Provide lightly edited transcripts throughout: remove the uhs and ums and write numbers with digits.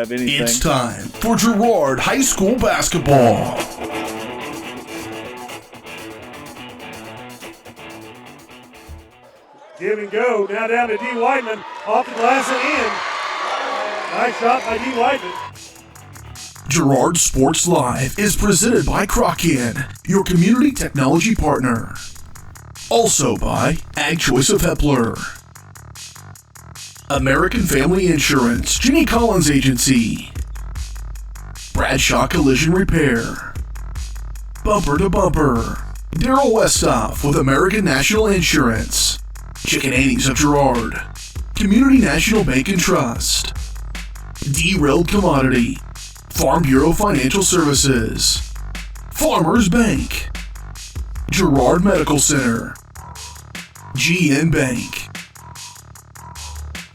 have anything. It's time for Girard High School basketball. Give and go. Now down to D. Whiteman. Off the glass and in. Nice shot by D. Whiteman. Girard Sports Live is presented by Crockett, your community technology partner. Also by Ag Choice of Hepler, American Family Insurance, Ginny Collins Agency, Bradshaw Collision Repair, Bumper to Bumper, Daryl Westoff with American National Insurance, Chicken Annie's of Girard, Community National Bank and Trust, Derailed Commodity, Farm Bureau Financial Services, Farmers Bank, Girard Medical Center, GN Bank,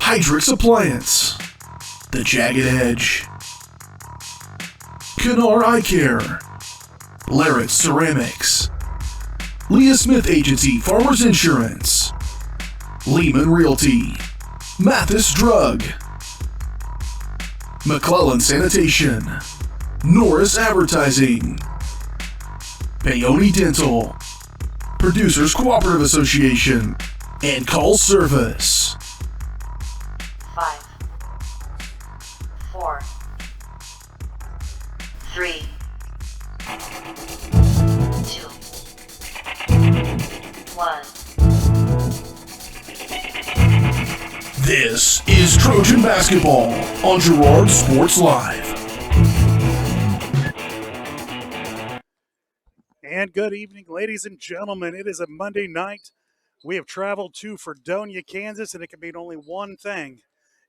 Hydrix Appliance, The Jagged Edge, Kennar Eye Care, Larrett Ceramics, Leah Smith Agency Farmers Insurance, Lehman Realty, Mathis Drug, McClellan Sanitation, Norris Advertising, Paoni Dental, Producers Cooperative Association, and Call Service. 5, 4, 3, 2, 1. This is Trojan Basketball on Girard Sports Live. And good evening, ladies and gentlemen. It is a Monday night. We have traveled to Fredonia, Kansas, and it can mean only one thing.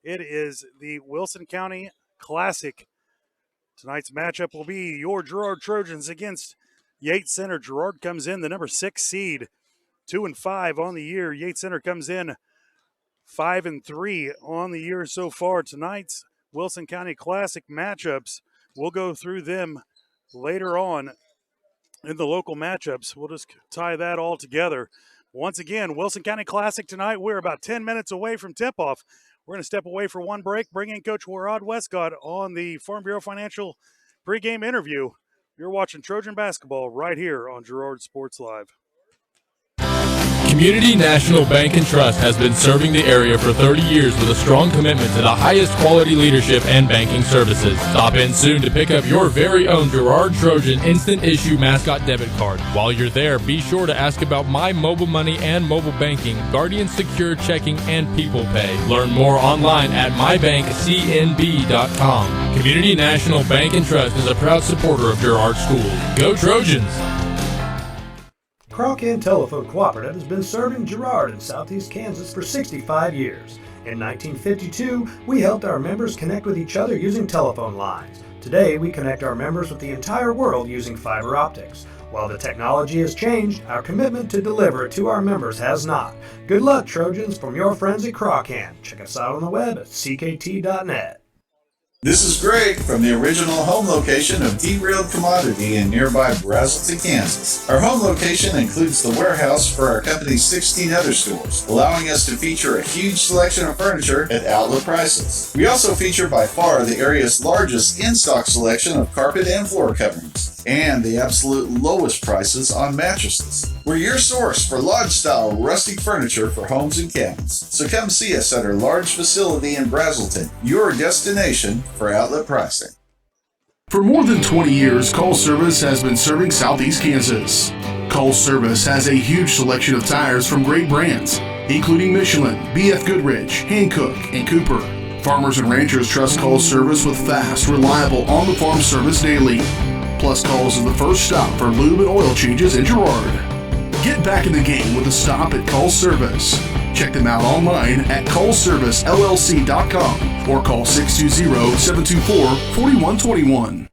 It is the Wilson County Classic. Tonight's matchup will be your Girard Trojans against Yates Center. Girard comes in the number 6 seed, 2-5 on the year. Yates Center comes in 5-3 on the year so far. Tonight's Wilson County Classic matchups, we'll go through them later on in the local matchups. We'll just tie that all together. Once again, Wilson County Classic tonight. We're about 10 minutes away from tip-off. We're going to step away for one break, bring in Coach Girard Westcott on the Farm Bureau Financial pregame interview. You're watching Trojan Basketball right here on Girard Sports Live. Community National Bank and Trust has been serving the area for 30 years with a strong commitment to the highest quality leadership and banking services. Stop in soon to pick up your very own Girard Trojan Instant Issue Mascot Debit Card. While you're there, be sure to ask about My Mobile Money and mobile banking, Guardian Secure Checking, and People Pay. Learn more online at mybankcnb.com. Community National Bank and Trust is a proud supporter of Girard Schools. Go Trojans! Crockett Telephone Cooperative has been serving Girard in southeast Kansas for 65 years. In 1952, we helped our members connect with each other using telephone lines. Today, we connect our members with the entire world using fiber optics. While the technology has changed, our commitment to deliver it to our members has not. Good luck, Trojans, from your friends at Crockett. Check us out on the web at ckt.net. This is Greg from the original home location of Derailed Commodity in nearby Brazelton, Kansas. Our home location includes the warehouse for our company's 16 other stores, allowing us to feature a huge selection of furniture at outlet prices. We also feature by far the area's largest in-stock selection of carpet and floor coverings, and the absolute lowest prices on mattresses. We're your source for lodge-style rustic furniture for homes and cabins. So come see us at our large facility in Brazelton, your destination for outlet pricing. For more than 20 years, Call Service has been serving Southeast Kansas. Call Service has a huge selection of tires from great brands, including Michelin, BF Goodrich, Hankook, and Cooper. Farmers and ranchers trust Call Service with fast, reliable, on-the-farm service daily. Plus, Calls is the first stop for lube and oil changes in Girard. Get back in the game with a stop at Call Service. Check them out online at callservicellc.com or call 620-724-4121.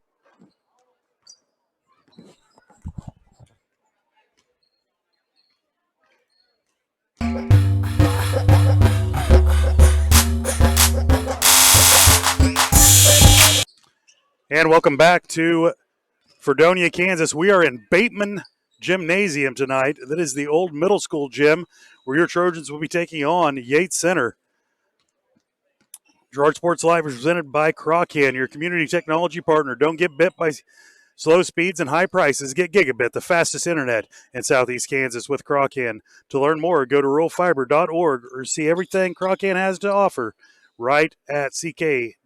And welcome back to Fredonia, Kansas. We are in Bateman Gymnasium tonight. That is the old middle school gym where your Trojans will be taking on Yates Center. Girard Sports Live is presented by Crocan, your community technology partner. Don't get bit by slow speeds and high prices. Get Gigabit, the fastest internet in Southeast Kansas with Crocan. To learn more, go to ruralfiber.org or see everything Crocan has to offer right at ck.ckt.net.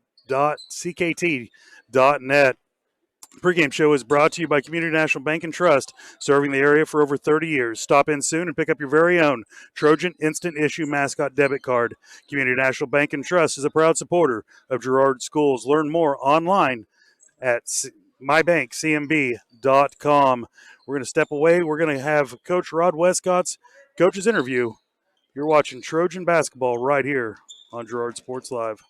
Pregame show is brought to you by Community National Bank and Trust, serving the area for over 30 years. Stop in soon and pick up your very own Trojan Instant Issue Mascot Debit Card. Community National Bank and Trust is a proud supporter of Girard Schools. Learn more online at mybankcmb.com. We're going to step away. We're going to have Coach Rod Westcott's coach's interview. You're watching Trojan basketball right here on Girard Sports Live.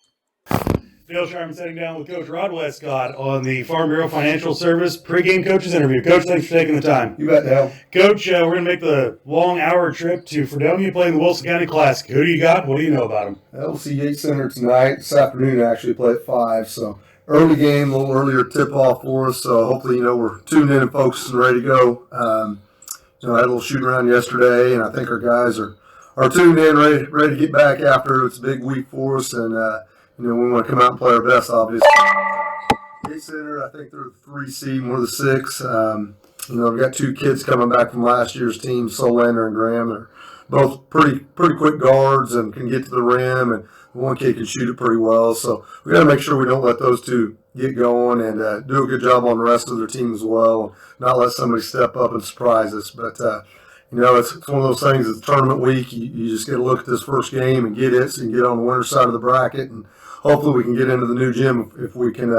Dale Sharman sitting down with Coach Rod Westcott on the Farm Bureau Financial Service pregame coaches interview. Coach, thanks for taking the time. You bet, Dale. Coach, we're going to make the long hour trip to Fredonia playing the Wilson County Classic. Who do you got? What do you know about them? LC Yates Center tonight. This afternoon, actually, play at 5. So early game, a little earlier tip-off for us. So hopefully, we're tuned in and focused and ready to go. I had a little shoot around yesterday, and I think our guys are tuned in, ready to get back after. It's a big week for us, and we want to come out and play our best, obviously. Yates Center, I think they're the 3 seed, we're the 6. We've got 2 kids coming back from last year's team, Solander and Graham. They're both pretty quick guards and can get to the rim, and one kid can shoot it pretty well. So we got to make sure we don't let those 2 get going and do a good job on the rest of their team as well, and not let somebody step up and surprise us. But it's one of those things. It's tournament week. You just get to look at this first game and get it, so you can get on the winner's side of the bracket, and hopefully we can get into the new gym if we can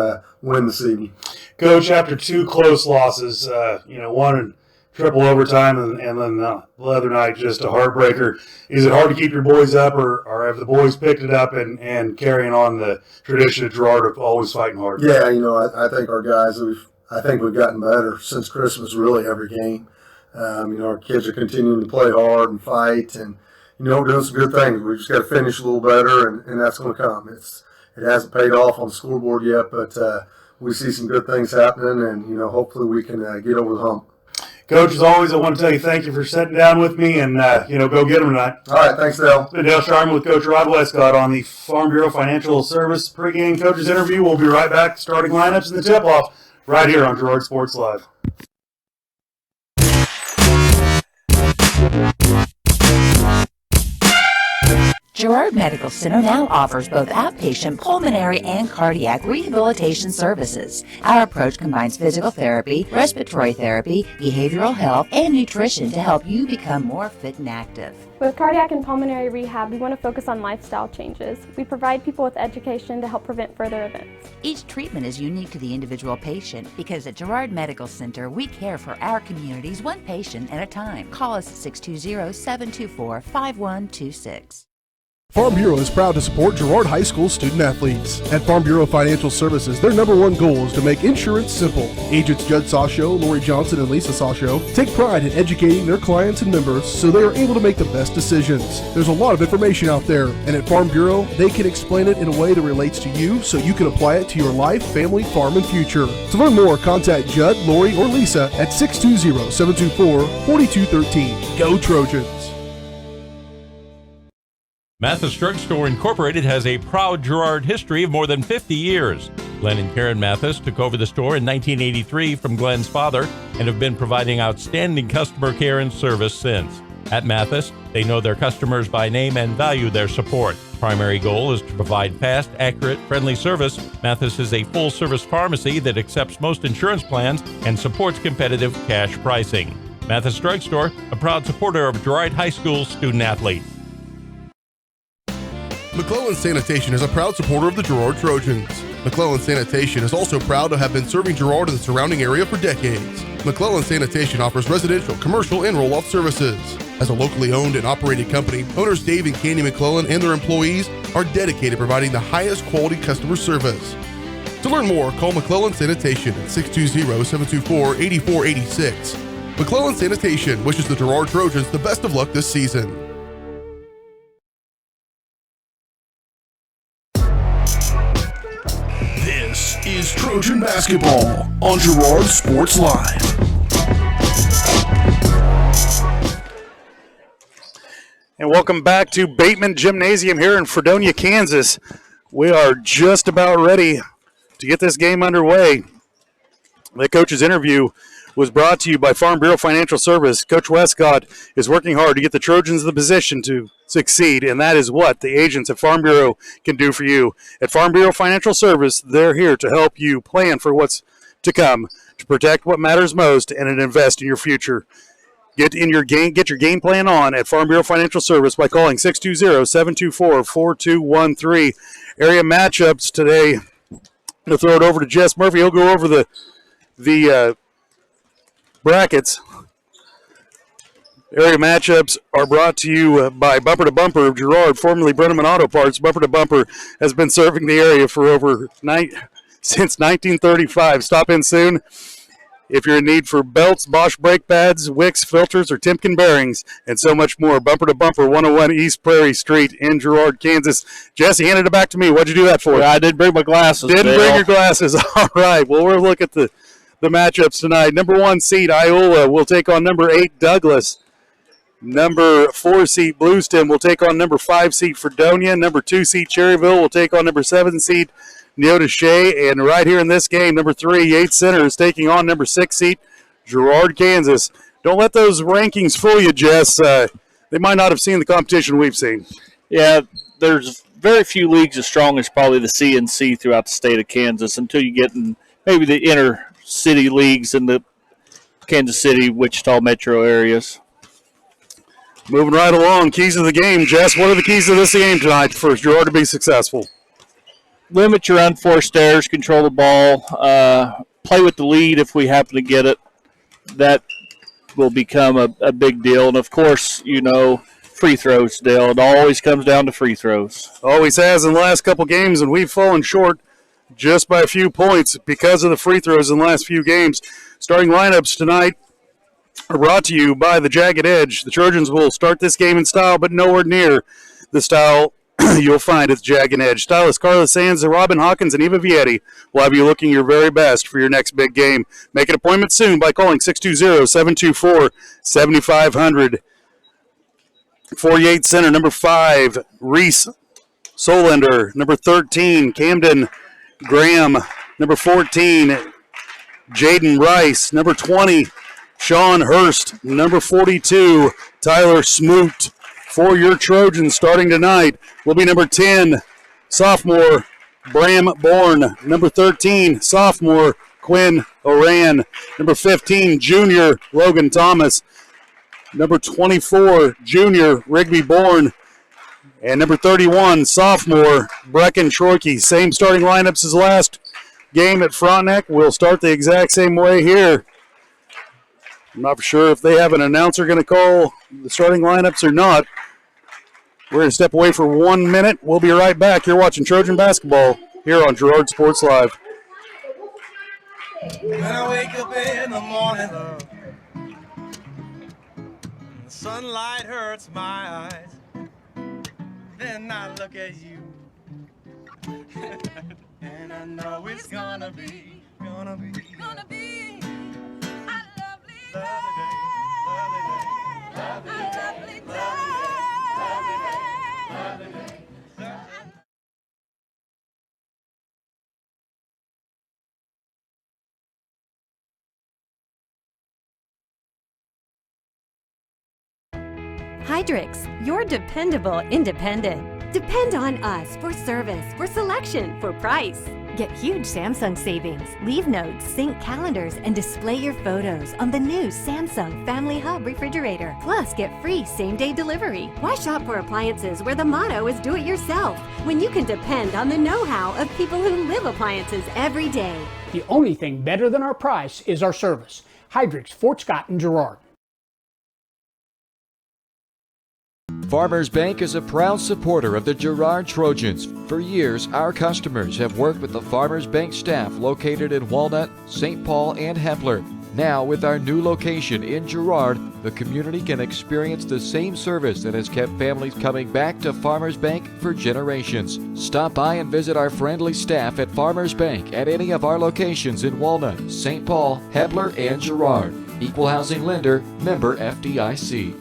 win this evening. Coach, after 2 close losses, one in triple overtime and then the other night just a heartbreaker, is it hard to keep your boys up, or have the boys picked it up and carrying on the tradition of Girard of always fighting hard? Yeah, I think our guys, we've gotten better since Christmas, really, every game. Our kids are continuing to play hard and fight, and we're doing some good things. We just got to finish a little better, and that's going to come. It hasn't paid off on the scoreboard yet, but we see some good things happening, and hopefully we can get over the hump. Coach, as always, I want to tell you thank you for sitting down with me, and go get them tonight. All right, thanks, Dale. It's been Dale Sharman with Coach Rod Westcott on the Farm Bureau Financial Service pregame coaches interview. We'll be right back, starting lineups and the tip-off right here on Girard Sports Live. Girard Medical Center now offers both outpatient pulmonary and cardiac rehabilitation services. Our approach combines physical therapy, respiratory therapy, behavioral health, and nutrition to help you become more fit and active. With cardiac and pulmonary rehab, we want to focus on lifestyle changes. We provide people with education to help prevent further events. Each treatment is unique to the individual patient because at Girard Medical Center, we care for our communities one patient at a time. Call us at 620-724-5126. Farm Bureau is proud to support Girard High School student athletes. At Farm Bureau Financial Services, their #1 goal is to make insurance simple. Agents Judd Sasho, Lori Johnson, and Lisa Sasho take pride in educating their clients and members so they are able to make the best decisions. There's a lot of information out there, and at Farm Bureau, they can explain it in a way that relates to you so you can apply it to your life, family, farm, and future. To learn more, contact Judd, Lori, or Lisa at 620-724-4213. Go Trojans! Mathis Drug Store Incorporated has a proud Girard history of more than 50 years. Glenn and Karen Mathis took over the store in 1983 from Glenn's father and have been providing outstanding customer care and service since. At Mathis, they know their customers by name and value their support. Primary goal is to provide fast, accurate, friendly service. Mathis is a full-service pharmacy that accepts most insurance plans and supports competitive cash pricing. Mathis Drug Store, a proud supporter of Girard High School student-athletes. McClellan Sanitation is a proud supporter of the Girard Trojans. McClellan Sanitation is also proud to have been serving Girard and the surrounding area for decades. McClellan Sanitation offers residential, commercial, and roll-off services. As a locally owned and operated company, owners Dave and Candy McClellan and their employees are dedicated to providing the highest quality customer service. To learn more, call McClellan Sanitation at 620-724-8486. McClellan Sanitation wishes the Girard Trojans the best of luck this season. This is Trojan Basketball on Girard Sports Live. And welcome back to Bateman Gymnasium here in Fredonia, Kansas. We are just about ready to get this game underway. The coach's interview was brought to you by Farm Bureau Financial Service. Coach Westcott is working hard to get the Trojans in the position to succeed, and that is what the agents at Farm Bureau can do for you. At Farm Bureau Financial Service, they're here to help you plan for what's to come, to protect what matters most, and to invest in your future. Get your game plan on at Farm Bureau Financial Service by calling 620-724-4213. Area matchups today. I'm going to throw it over to Jess Murphy. He'll go over the brackets. Area matchups are brought to you by Bumper to Bumper of Girard, formerly Brenneman Auto Parts. Bumper to Bumper has been serving the area for since 1935. Stop in soon. If you're in need for belts, Bosch brake pads, wicks, filters, or Timken bearings, and so much more, Bumper to Bumper, 101 East Prairie Street in Girard, Kansas. Jesse, handed it back to me. What'd you do that for? Yeah, I did bring my glasses. Didn't bring your glasses. All right. Well, we'll look at the matchups tonight. Number 1 seed, Iola, will take on number 8, Douglas. Number 4 seed, Bluestem, will take on number 5 seed, Fredonia. Number 2 seed, Cherryville, will take on number 7 seed, Neodesha. And right here in this game, number 3, Yates Center, is taking on number 6 seed, Girard, Kansas. Don't let those rankings fool you, Jess. They might not have seen the competition we've seen. Yeah, there's very few leagues as strong as probably the CNC throughout the state of Kansas until you get in maybe the inner city leagues in the Kansas City, Wichita metro areas. Moving right along, keys of the game. Jess, what are the keys of this game tonight for Girard to be successful? Limit your unforced errors, control the ball, play with the lead if we happen to get it. That will become a big deal. And, of course, free throws, Dale. It always comes down to free throws. Always has in the last couple games, and we've fallen short just by a few points because of the free throws in the last few games. Starting lineups tonight are brought to you by the Jagged Edge. The Trojans will start this game in style, but nowhere near the style you'll find at the Jagged Edge. Stylists Carla Sands, Robin Hawkins, and Eva Vietti will have you looking your very best for your next big game. Make an appointment soon by calling 620-724-7500. 48 Center, number 5, Reese Solender. Number 13, Camden Graham. Number 14, Jaden Rice. Number 20, Sean Hurst. Number 42, Tyler Smoot. For your Trojans starting tonight will be number 10, sophomore Bram Bourne. Number 13, sophomore Quinn Oran. Number 15, junior Logan Thomas. Number 24, junior Rigby Bourne. And number 31, sophomore Brecken Troike. Same starting lineups as last game at Frontenac. We'll start the exact same way here. I'm not sure if they have an announcer going to call the starting lineups or not. We're going to step away for 1 minute. We'll be right back. You're watching Trojan basketball here on Girard Sports Live. When I wake up in the morning, the sunlight hurts my eyes. Then I look at you, and I know it's gonna be a lovely day, lovely day. Hydrix, your dependable independent. Depend on us for service, for selection, for price. Get huge Samsung savings. Leave notes, sync calendars, and display your photos on the new Samsung Family Hub refrigerator. Plus, get free same-day delivery. Why shop for appliances where the motto is do it yourself when you can depend on the know-how of people who live appliances every day? The only thing better than our price is our service. Hydrix, Fort Scott, and Girard. Farmers Bank is a proud supporter of the Girard Trojans. For years, our customers have worked with the Farmers Bank staff located in Walnut, St. Paul, and Hepler. Now, with our new location in Girard, the community can experience the same service that has kept families coming back to Farmers Bank for generations. Stop by and visit our friendly staff at Farmers Bank at any of our locations in Walnut, St. Paul, Hepler, and Girard. Equal Housing Lender, member FDIC.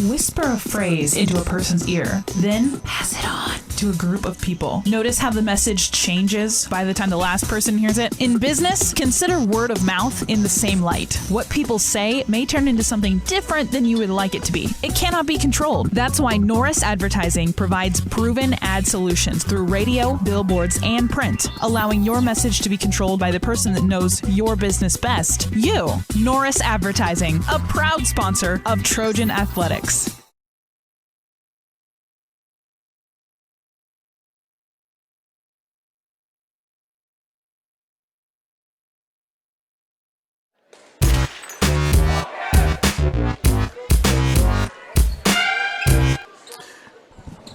Whisper a phrase into a person's ear, then pass it on to a group of people. Notice how the message changes by the time the last person hears it? In business, consider word of mouth in the same light. What people say may turn into something different than you would like it to be. It cannot be controlled. That's why Norris Advertising provides proven ad solutions through radio, billboards, and print, allowing your message to be controlled by the person that knows your business best. You. Norris Advertising, a proud sponsor of Trojan Athletics.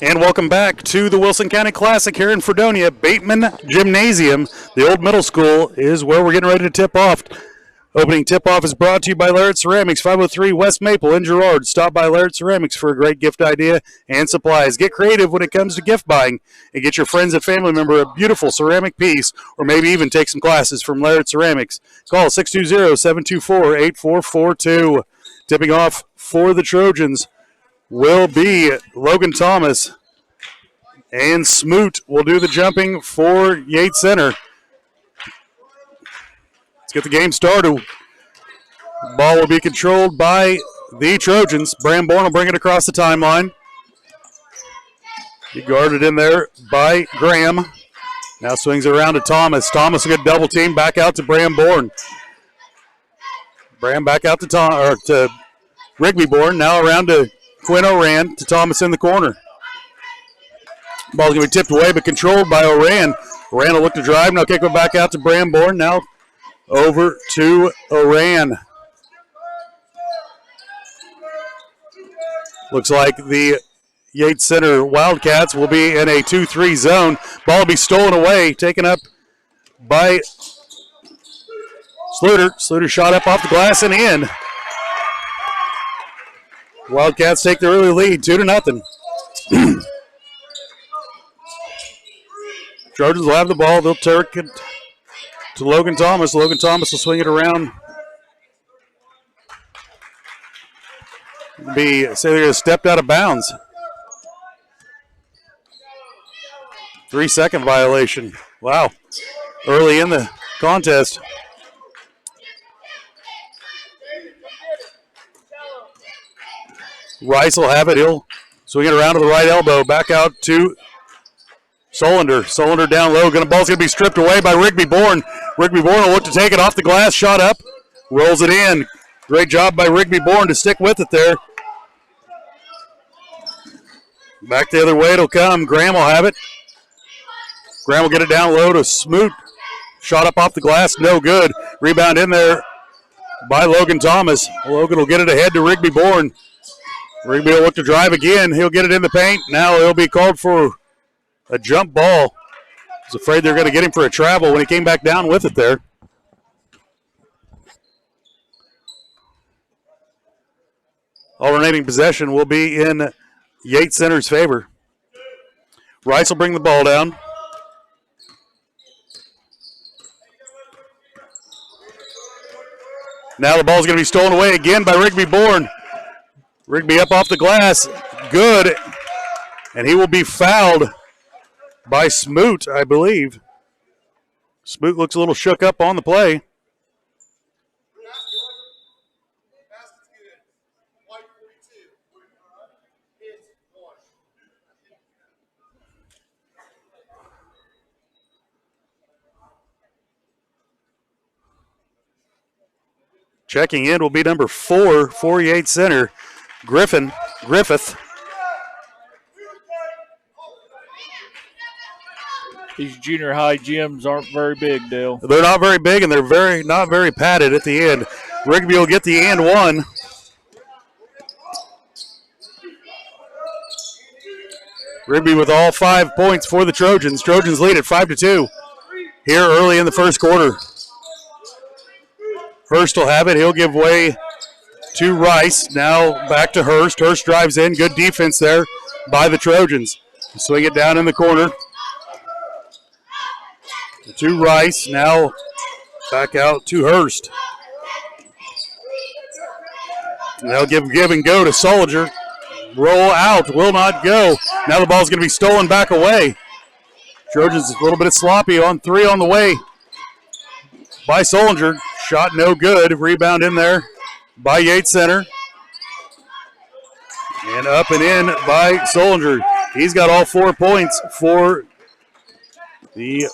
And welcome back to the Wilson County Classic here in Fredonia. Bateman Gymnasium, the old middle school, is where we're getting ready to tip off. Opening tip-off is brought to you by Laird Ceramics, 503 West Maple in Girard. Stop by Laird Ceramics for a great gift idea and supplies. Get creative when it comes to gift buying and get your friends and family member a beautiful ceramic piece, or maybe even take some classes from Laird Ceramics. Call 620-724-8442. Tipping off for the Trojans will be Logan Thomas, and Smoot will do the jumping for Yates Center. Let's get the game started. Ball will be controlled by the Trojans. Bramborn will bring it across the timeline. He guarded in there by Graham. Now swings it around to Thomas. Thomas will get double team, back out to Bramborn. Bram back out to Rigbyborn. Now around to Quinn Oran, to Thomas in the corner. Ball's going to be tipped away but controlled by Oran. Oran will look to drive. Now kick it back out to Bramborn. Now over to Oran. Looks like the Yates Center Wildcats will be in a 2-3 zone. Ball will be stolen away, taken up by Sluter. Sluter shot up off the glass and in. Wildcats take the early lead, 2-0. Trojans will have the ball. They'll turk it to Logan Thomas. Logan Thomas will swing it around. They stepped out of bounds. 3-second violation. Wow. Early in the contest. Rice will have it. He'll swing it around to the right elbow. Back out to Solinder. Solinder down low. Ball's going to be stripped away by Rigbyborn. Rigbyborn will look to take it off the glass. Shot up. Rolls it in. Great job by Rigbyborn to stick with it there. Back the other way it'll come. Graham will have it. Graham will get it down low to Smoot. Shot up off the glass. No good. Rebound in there by Logan Thomas. Logan will get it ahead to Rigbyborn. Rigby will look to drive again. He'll get it in the paint. Now he'll be called for a jump ball. I was afraid they were going to get him for a travel when he came back down with it there. Alternating possession will be in Yates Center's favor. Rice will bring the ball down. Now the ball's going to be stolen away again by Rigbyborn. Rigby up off the glass. Good. And he will be fouled by Smoot, I believe. Smoot looks a little shook up on the play. Checking in will be number 4 for Yates Center, Griffith. These junior high gyms aren't very big, Dale. They're not very big, and they're not very padded at the end. Rigby will get the and one. Rigby with all 5 points for the Trojans. Trojans lead at 5-2 here early in the first quarter. Hurst will have it. He'll give way to Rice. Now back to Hurst. Hurst drives in. Good defense there by the Trojans. Swing it down in the corner to Rice. Now back out to Hurst. And they'll give and go to Solinger. roll out, will not go. Now the ball's going to be stolen back away. Trojans a little bit sloppy on 3 on the way by Solinger. Shot no good. Rebound in there by Yates Center. And up and in by Solinger. He's got all 4 points for the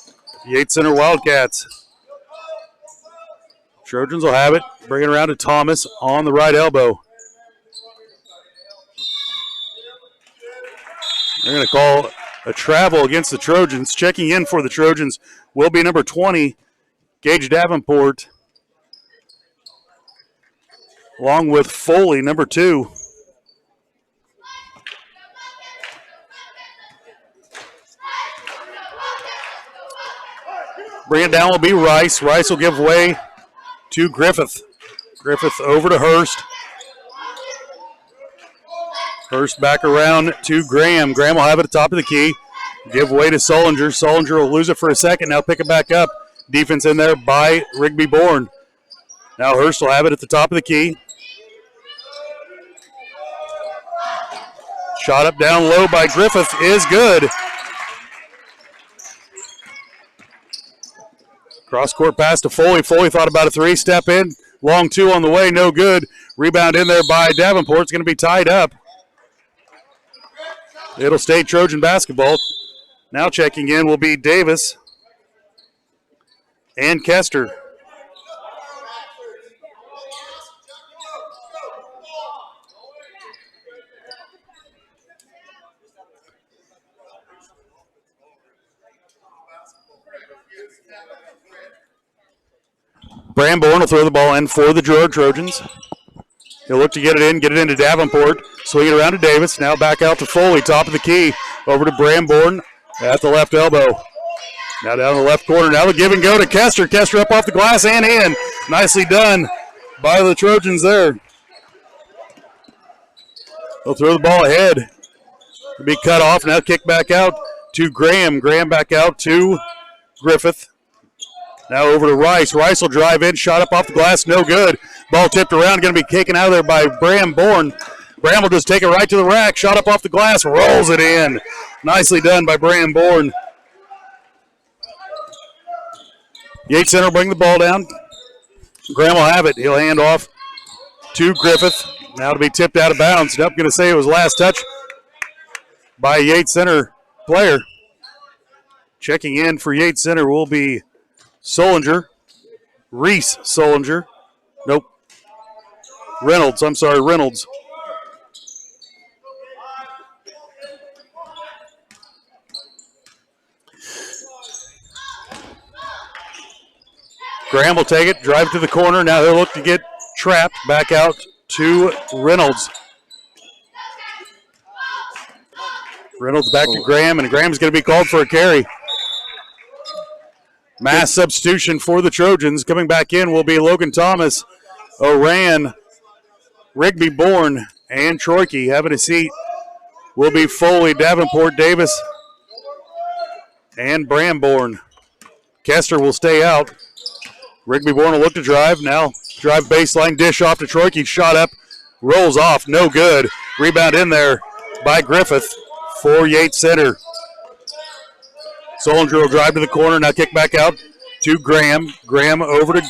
Yates Center Wildcats. Trojans will have it. Bring it around to Thomas on the right elbow. They're going to call a travel against the Trojans. Checking in for the Trojans will be number 20, Gage Davenport, along with Foley, number 2. Bring it down will be Rice. Rice will give way to Griffith. Griffith over to Hurst. Hurst back around to Graham. Graham will have it at the top of the key. Give way to Solinger. Solinger will lose it for a second. Now pick it back up. Defense in there by Rigby Bourne. Now Hurst will have it at the top of the key. Shot up down low by Griffith is good. Cross-court pass to Foley. Foley thought about a 3. Step in. Long 2 on the way. No good. Rebound in there by Davenport. It's going to be tied up. It'll stay Trojan basketball. Now checking in will be Davis and Kester. Bramborn will throw the ball in for the Girard Trojans. He'll look to get it into Davenport. Swing it around to Davis. Now back out to Foley, top of the key. Over to Bramborn at the left elbow. Now down the left corner. Now the give and go to Kester. Kester up off the glass and in. Nicely done by the Trojans there. They'll throw the ball ahead. It'll be cut off. Now kick back out to Graham. Graham back out to Griffith. Now over to Rice. Rice will drive in. Shot up off the glass. No good. Ball tipped around. Going to be taken out of there by Bram Bourne. Bram will just take it right to the rack. Shot up off the glass. Rolls it in. Nicely done by Bram Bourne. Yates Center will bring the ball down. Graham will have it. He'll hand off to Griffith. Now to be tipped out of bounds. Nope, going to say it was last touch by a Yates Center player. Checking in for Yates Center will be Solinger. Reese Solinger. Nope. Reynolds. Reynolds. Graham will take it, drive to the corner. Now he'll look to get trapped. Back out to Reynolds. Reynolds back to Graham, and Graham's going to be called for a carry. Mass substitution for the Trojans. Coming back in will be Logan Thomas, Oran, Rigby Bourne, and Troike. Having a seat will be Foley, Davenport, Davis, and Bramborn. Kester will stay out. Rigby Bourne will look to drive. Now drive baseline, dish off to Troike. Shot up, rolls off, no good. Rebound in there by Griffith for Yates Center. Solinger will drive to the corner. Now kick back out to Graham. Graham over to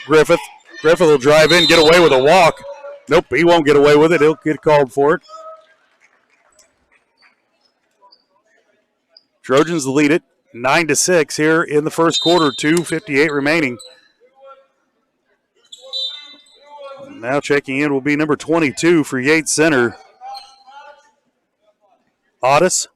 Griffith. Griffith will drive in, get away with a walk. Nope, he won't get away with it. He'll get called for it. Trojans lead it 9-6 here in the first quarter. 2:58 remaining. Now checking in will be number 22 for Yates Center, Otis.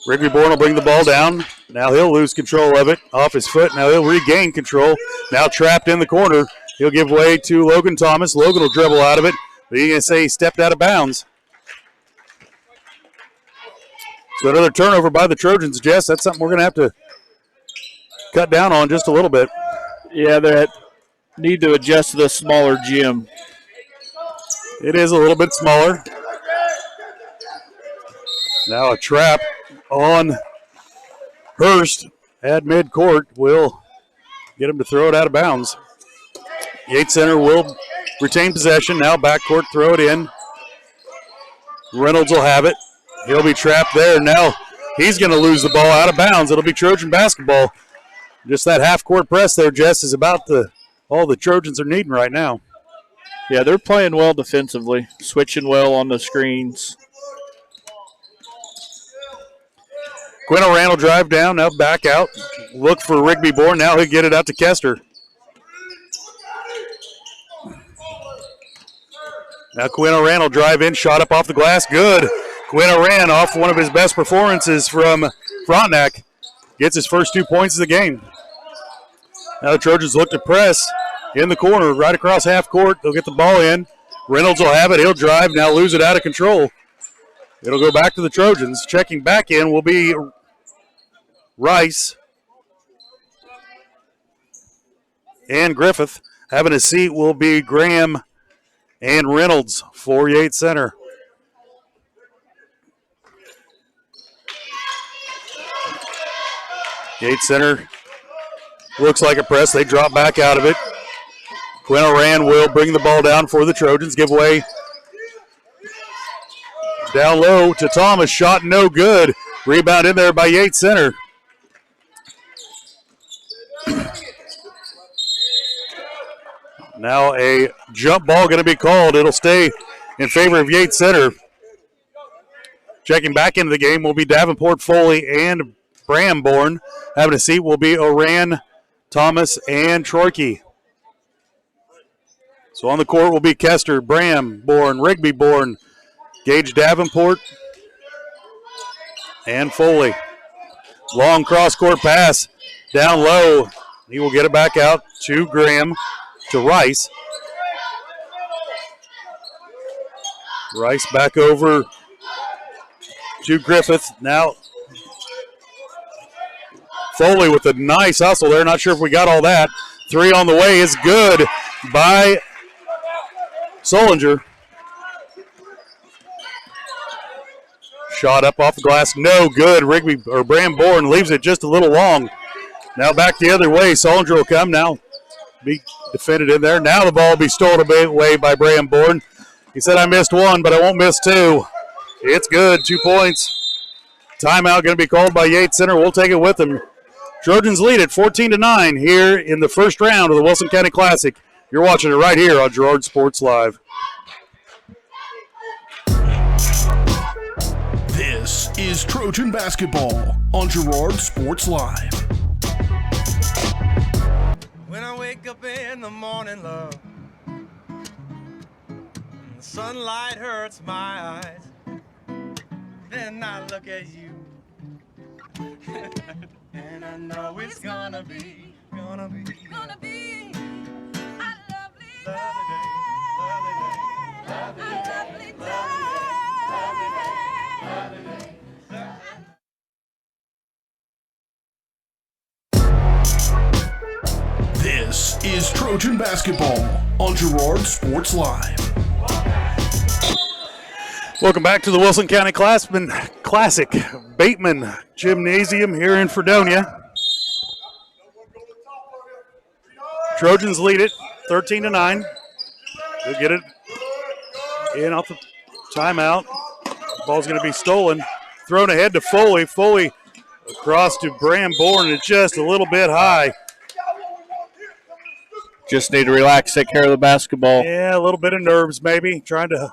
Rigby Bourne will bring the ball down. Now he'll lose control of it off his foot. Now he'll regain control. Now trapped in the corner. He'll give way to Logan Thomas. Logan will dribble out of it. But he's going to say he stepped out of bounds. So another turnover by the Trojans, Jess. That's something we're going to have to cut down on just a little bit. Yeah, they need to adjust to the smaller gym. It is a little bit smaller. Now a trap on Hurst. at midcourt will get him to throw it out of bounds. Yates Center will retain possession. Now backcourt, throw it in. Reynolds will have it. He'll be trapped there. Now he's going to lose the ball out of bounds. It'll be Trojan basketball. Just that half-court press there, Jess, is about all the Trojans are needing right now. Yeah, they're playing well defensively, switching well on the screens. Quinn O'Rand will drive down, now back out. Look for Rigby Bourne. Now he'll get it out to Kester. Now Quinn O'Rand will drive in, shot up off the glass. Good. Quinn O'Rand off one of his best performances from Frontenac. Gets his first 2 points of the game. Now the Trojans look to press in the corner, right across half court. They'll get the ball in. Reynolds will have it. He'll drive, now lose it out of control. It'll go back to the Trojans. Checking back in will be Rice and Griffith. Having a seat will be Graham and Reynolds for Yates Center. Yates Center looks like a press. They drop back out of it. Quinn O'Rand will bring the ball down for the Trojans. Give away down low to Thomas. Shot no good. Rebound in there by Yates Center. Now a jump ball going to be called. It'll stay in favor of Yates Center. Checking back into the game will be Davenport, Foley, and Bramborn. Having a seat will be Oran, Thomas, and Troike. So on the court will be Kester, Bramborn, Rigby-Born, Gage Davenport, and Foley. Long cross-court pass down low. He will get it back out to Graham, to Rice. Rice back over to Griffith. Now Foley with a nice hustle there. Not sure if we got all that. Three on the way is good by Solinger. Shot up off the glass, no good. Rigby or Bramborn leaves it just a little long. Now back the other way. Solinger will come now. Be defended in there. Now the ball will be stolen away by Bramborn. He said, I missed one, but I won't miss two. It's good, 2 points. Timeout going to be called by Yates Center. We'll take it with them. Trojans lead at 14-9 here in the first round of the Wilson County Classic. You're watching it right here on Girard Sports Live. This is Trojan basketball on Girard Sports Live. When I wake up in the morning, love, the sunlight hurts my eyes. Then I look at you, and I know it's gonna be a lovely day, lovely day. This is Trojan basketball on Girard Sports Live. Welcome back to the Wilson County Classic Bateman Gymnasium here in Fredonia. Trojans lead it 13-9. They'll get it in off the timeout. Ball's going to be stolen. Thrown ahead to Foley. Foley across to Bramborn. It's just a little bit high. Just need to relax, take care of the basketball. Yeah, a little bit of nerves maybe. Trying to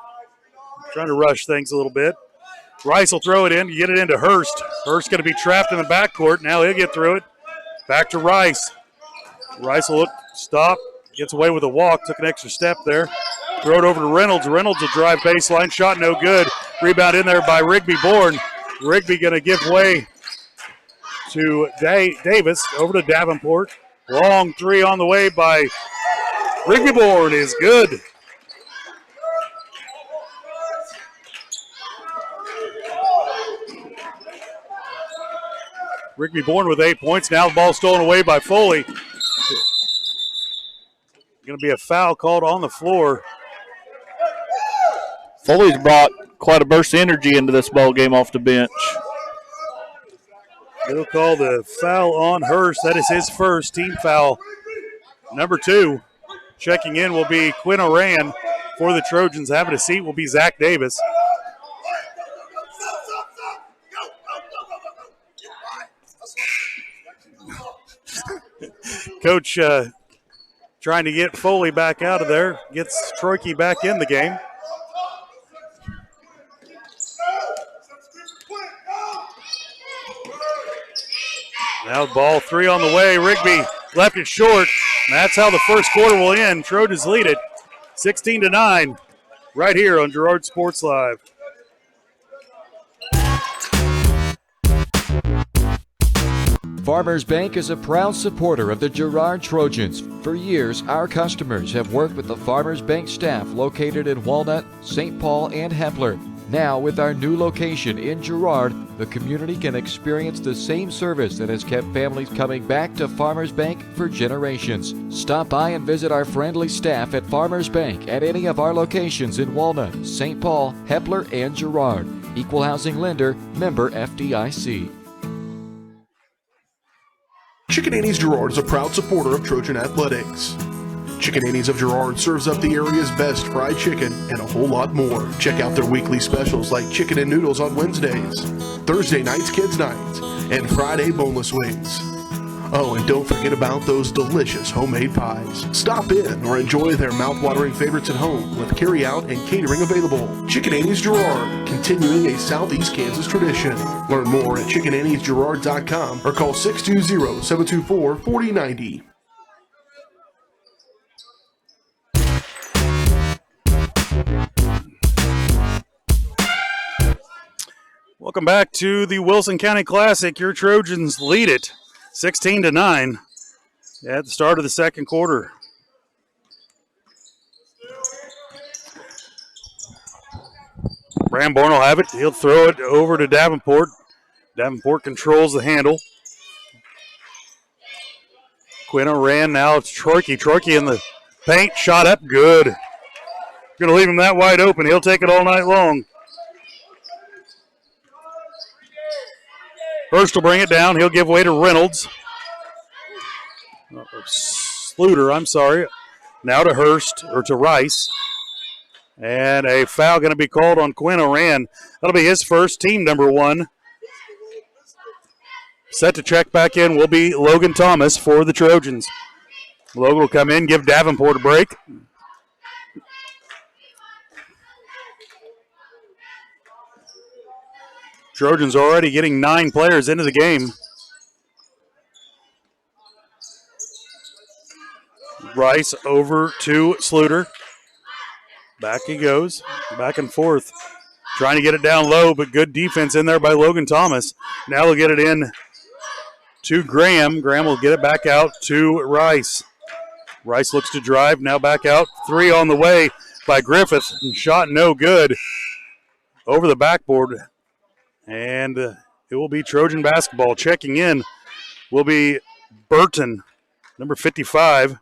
rush things a little bit. Rice will throw it in, get it into Hurst. Hurst going to be trapped in the backcourt. Now he'll get through it. Back to Rice. Rice will stop, gets away with a walk, took an extra step there. Throw it over to Reynolds. Reynolds will drive baseline, shot no good. Rebound in there by Rigby-Born. Rigby going to give way to Davis, over to Davenport. Long three on the way by Rigby-Born is good. Rigby-Born with 8 points. Now the ball stolen away by Foley. Going to be a foul called on the floor. Foley's brought quite a burst of energy into this ball game off the bench. He'll call the foul on Hurst. That is his first team foul. Number 2. Checking in will be Quinn Oran for the Trojans. Having a seat will be Zach Davis. Coach trying to get Foley back out of there. Gets Troike back in the game. Now ball 3 on the way. Rigby left it short. And that's how the first quarter will end. Trojans lead it 16-9 right here on Girard Sports Live. Farmers Bank is a proud supporter of the Girard Trojans. For years, our customers have worked with the Farmers Bank staff located in Walnut, St. Paul, and Hepler. Now, with our new location in Girard, the community can experience the same service that has kept families coming back to Farmers Bank for generations. Stop by and visit our friendly staff at Farmers Bank at any of our locations in Walnut, St. Paul, Hepler, and Girard. Equal housing lender, member FDIC. Chicken Annie's Girard is a proud supporter of Trojan Athletics. Chicken Annie's of Girard serves up the area's best fried chicken and a whole lot more. Check out their weekly specials like chicken and noodles on Wednesdays, Thursday nights kids nights, and Friday boneless wings. Oh, and don't forget about those delicious homemade pies. Stop in or enjoy their mouth-watering favorites at home with carry-out and catering available. Chicken Annie's Girard, continuing a Southeast Kansas tradition. Learn more at chickenanniesgirard.com or call 620-724-4090. Welcome back to the Wilson County Classic. Your Trojans lead it 16-9 at the start of the second quarter. Bramborn will have it. He'll throw it over to Davenport. Davenport controls the handle. Quinn ran now. It's Troike. Troike in the paint. Shot up. Good. Going to leave him that wide open. He'll take it all night long. Hurst will bring it down. He'll give way to Reynolds. Sluter, I'm sorry. Now to Hurst, or to Rice. And a foul going to be called on Quinn Oran. That'll be his first, team number 1. Set to check back in will be Logan Thomas for the Trojans. Logan will come in, give Davenport a break. Trojans already getting 9 players into the game. Rice over to Sluter. Back he goes, back and forth. Trying to get it down low, but good defense in there by Logan Thomas. Now he'll get it in to Graham. Graham will get it back out to Rice. Rice looks to drive, now back out. 3 on the way by Griffith. Shot no good over the backboard. And it will be Trojan basketball. Checking in will be Burton, number 55.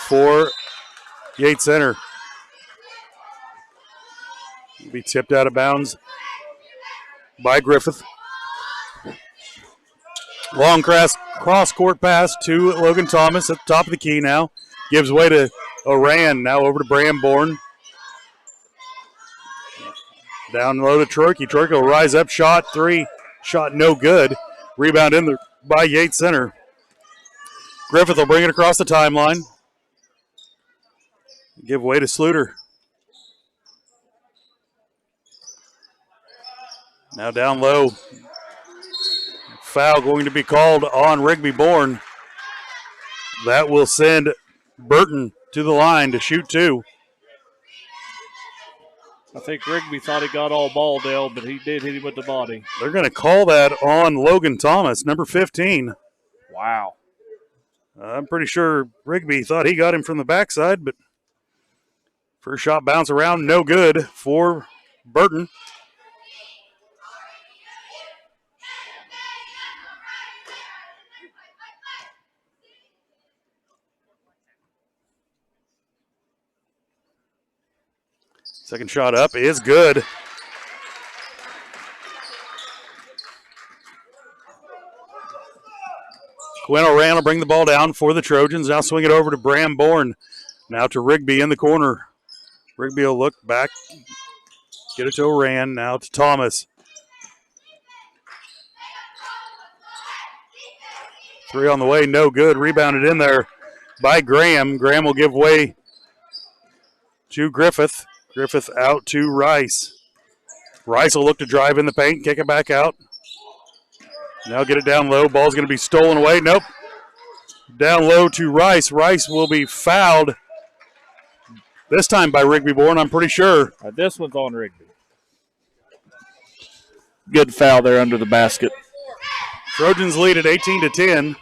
For Yates Center. Will be tipped out of bounds by Griffith. Long cross-court pass to Logan Thomas at the top of the key now. Gives way to Oran, now over to Bramborn. Down low to Troike. Troike will rise up, shot 3. Shot no good. Rebound in there by Yates Center. Griffith will bring it across the timeline. Give way to Sluter. Now down low. Foul going to be called on Rigby Bourne. That will send Burton to the line to shoot 2. I think Rigby thought he got all ball, Dale, but he did hit him with the body. They're going to call that on Logan Thomas, number 15. Wow. I'm pretty sure Rigby thought he got him from the backside, but first shot bounce around, no good for Burton. Second shot up is good. Quinn Oran will bring the ball down for the Trojans. Now swing it over to Bram Bourne. Now to Rigby in the corner. Rigby will look back. Get it to Oran. Now to Thomas. 3 on the way. No good. Rebounded in there by Graham. Graham will give way to Griffith. Griffith out to Rice. Rice will look to drive in the paint. Kick it back out. Now get it down low. Ball's going to be stolen away. Nope. Down low to Rice. Rice will be fouled. This time by Rigby Bourne, I'm pretty sure. This one's on Rigby. Good foul there under the basket. Trojans lead at 18-10.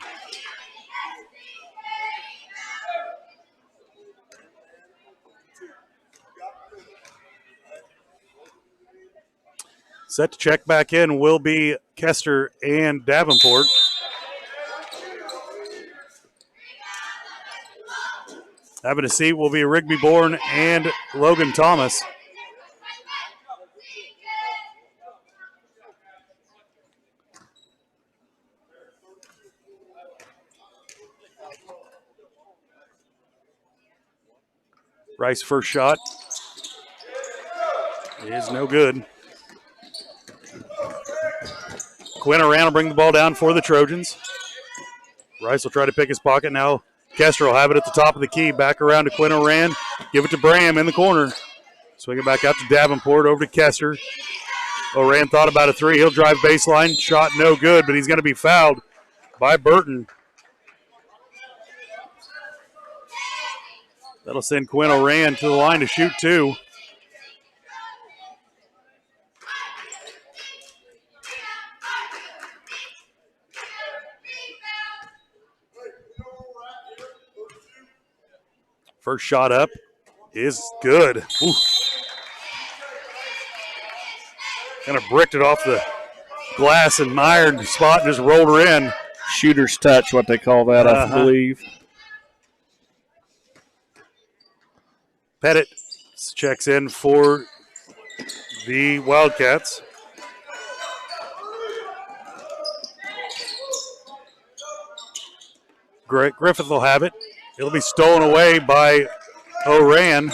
Set to check back in will be Kester and Davenport. Having a seat will be Rigby Bourne and Logan Thomas. Rice first shot is no good. Quinn Oran will bring the ball down for the Trojans. Rice will try to pick his pocket now. Kester will have it at the top of the key. Back around to Quinn Oran. Give it to Bram in the corner. Swing it back out to Davenport, over to Kester. Oran thought about a 3. He'll drive baseline. Shot no good, but he's going to be fouled by Burton. That'll send Quinn Oran to the line to shoot 2. First shot up is good. Ooh. Kind of bricked it off the glass and iron spot and just rolled her in. Shooter's touch, what they call that, I believe. Pettit checks in for the Wildcats. Griffith will have it. It'll be stolen away by Oran.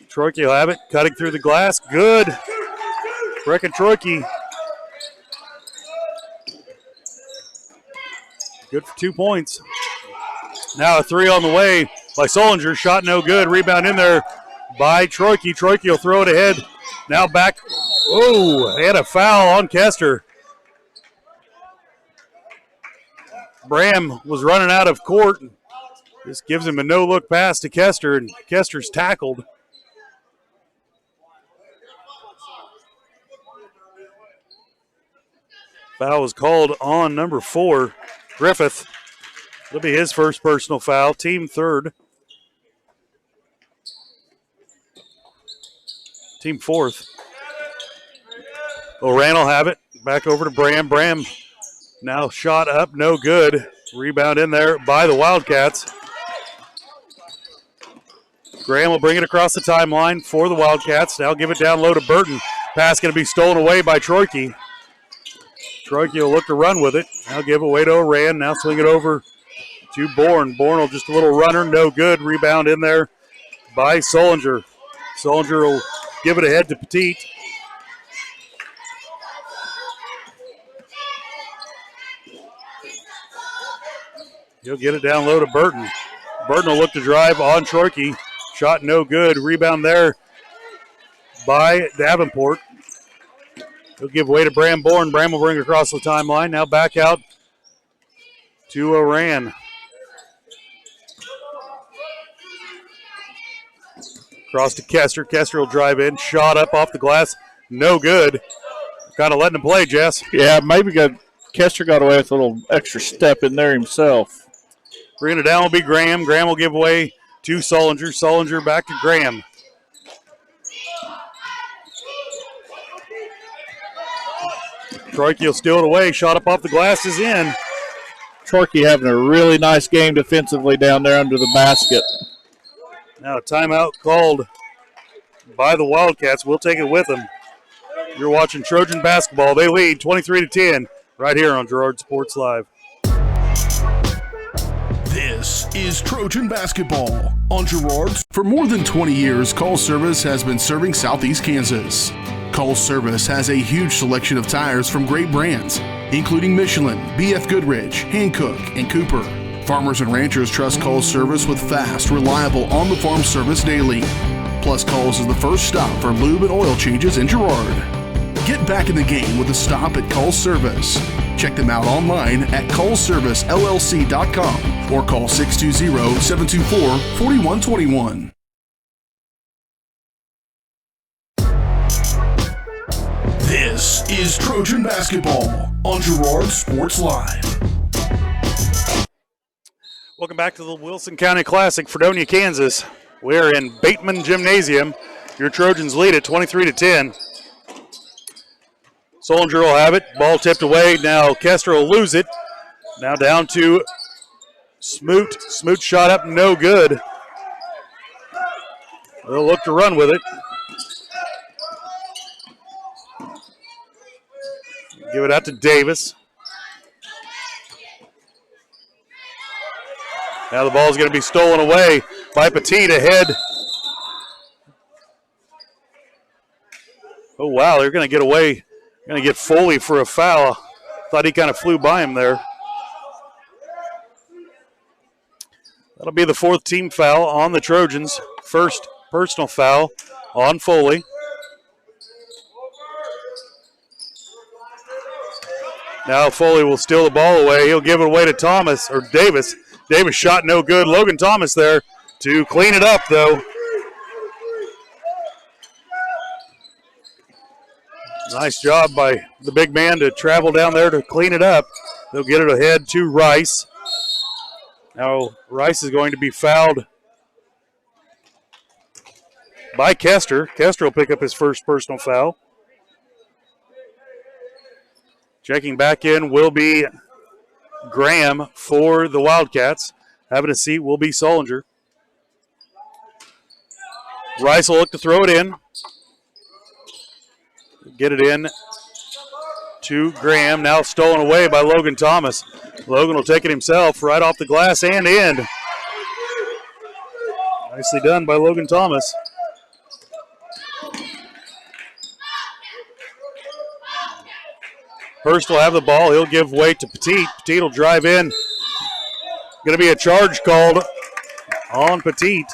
Troike will have it, cutting through the glass. Good. Brecken Troike. Good for 2 points. Now a 3 on the way by Solinger. Shot no good. Rebound in there by Troike. Troike will throw it ahead. Now back. Oh, and a foul on Kester. Bram was running out of court. This gives him a no-look pass to Kester, and Kester's tackled. Foul was called on number 4, Griffith. It'll be his first personal foul, team third. Team fourth. Oran will have it. Back over to Bram. Bram now shot up, no good. Rebound in there by the Wildcats. Graham will bring it across the timeline for the Wildcats. Now give it down low to Burton. Pass going to be stolen away by Troike. Troike will look to run with it. Now give away to Oran. Now swing it over to Bourne. Bourne will just a little runner. No good. Rebound in there by Solinger. Solinger will give it ahead to Petit. He'll get it down low to Burton. Burton will look to drive on Troike. Shot no good. Rebound there by Davenport. He'll give way to Bram Bourne. Bram will bring it across the timeline. Now back out to Oran. Cross to Kester. Kester will drive in. Shot up off the glass. No good. Kind of letting him play, Jess. Yeah, maybe Kester got away with a little extra step in there himself. Bringing it down will be Graham. Graham will give away to Solinger. Solinger back to Graham. Troike will steal it away. Shot up off the glass is in. Troike having a really nice game defensively down there under the basket. Now a timeout called by the Wildcats. We'll take it with them. You're watching Trojan basketball. They lead 23-10 right here on Girard Sports Live. This is Trojan basketball on Girard. For more than 20 years, Call Service has been serving Southeast Kansas. Call Service has a huge selection of tires from great brands, including Michelin, BF Goodrich, Hankook, and Cooper. Farmers and ranchers trust Call Service with fast, reliable on-the-farm service daily. Plus, Calls is the first stop for lube and oil changes in Girard. Get back in the game with a stop at Call Service. Check them out online at callservicellc.com or call 620-724-4121. This is Trojan basketball on Girard Sports Live. Welcome back to the Wilson County Classic, Fredonia, Kansas. We're in Bateman Gymnasium. Your Trojans lead at 23-10. Solinger will have it. Ball tipped away. Now Kester will lose it. Now down to Smoot. Smoot shot up, no good. They'll look to run with it. Give it out to Davis. Now the ball is going to be stolen away by Petit ahead. Oh, wow, they're going to get away. Going to get Foley for a foul. Thought he kind of flew by him there. That'll be the fourth team foul on the Trojans. First personal foul on Foley. Now Foley will steal the ball away. He'll give it away to Thomas, or Davis. Davis shot no good. Logan Thomas there to clean it up, though. Nice job by the big man to travel down there to clean it up. They'll get it ahead to Rice. Now Rice is going to be fouled by Kester. Kester will pick up his first personal foul. Checking back in will be Graham for the Wildcats. Having a seat will be Solinger. Rice will look to throw it in. Get it in to Graham. Now stolen away by Logan Thomas. Logan will take it himself right off the glass and in. Nicely done by Logan Thomas. Hurst will have the ball. He'll give way to Petit. Petit will drive in. Going to be a charge called on Petit.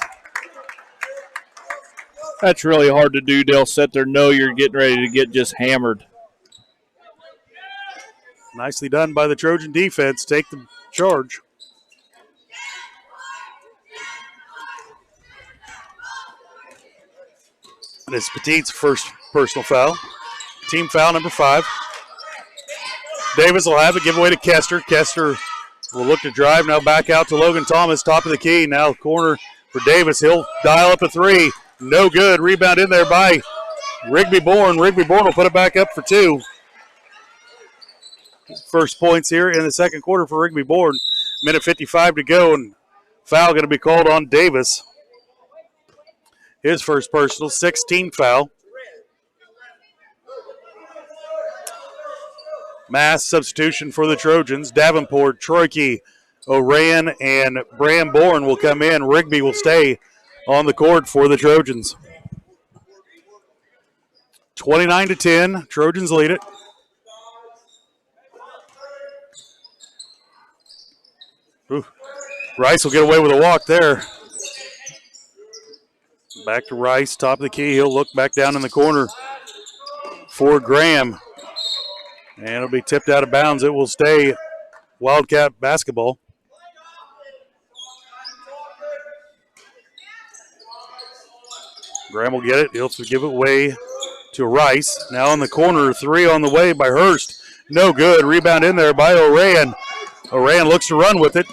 That's really hard to do. They'll sit there, know you're getting ready to get just hammered. Nicely done by the Trojan defense. Take the charge. And it's Petit's first personal foul. Team foul number 5. Davis will have it. Give away to Kester. Kester will look to drive. Now back out to Logan Thomas. Top of the key. Now corner for Davis. He'll dial up a 3. No good. Rebound in there by Rigby Bourne. Rigby Bourne will put it back up for 2. First points here in the second quarter for Rigby Bourne. Minute 55 to go, and foul going to be called on Davis. His first personal, 16 foul. Mass substitution for the Trojans. Davenport, Troike, O'Ran, and Bram Bourne will come in. Rigby will stay on the court for the Trojans. 29-10. Trojans lead it. Ooh. Rice will get away with a walk there. Back to Rice, top of the key. He'll look back down in the corner for Graham. And it'll be tipped out of bounds. It will stay Wildcat basketball. Graham will get it. He'll give it away to Rice. Now in the corner, 3 on the way by Hurst. No good. Rebound in there by O'Ran. O'Ran looks to run with it.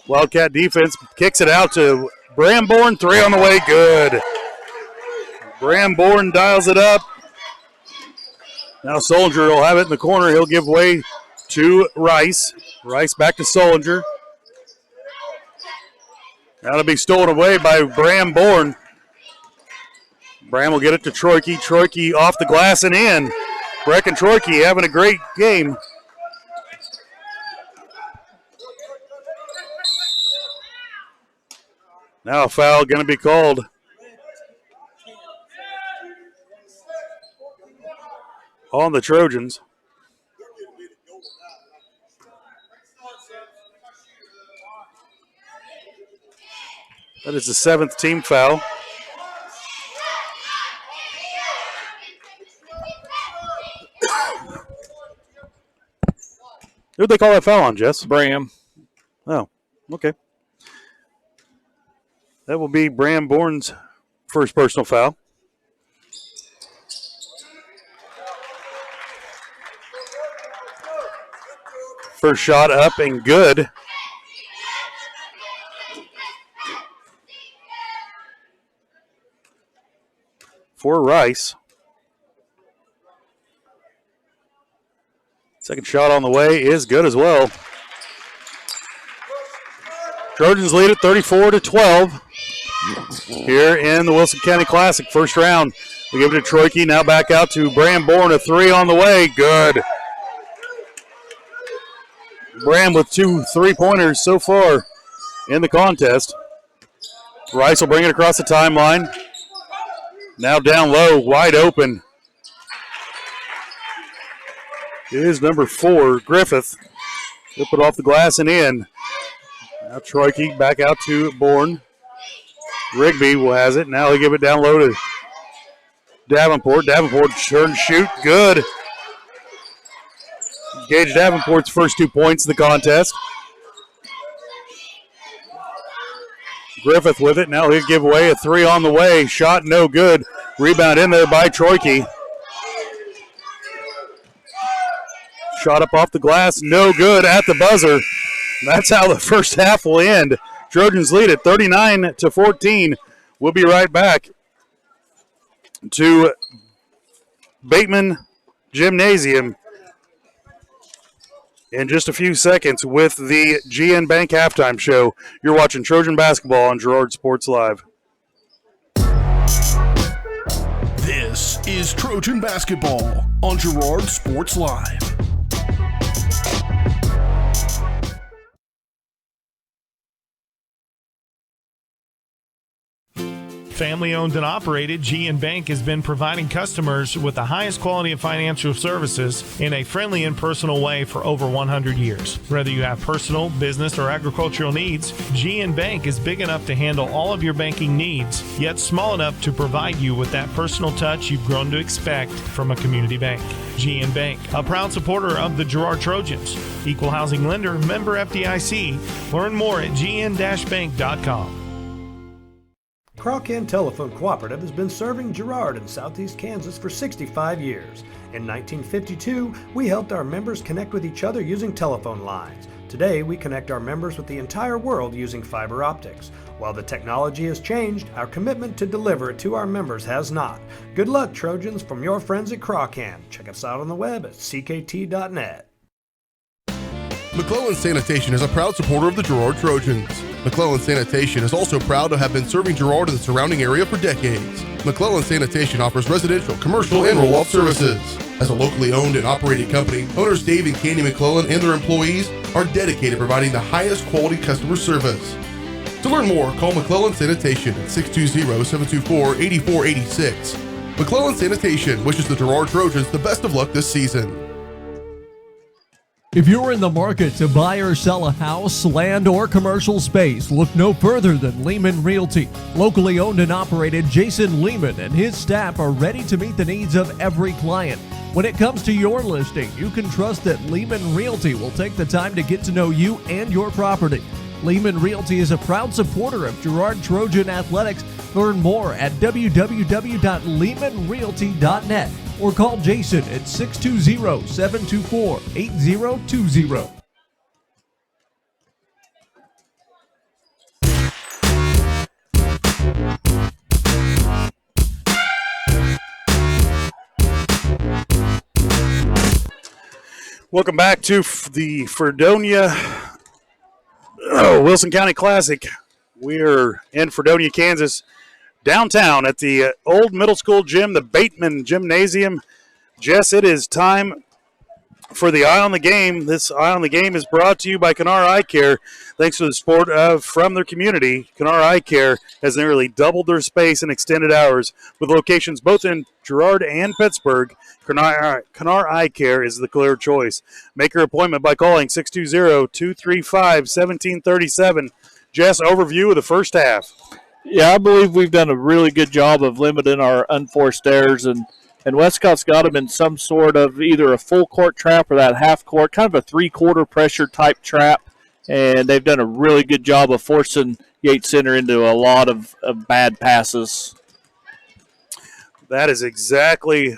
Wildcat defense kicks it out to Bram Bourne. 3 on the way. Good. Bram Bourne dials it up. Now Solinger will have it in the corner. He'll give way to Rice. Rice back to Solinger. That'll be stolen away by Bram Bourne. Bram will get it to Troike. Troike off the glass and in. Brecken Troike having a great game. Now a foul going to be called. On the Trojans. That is the 7th team foul. Who'd they call that foul on, Jess? Bram. Oh, okay. That will be Bram Bourne's first personal foul. First shot up and good. For Rice. Second shot on the way is good as well. Trojans lead at 34-12 here in the Wilson County Classic first round. We give it to Troike, now back out to Bram Bourne, a 3 on the way, good. Bram with 2 3-pointers so far in the contest. Rice will bring it across the timeline. Now down low, wide open. Is number 4, Griffith. He'll put off the glass and in. Now Troike back out to Bourne. Rigby will has it. Now he'll give it down low to Davenport. Davenport turn shoot, good. Gage Davenport's first 2 points of the contest. Griffith with it. Now he'll give away a 3 on the way. Shot no good. Rebound in there by Troike. Shot up off the glass, no good at the buzzer. That's how the first half will end. Trojans lead at 39-14. We'll be right back to Bateman Gymnasium in just a few seconds with the GN Bank halftime show. You're watching Trojan basketball on Girard Sports Live. This is Trojan basketball on Girard Sports Live. Family owned and operated, GN Bank has been providing customers with the highest quality of financial services in a friendly and personal way for over 100 years. Whether you have personal, business, or agricultural needs, GN Bank is big enough to handle all of your banking needs, yet small enough to provide you with that personal touch you've grown to expect from a community bank. GN Bank, a proud supporter of the Girard Trojans. Equal housing lender, member FDIC. Learn more at gn-bank.com. Crawcan Telephone Cooperative has been serving Girard in southeast Kansas for 65 years. In 1952, we helped our members connect with each other using telephone lines. Today, we connect our members with the entire world using fiber optics. While the technology has changed, our commitment to deliver it to our members has not. Good luck, Trojans, from your friends at Crawcan. Check us out on the web at ckt.net. McClellan Sanitation is a proud supporter of the Girard Trojans. McClellan Sanitation is also proud to have been serving Girard and the surrounding area for decades. McClellan Sanitation offers residential, commercial, and roll-off services. As a locally owned and operated company, owners Dave and Candy McClellan and their employees are dedicated to providing the highest quality customer service. To learn more, call McClellan Sanitation at 620-724-8486. McClellan Sanitation wishes the Girard Trojans the best of luck this season. If you're in the market to buy or sell a house, land, or commercial space, look no further than Lehman Realty. Locally owned and operated, Jason Lehman and his staff are ready to meet the needs of every client. When it comes to your listing, you can trust that Lehman Realty will take the time to get to know you and your property. Lehman Realty is a proud supporter of Girard Trojan Athletics. Learn more at www.lehmanrealty.net or call Jason at 620-724-8020. Welcome back to the Fredonia Wilson County Classic. We're in Fredonia, Kansas, downtown at the old middle school gym, the Bateman Gymnasium. Jess, it is time for the Eye on the Game. This Eye on the Game is brought to you by Kennar Eye Care. Thanks to the support from their community, Kennar Eye Care has nearly doubled their space in extended hours with locations both in Girard and Pittsburgh. Kennar Eye Care is the clear choice. Make your appointment by calling 620-235-1737. Jess, overview of the first half. Yeah, I believe we've done a really good job of limiting our unforced errors, and Westcott's got them in some sort of either a full court trap or that half court, kind of a three-quarter pressure type trap, and they've done a really good job of forcing Yates Center into a lot of bad passes. That is exactly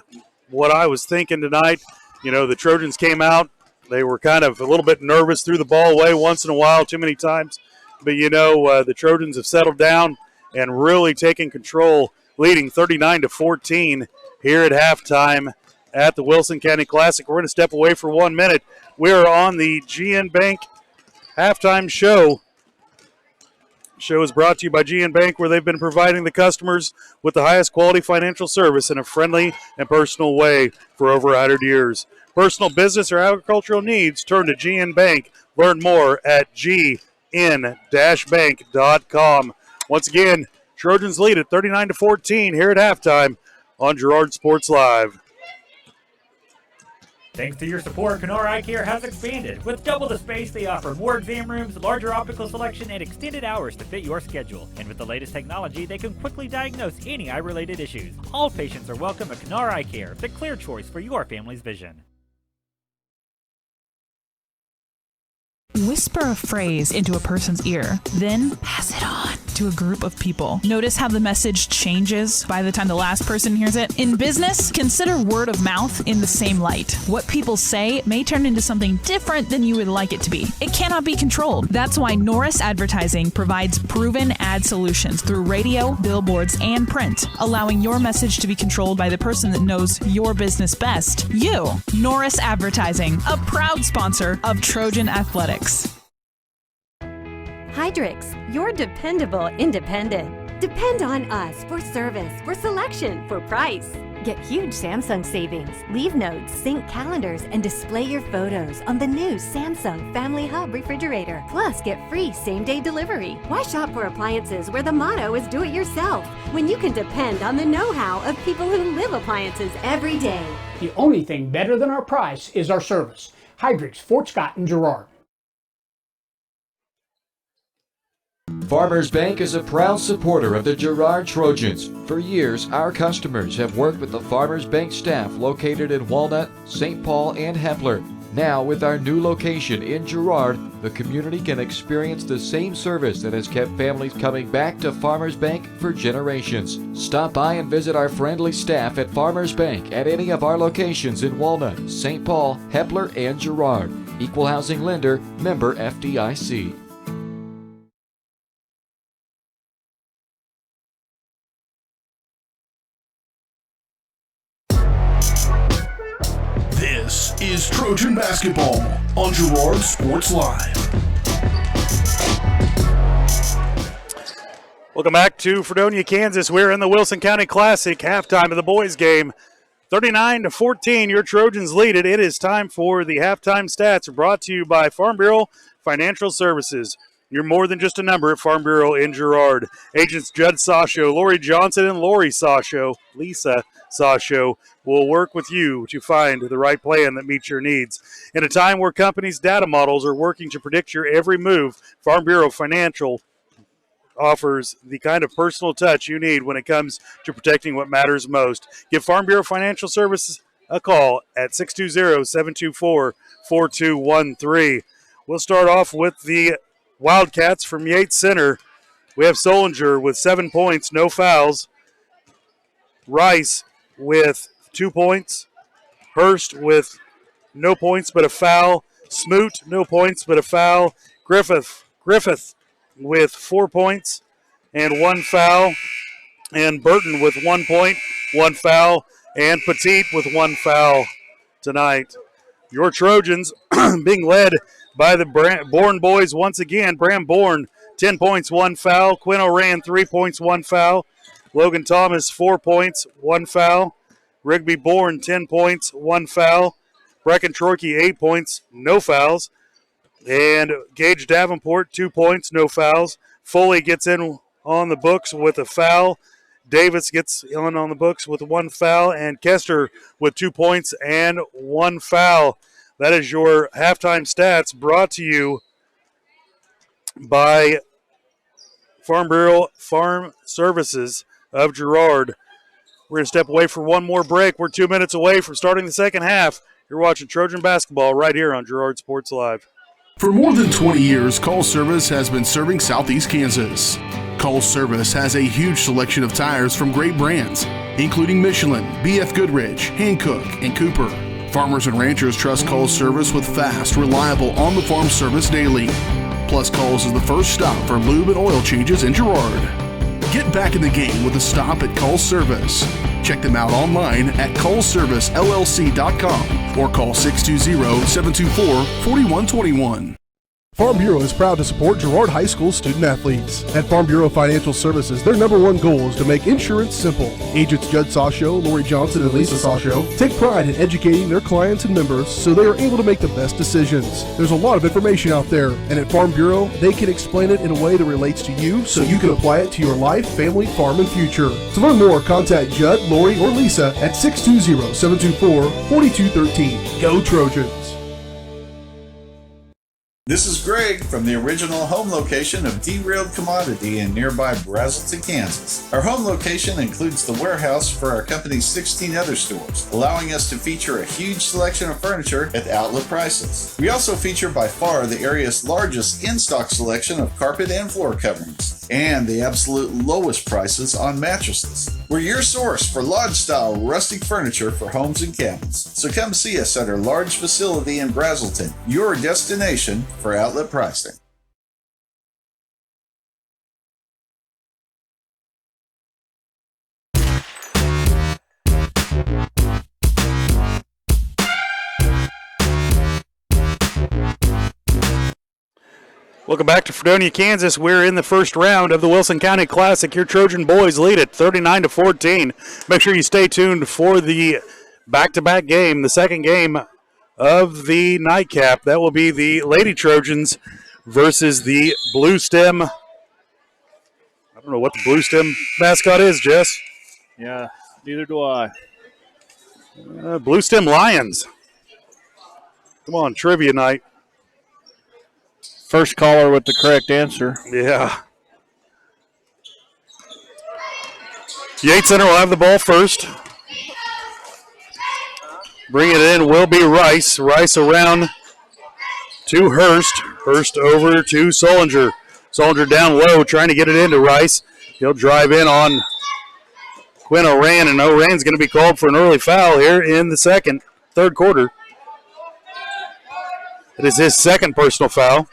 what I was thinking tonight. You know, the Trojans came out. They were kind of a little bit nervous, threw the ball away once in a while, too many times. But, you know, the Trojans have settled down and really taken control, leading 39-14 here at halftime at the Wilson County Classic. We're going to step away for 1 minute. We're on the GN Bank halftime show. The show is brought to you by GN Bank, where they've been providing the customers with the highest quality financial service in a friendly and personal way for over 100 years. Personal, business, or agricultural needs, turn to GN Bank. Learn more at gn-bank.com. Once again, Trojans lead at 39-14 here at halftime on Girard Sports Live. Thanks to your support, Kennar Eye Care has expanded. With double the space, they offer more exam rooms, larger optical selection, and extended hours to fit your schedule. And with the latest technology, they can quickly diagnose any eye-related issues. All patients are welcome at Kennar Eye Care, the clear choice for your family's vision. Whisper a phrase into a person's ear, then pass it on to a group of people. Notice how the message changes by the time the last person hears it. In business, consider word of mouth in the same light. What people say may turn into something different than you would like it to be. It cannot be controlled. That's why Norris Advertising provides proven ad solutions through radio, billboards, and print, allowing your message to be controlled by the person that knows your business best. You. Norris Advertising, a proud sponsor of Trojan Athletics. Hydrix, your dependable independent. Depend on us for service, for selection, for price. Get huge Samsung savings. Leave notes, sync calendars, and display your photos on the new Samsung Family Hub refrigerator. Plus, get free same-day delivery. Why shop for appliances where the motto is do it yourself when you can depend on the know-how of people who live appliances every day? The only thing better than our price is our service. Hydrix, Fort Scott, and Girard. Farmers Bank is a proud supporter of the Girard Trojans. For years, our customers have worked with the Farmers Bank staff located in Walnut, St. Paul, and Hepler. Now, with our new location in Girard, the community can experience the same service that has kept families coming back to Farmers Bank for generations. Stop by and visit our friendly staff at Farmers Bank at any of our locations in Walnut, St. Paul, Hepler, and Girard. Equal housing lender, member FDIC. This is Trojan Basketball on Girard Sports Live. Welcome back to Fredonia, Kansas. We're in the Wilson County Classic, halftime of the boys' game. 39-14, your Trojans lead it. It is time for the halftime stats, brought to you by Farm Bureau Financial Services. You're more than just a number at Farm Bureau in Girard. Agents Judd Sasho, Lori Johnson, and Lori Sasho, Lisa Sasho, will work with you to find the right plan that meets your needs. In a time where companies' data models are working to predict your every move, Farm Bureau Financial offers the kind of personal touch you need when it comes to protecting what matters most. Give Farm Bureau Financial Services a call at 620-724-4213. We'll start off with the Wildcats from Yates Center. We have Solinger with 7 points, no fouls. Rice with 2 points. Hurst with no points but a foul. Smoot, no points but a foul. Griffith with 4 points and 1 foul. And Burton with 1 point, 1 foul. And Petit with 1 foul tonight. Your Trojans being led by the Bourne boys once again. Bram Bourne, 10 points, 1 foul. Quinn O'Ran, 3 points, 1 foul. Logan Thomas, 4 points, 1 foul. Rigby Bourne, 10 points, 1 foul. Brecken Troike, 8 points, no fouls. And Gage Davenport, 2 points, no fouls. Foley gets in on the books with a foul. Davis gets on the books with 1 foul. And Kester with 2 points and 1 foul. That is your halftime stats brought to you by Farm Bureau Farm Services of Girard. We're going to step away for one more break. We're 2 minutes away from starting the second half. You're watching Trojan basketball right here on Girard Sports Live. For more than 20 years, Call Service has been serving Southeast Kansas. Call Service has a huge selection of tires from great brands, including Michelin, BF Goodrich, Hankook, and Cooper. Farmers and ranchers trust Call Service with fast, reliable, on-the-farm service daily. Plus, Calls is the first stop for lube and oil changes in Girard. Get back in the game with a stop at Call Service. Check them out online at callservicellc.com or call 620-724-4121. Farm Bureau is proud to support Girard High School student athletes. At Farm Bureau Financial Services, their #1 goal is to make insurance simple. Agents Judd Sasho, Lori Johnson, and Lisa Sasho take pride in educating their clients and members so they are able to make the best decisions. There's a lot of information out there, and at Farm Bureau, they can explain it in a way that relates to you so you can apply it to your life, family, farm, and future. To learn more, contact Judd, Lori, or Lisa at 620-724-4213. Go Trojans! This is Greg from the original home location of Derailed Commodity in nearby Brazelton, Kansas. Our home location includes the warehouse for our company's 16 other stores, allowing us to feature a huge selection of furniture at outlet prices. We also feature by far the area's largest in-stock selection of carpet and floor coverings, and the absolute lowest prices on mattresses. We're your source for lodge-style rustic furniture for homes and cabins. So come see us at our large facility in Brazelton, your destination for outlet pricing. Welcome back to Fredonia, Kansas. We're in the first round of the Wilson County Classic. Your Trojan boys lead it 39-14. Make sure you stay tuned for the back-to-back game, the second game of the nightcap. That will be the Lady Trojans versus the Blue Stem. I don't know what the Blue Stem mascot is, Jess. Yeah, neither do I. Blue Stem Lions. Come on, trivia night. First caller with the correct answer. Yeah. Yates Center will have the ball first. Bring it in will be Rice. Rice around to Hurst. Hurst over to Solinger. Solinger down low trying to get it into Rice. He'll drive in on Quinn Oran, and Oran's going to be called for an early foul here in the third quarter. It is his second personal foul.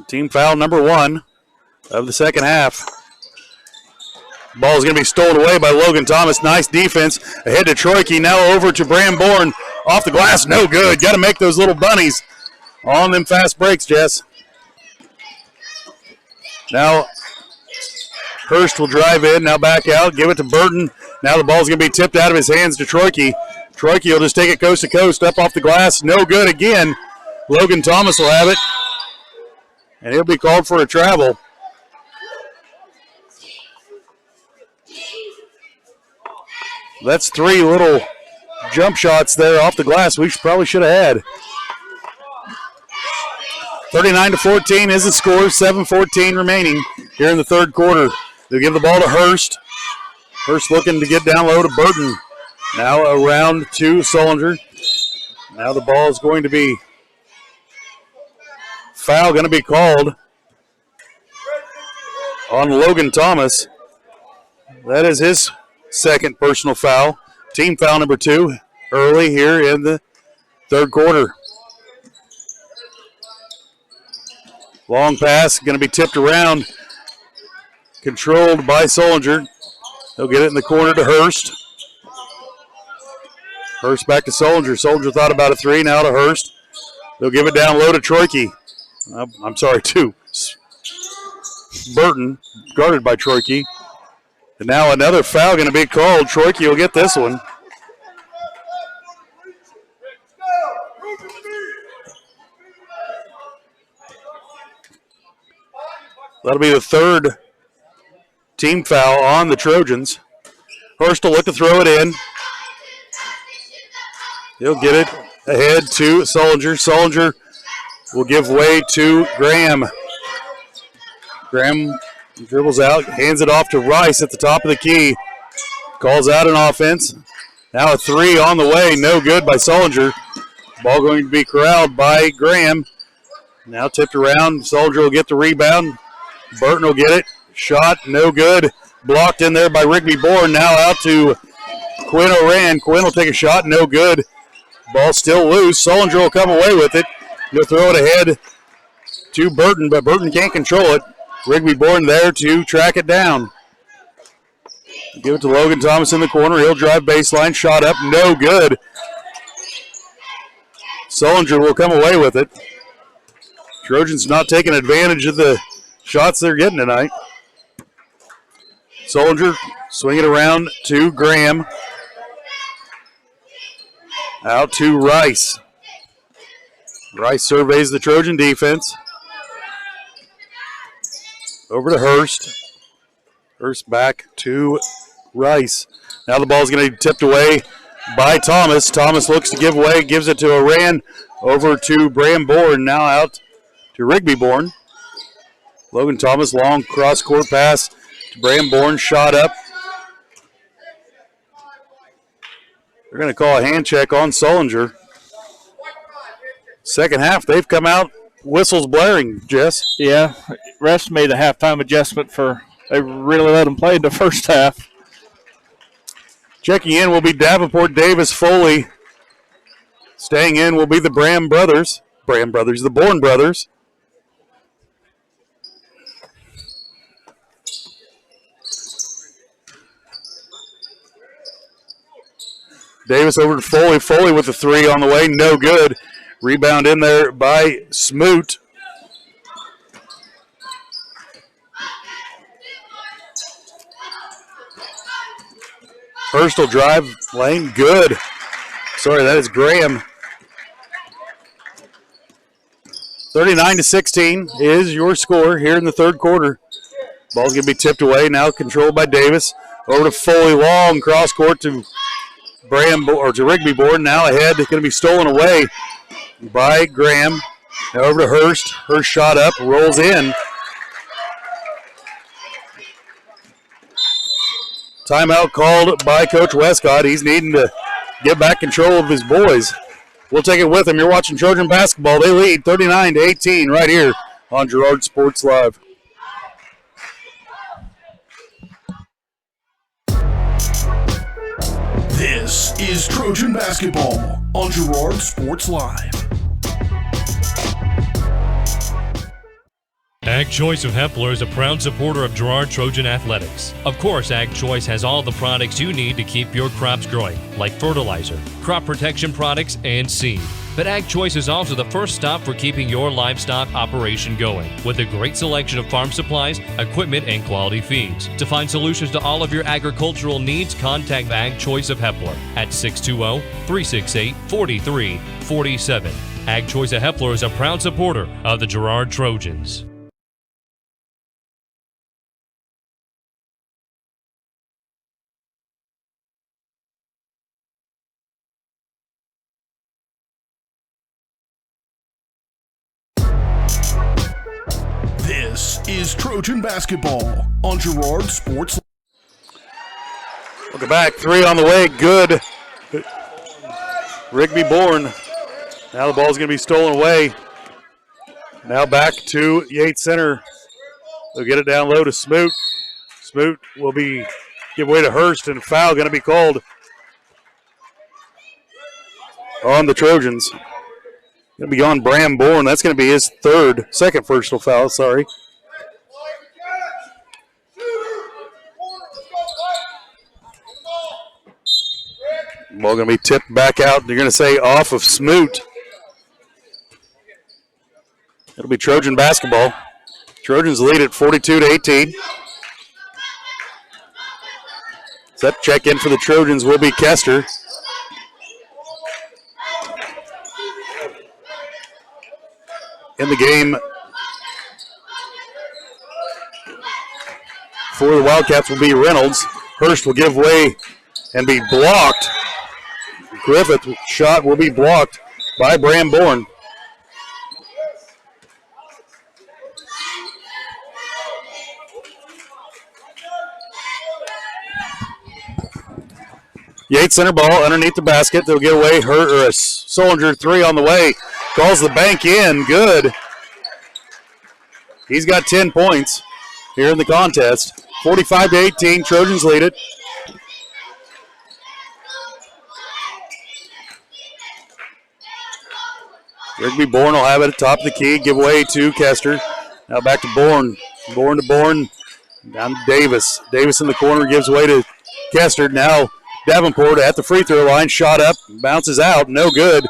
Team foul number 1 of the second half. Ball is going to be stolen away by Logan Thomas. Nice defense. Ahead to Troike. Now over to Bramborn. Off the glass. No good. Got to make those little bunnies on them fast breaks, Jess. Now Hurst will drive in. Now back out. Give it to Burton. Now the ball's going to be tipped out of his hands to Troike. Troike will just take it coast to coast. Up off the glass. No good again. Logan Thomas will have it. And he'll be called for a travel. That's 3 little jump shots there off the glass we probably should have had. 39-14 is the score. 7:14 remaining here in the third quarter. They'll give the ball to Hurst. Hurst looking to get down low to Burton. Now around to Solinger. Now the ball is going to be foul going to be called on Logan Thomas. That is his second personal foul. Team foul number 2 early here in the third quarter. Long pass going to be tipped around. Controlled by Solinger. He'll get it in the corner to Hurst. Hurst back to Solinger. Solinger thought about a 3. Now to Hurst. They'll give it down low to Troike. to Burton, guarded by Troike. And now another foul going to be called. Troike will get this one. That'll be the third team foul on the Trojans. Hurst will look to throw it in. He'll get it ahead to Solinger. Solinger will give way to Graham. Graham dribbles out, hands it off to Rice at the top of the key. Calls out an offense. Now a three on the way, no good by Solinger. Ball going to be corralled by Graham. Now tipped around, Solinger will get the rebound. Burton will get it. Shot, no good. Blocked in there by Rigby Bourne. Now out to Quinn Oran. Quinn will take a shot, no good. Ball still loose. Solinger will come away with it. He'll throw it ahead to Burton, but Burton can't control it. Rigby Bourne there to track it down. Give it to Logan Thomas in the corner. He'll drive baseline. Shot up, no good. Solinger will come away with it. Trojans not taking advantage of the shots they're getting tonight. Solinger swing it around to Graham. Out to Rice. Rice surveys the Trojan defense. Over to Hurst. Hurst back to Rice. Now the ball's going to be tipped away by Thomas. Thomas looks to give away, gives it to Oran. Over to Bram Bourne. Now out to Rigby Bourne. Logan Thomas, long cross-court pass to Bram Bourne. Shot up. They're going to call a hand check on Solinger. Second half, they've come out, whistles blaring, Jess. Yeah, refs made a halftime adjustment they really let them play in the first half. Checking in will be Davenport, Davis, Foley. Staying in will be the the Bourne brothers. Davis over to Foley. Foley with the three on the way, no good. Rebound in there by Smoot. Hurst will drive lane, good. Sorry, that is Graham. 39-16 is your score here in the third quarter. Ball's going to be tipped away, now controlled by Davis. Over to Foley, long cross court to Rigby Bourne. Now ahead, it's going to be stolen away by Graham. Now over to Hurst. Hurst shot up, rolls in. Timeout called by Coach Westcott. He's needing to get back control of his boys. We'll take it with him. You're watching Trojan basketball. They lead 39-18 right here on Girard Sports Live. This is Trojan basketball on Girard Sports Live. Ag Choice of Hepler is a proud supporter of Girard Trojan Athletics. Of course, Ag Choice has all the products you need to keep your crops growing, like fertilizer, crop protection products, and seed. But Ag Choice is also the first stop for keeping your livestock operation going, with a great selection of farm supplies, equipment, and quality feeds. To find solutions to all of your agricultural needs, contact Ag Choice of Hepler at 620-368-4347. Ag Choice of Hepler is a proud supporter of the Girard Trojans. This is Trojan basketball on Girard Sports. Welcome back. Three on the way. Good. Rigby Bourne. Now the ball's going to be stolen away. Now back to Yates Center. They'll get it down low to Smoot. Smoot will give way to Hurst, and a foul going to be called on the Trojans. Going to be on Bram Bourne. That's going to be his second personal foul, sorry. Ball going to be tipped back out. They're going to say off of Smoot. It'll be Trojan basketball. Trojans lead at 42-18. Set check in for the Trojans will be Kester. In the game for the Wildcats will be Reynolds. Hurst will give way and be blocked. Griffith's shot will be blocked by Bramborn. Yates center ball underneath the basket. They'll get away. Solinger 3 on the way. Calls the bank in. Good. He's got 10 points here in the contest. 45-18. Trojans lead it. Rigby Bourne will have it at the top of the key. Give away to Kester. Now back to Bourne. Bourne to Bourne. Down to Davis. Davis in the corner gives away to Kester. Now Davenport at the free throw line. Shot up. Bounces out. No good.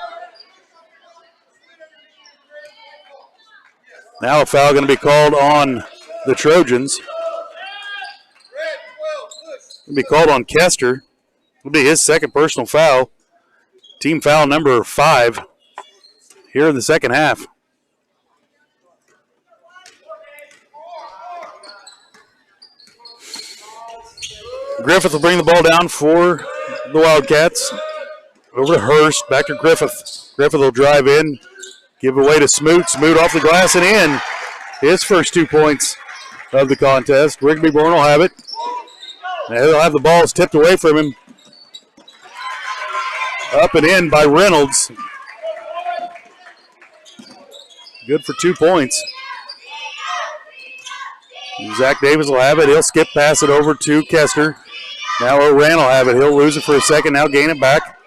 Now a foul going to be called on the Trojans. Going to be called on Kester. Will be his second personal foul. Team foul number 5 here in the second half. Griffith will bring the ball down for the Wildcats. Over to Hurst, back to Griffith. Griffith will drive in, give away to Smoot. Smoot off the glass and in. His first 2 points of the contest. Rigby Bourne will have it. And he'll have the balls tipped away from him. Up and in by Reynolds. Good for 2 points. Zach Davis will have it. He'll skip pass it over to Kester. Now Oran will have it. He'll lose it for a second. Now gain it back.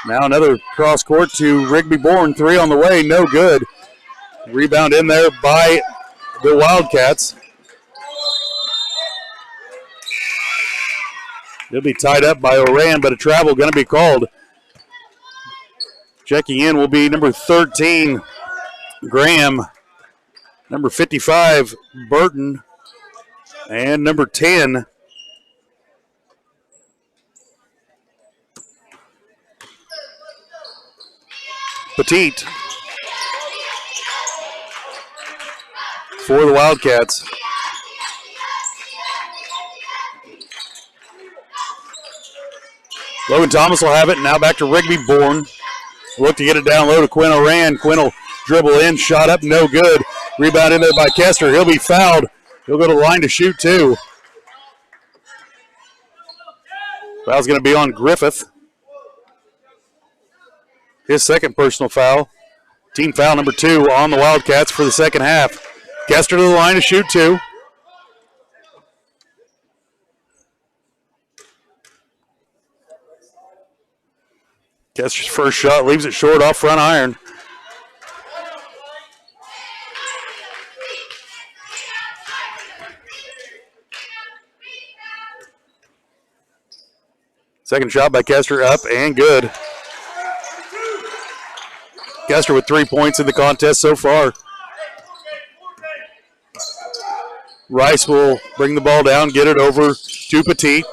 Now another cross court to Rigby Bourne. 3 on the way. No good. Rebound in there by the Wildcats. They'll be tied up by Oran, but a travel going to be called. Checking in will be number 13, Graham. Number 55, Burton. And number 10, Petite. For the Wildcats. Logan Thomas will have it. Now back to Rigby Bourne. Look to get it down low to Quinn Oran. Quinn will dribble in. Shot up. No good. Rebound in there by Kester. He'll be fouled. He'll go to the line to shoot 2. Foul's going to be on Griffith. His second personal foul. Team foul number 2 on the Wildcats for the second half. Kester to the line to shoot 2. Kester's first shot leaves it short off front iron. Second shot by Kester up and good. Kester with 3 points in the contest so far. Rice will bring the ball down, get it over to Petite.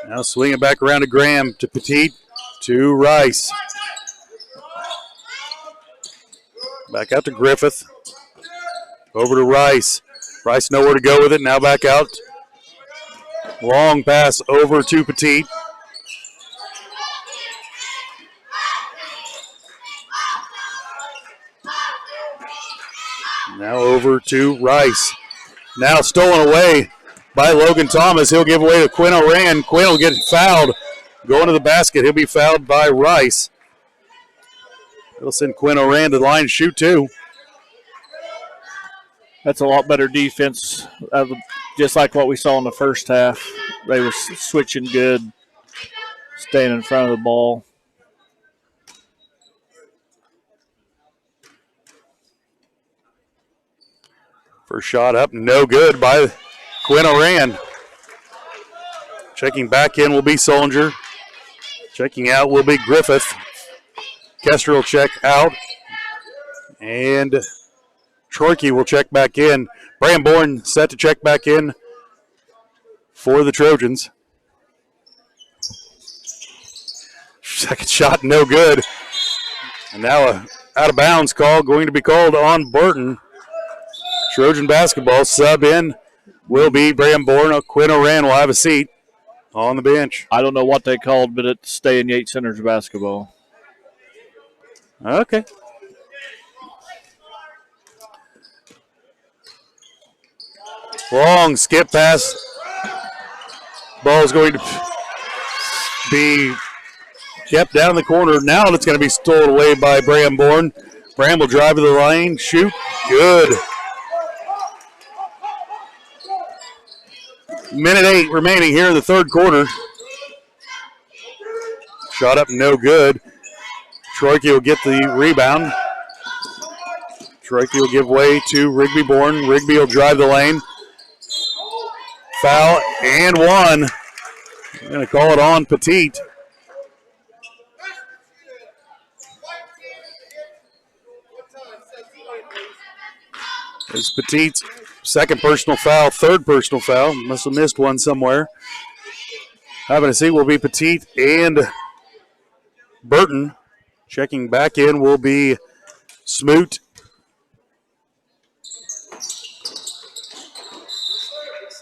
Now swing it back around to Graham, to Petite, to Rice. Back out to Griffith. Over to Rice. Rice nowhere to go with it, now back out. Long pass over to Petite. Now over to Rice. Now stolen away by Logan Thomas. He'll give away to Quinn Oran. Quinn will get fouled. Going to the basket. He'll be fouled by Rice. He'll send Quinn Oran to the line to shoot 2. That's a lot better defense, just like what we saw in the first half. They were switching good, staying in front of the ball. First shot up, no good by Quinn Oran. Checking back in will be Solinger. Checking out will be Griffith. Kester will check out. And Troike will check back in. Bramborn set to check back in for the Trojans. Second shot, no good. And now a out of bounds call going to be called on Burton. Trojan basketball sub in will be Bram Bourne. Quinn Oran will have a seat on the bench. I don't know what they called, but it's staying Yates Center's basketball. Okay. Long skip pass. Ball is going to be kept down the corner. Now it's going to be stolen away by Bram Bourne. Bram will drive to the lane, shoot, good. Minute 8 remaining here in the third quarter. Shot up, no good. Troike will get the rebound. Troike will give way to Rigby Bourne. Rigby will drive the lane. Foul and one. We're going to call it on Petit. It's Petit's second personal foul, third personal foul. Must have missed one somewhere. Having a seat will be Petit and Burton. Checking back in will be Smoot.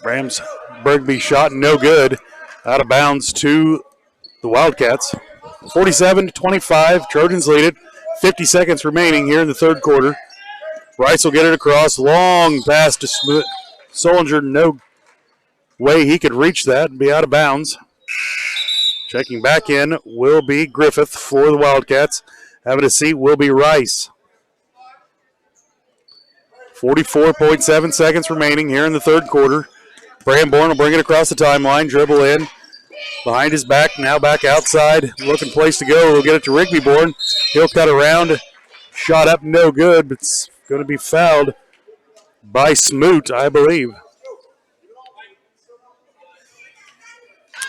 Rams Bergby shot no good. Out of bounds to the Wildcats. 47-25. Trojans lead it. 50 seconds remaining here in the third quarter. Rice will get it across. Long pass to Smoot. Solinger, no way he could reach that and be out of bounds. Checking back in will be Griffith for the Wildcats. Having a seat will be Rice. 44.7 seconds remaining here in the third quarter. Bram Bourne will bring it across the timeline, dribble in. Behind his back, now back outside. Looking place to go. We'll get it to Rigby Bourne. He'll cut around. Shot up, no good, but it's going to be fouled by Smoot, I believe.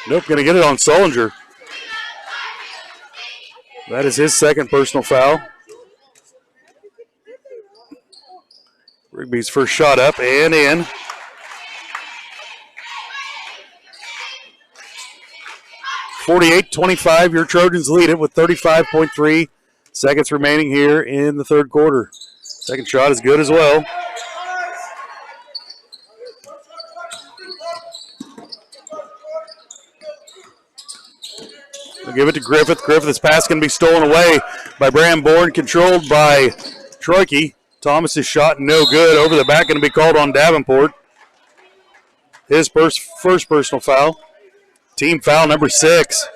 Nope, going to get it on Solinger. That is his second personal foul. Rigby's first shot up and in. (48-25), your Trojans lead it with 35.3 seconds remaining here in the third quarter. Second shot is good as well. We'll give it to Griffith. Griffith's pass can be stolen away by Bram Bourne, controlled by Troike. Thomas's shot no good. Over the back, going to be called on Davenport. His first personal foul. Team foul number 6.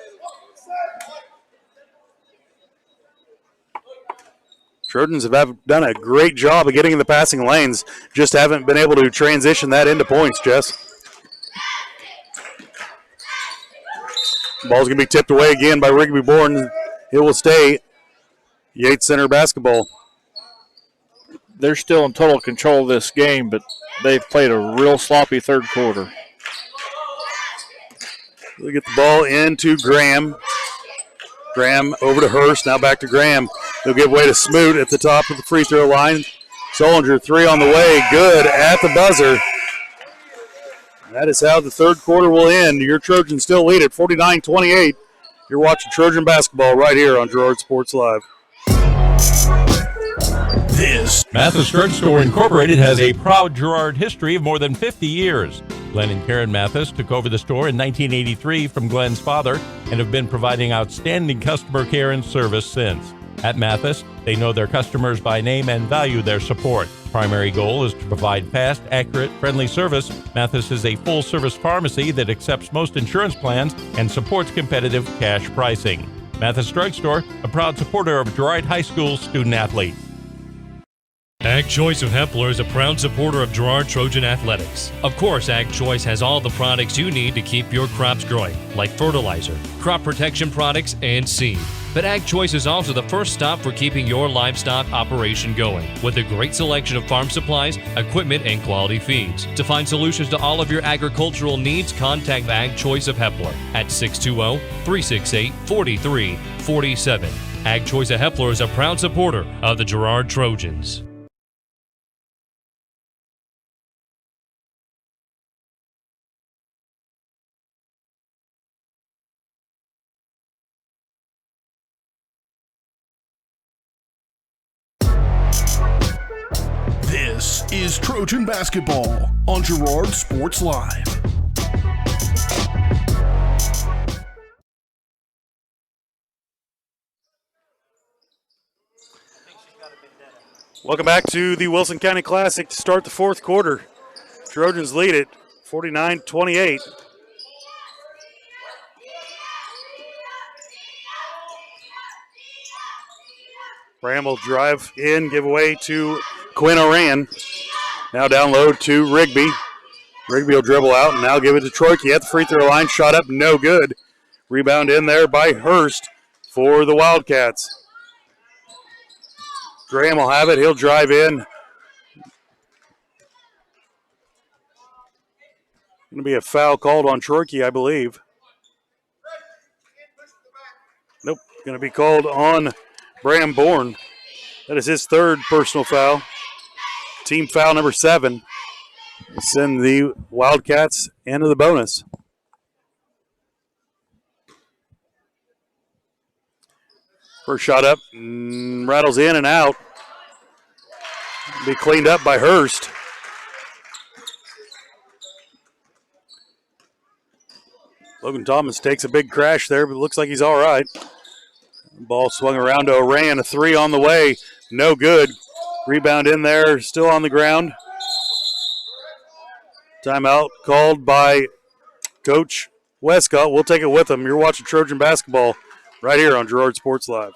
Trojans have done a great job of getting in the passing lanes. Just haven't been able to transition that into points, Jess. Ball's going to be tipped away again by Rigby Bourne. It will stay Yates Center basketball. They're still in total control of this game, but they've played a real sloppy third quarter. We'll get the ball into Graham. Graham over to Hurst, now back to Graham. He'll give way to Smoot at the top of the free throw line. Solinger, 3 on the way, good at the buzzer. That is how the third quarter will end. Your Trojans still lead at 49-28. You're watching Trojan basketball right here on Girard Sports Live. This Mathis Drug Store Incorporated has a proud Girard history of more than 50 years. Glenn and Karen Mathis took over the store in 1983 from Glenn's father and have been providing outstanding customer care and service since. At Mathis, they know their customers by name and value their support. Primary goal is to provide fast, accurate, friendly service. Mathis is a full-service pharmacy that accepts most insurance plans and supports competitive cash pricing. Mathis Drug Store, a proud supporter of Girard High School student-athletes. Ag Choice of Hempler is a proud supporter of Girard Trojan Athletics. Of course, Ag Choice has all the products you need to keep your crops growing, like fertilizer, crop protection products, and seed. But Ag Choice is also the first stop for keeping your livestock operation going, with a great selection of farm supplies, equipment, and quality feeds. To find solutions to all of your agricultural needs, contact Ag Choice of Hempler at 620-368-4347. Ag Choice of Hempler is a proud supporter of the Girard Trojans. This This is Trojan Basketball on Girard Sports Live. Welcome back to the Wilson County Classic to start the fourth quarter. Trojans lead it 49-28. Bramble drive in, give away to Quinn Oran. Now down low to Rigby. Rigby will dribble out and now give it to Troyke at the free throw line. Shot up, no good. Rebound in there by Hurst for the Wildcats. Graham will have it. He'll drive in. Going to be a foul called on Troyke, I believe. Nope. Going to be called on Bram Bourne. That is his third personal foul. Team foul number 7. Send the Wildcats into the bonus. First shot up, rattles in and out. Be cleaned up by Hurst. Logan Thomas takes a big crash there, but looks like he's all right. Ball swung around to Oran, a 3 on the way, no good. Rebound in there, still on the ground. Timeout called by Coach Westcott. We'll take it with him. You're watching Trojan Basketball right here on Girard Sports Live.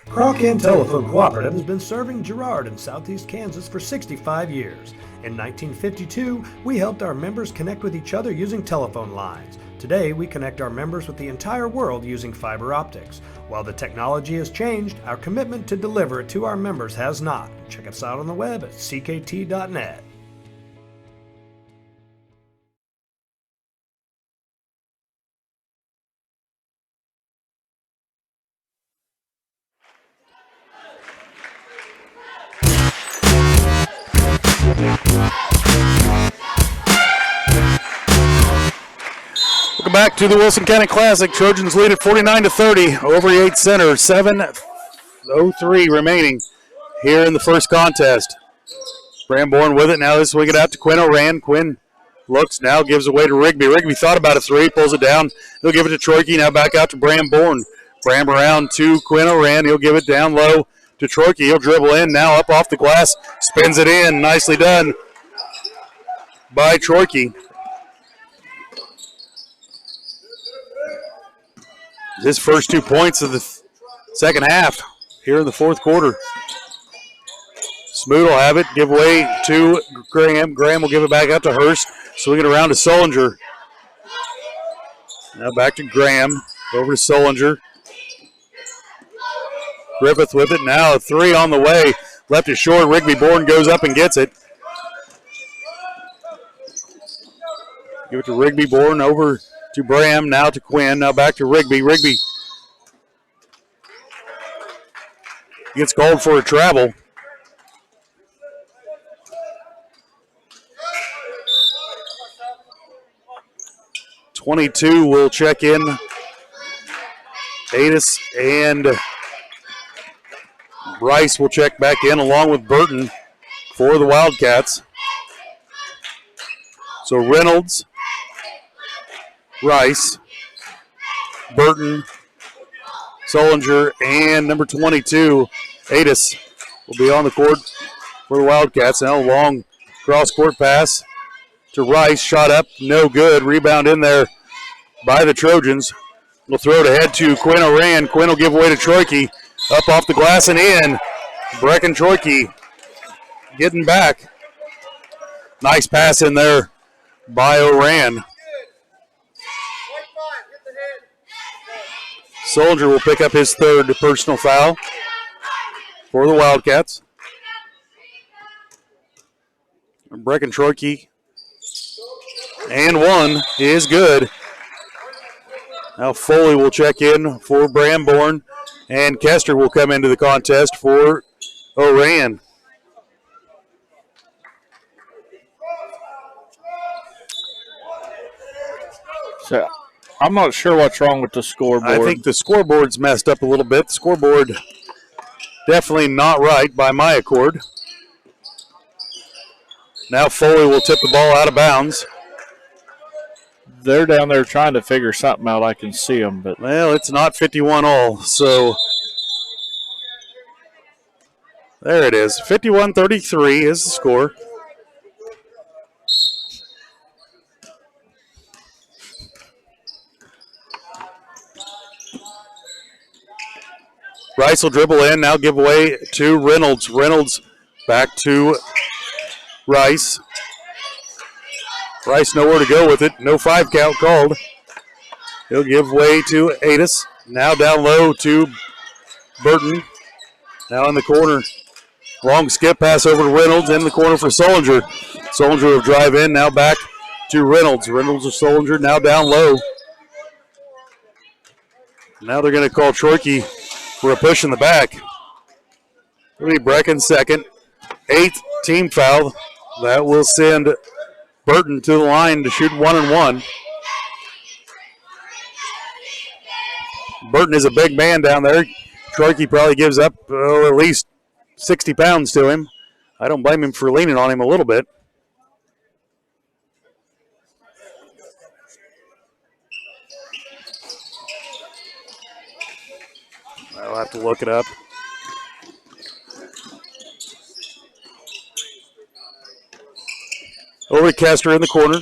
Croc-In Telephone Cooperative has been serving Girard in southeast Kansas for 65 years. In 1952, we helped our members connect with each other using telephone lines. Today, we connect our members with the entire world using fiber optics. While the technology has changed, our commitment to deliver it to our members has not. Check us out on the web at ckt.net. Welcome back to the Wilson County Classic. Trojans lead at 49-30 over Yates Center. 7:03 remaining here in the first contest. Bramborn with it. Now they swing it out to Quinn Oran. Quinn looks now, gives away to Rigby. Rigby thought about a 3, pulls it down. He'll give it to Troyke. Now back out to Bramborn. Bram around to Quinn Oran. He'll give it down low to Troyke. He'll dribble in. Now up off the glass. Spins it in. Nicely done by Troyke. His first 2 points of the second half here in the fourth quarter. Smoot will have it, give away to Graham. Graham will give it back out to Hurst. Swing it around to Solinger. Now back to Graham. Over to Solinger. Griffith with it. Now a 3 on the way. Left it short. Rigby Bourne goes up and gets it. Give it to Rigby Bourne over to Bram, now to Quinn, now back to Rigby. Rigby gets called for a travel. .22 will check in. Adis and Rice will check back in along with Burton for the Wildcats. So Reynolds, Rice, Burton, Solinger, and number 22, Adis, will be on the court for the Wildcats. Now a long cross-court pass to Rice. Shot up, no good. Rebound in there by the Trojans. We'll throw it ahead to Quinn Oran. Quinn will give away to Troyke. Up off the glass and in. Brecken Troyke getting back. Nice pass in there by Oran. Soldier will pick up his third personal foul for the Wildcats. Brecken Troyke and 1 is good. Now Foley will check in for Bramborn, and Kester will come into the contest for Oran. So I'm not sure what's wrong with the scoreboard. I think the scoreboard's messed up a little bit. The scoreboard definitely not right by my accord. Now Foley will tip the ball out of bounds. They're down there trying to figure something out. I can see them, but well, it's not 51-all, so there it is. 51-33 is the score. Rice will dribble in, now give away to Reynolds. Reynolds back to Rice. Rice nowhere to go with it. No 5 count called. He'll give way to Adis. Now down low to Burton. Now in the corner. Long skip pass over to Reynolds. In the corner for Solinger. Solinger will drive in. Now back to Reynolds. Reynolds or Solinger now down low. Now they're going to call Troike for a push in the back. It'll be Brecken second. 8th team foul. That will send Burton to the line to shoot 1-1. Burton is a big man down there. Troike probably gives up at least 60 pounds to him. I don't blame him for leaning on him a little bit. I'll have to look it up. Over to Kester in the corner.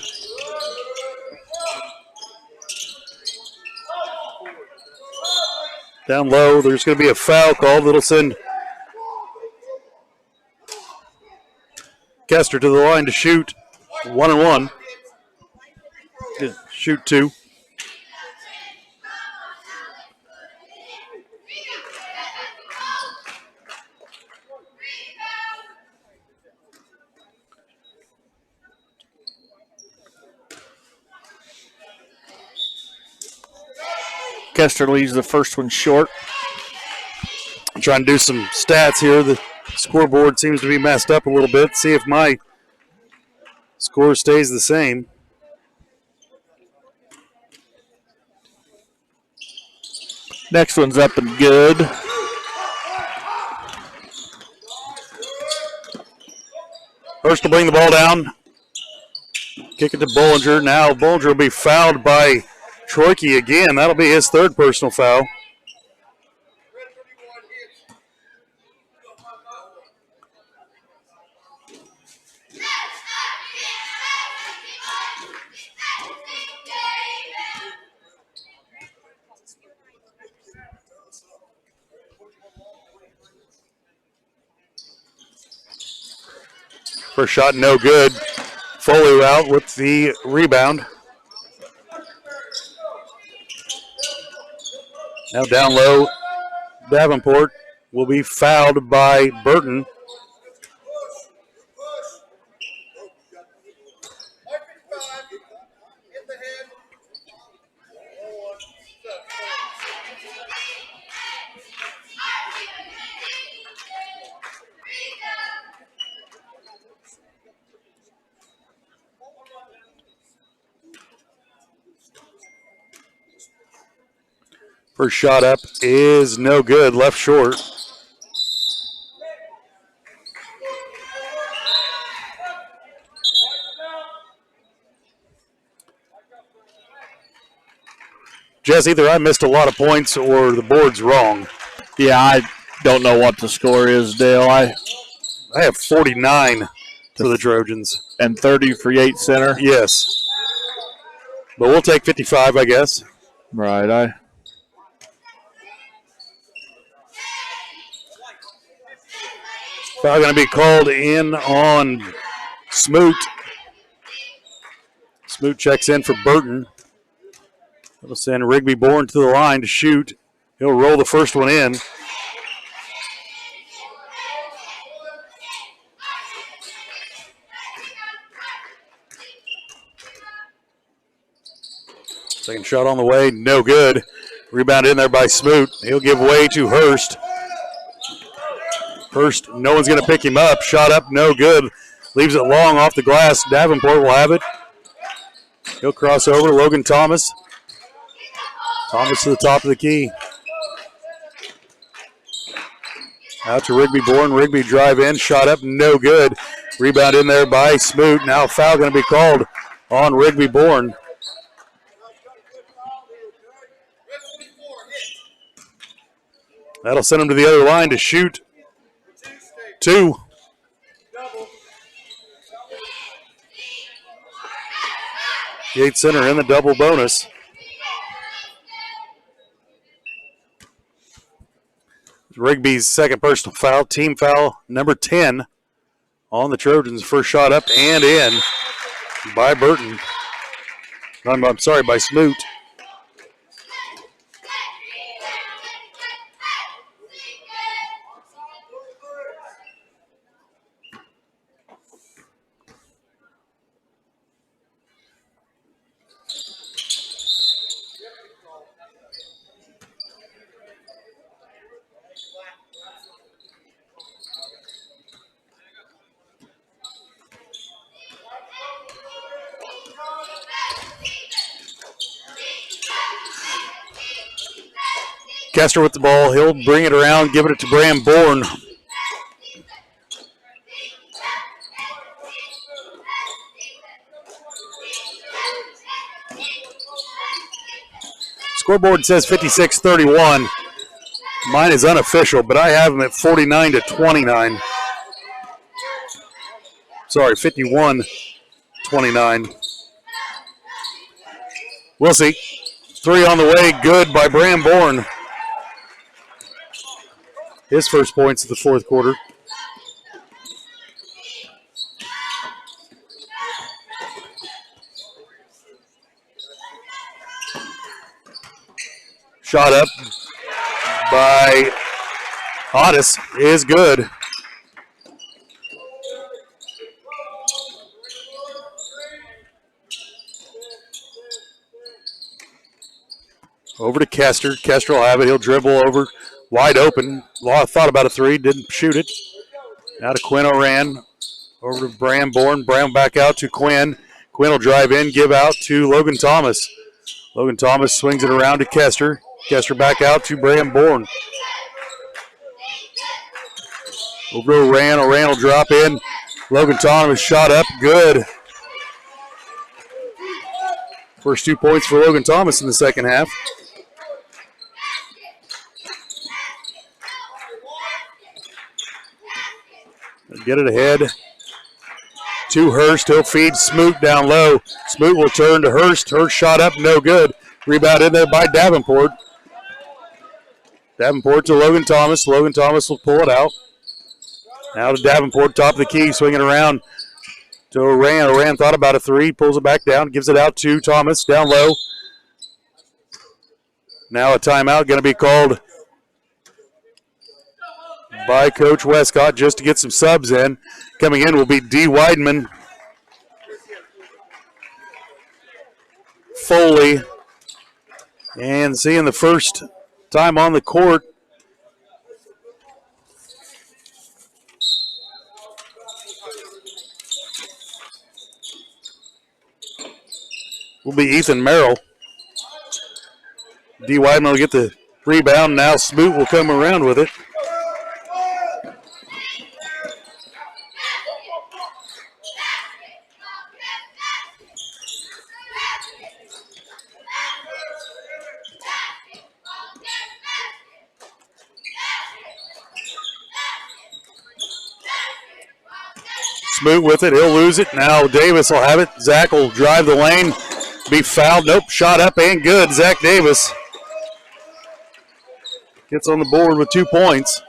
Down low, there's going to be a foul called that'll send Kester to the line to shoot 1-1. Shoot 2. Kester leaves the first one short. I'm trying to do some stats here. The scoreboard seems to be messed up a little bit. See if my score stays the same. Next one's up and good. Hurst will bring the ball down. Kick it to Bollinger. Now Bollinger will be fouled by Troike again. That'll be his 3rd personal foul. First shot, no good. Foley out with the rebound. Now down low, Davenport will be fouled by Burton. First shot up is no good, left short. Jess, either I missed a lot of points or the board's wrong. Yeah, I don't know what the score is, Dale. I have 49 for the Trojans. And 30 for Yates Center? Yes. But we'll take 55, I guess. Right, Foul going to be called in on Smoot. Smoot checks in for Burton. That'll send Rigby Bourne to the line to shoot. He'll roll the first one in. Second shot on the way, no good. Rebound in there by Smoot. He'll give way to Hurst. Hurst, no one's going to pick him up. Shot up, no good. Leaves it long off the glass. Davenport will have it. He'll cross over. Logan Thomas Thomas to the top of the key. Out to Rigby Bourne. Rigby drive in, shot up, no good. Rebound in there by Smoot. Now foul going to be called on Rigby Bourne. That'll send him to the other line to shoot 2. Gate Center in the double bonus. Rigby's second personal foul, team foul number 10 on the Trojans. First shot up and in by Burton. I'm sorry, by Smoot. Kester with the ball. He'll bring it around, give it to Bram Bourne. Scoreboard says 56-31. Mine is unofficial, but I have them at 49-29. Sorry, 51-29. We'll see. 3 on the way, good by Bram Bourne. His first points of the fourth quarter. Shot up by Otis is good. Over to Kester. Kester will have it. He'll dribble over. Wide open. Law thought about a 3. Didn't shoot it. Now to Quinn Oran. Over to Bram Bourne. Bram back out to Quinn. Quinn will drive in. Give out to Logan Thomas. Logan Thomas swings it around to Kester. Kester back out to Bram Bourne. Over to Oran. Oran will drop in. Logan Thomas shot up. Good. First 2 points for Logan Thomas in the second half. Get it ahead to Hurst. He'll feed Smoot down low. Smoot will turn to Hurst. Hurst shot up, no good. Rebound in there by Davenport. Davenport to Logan Thomas. Logan Thomas will pull it out. Now to Davenport, top of the key, swinging around to Oran. Oran thought about a 3, pulls it back down, gives it out to Thomas down low. Now a timeout going to be called by Coach Westcott just to get some subs in. Coming in will be D. Weidman, Foley, and seeing the first time on the court will be Ethan Merrill. D. Weidman will get the rebound. Now Smoot will come around with it. Smoot with it. He'll lose it. Now Davis will have it. Zach will drive the lane. Be fouled. Nope. Shot up and good. Zach Davis gets on the board with 2 points.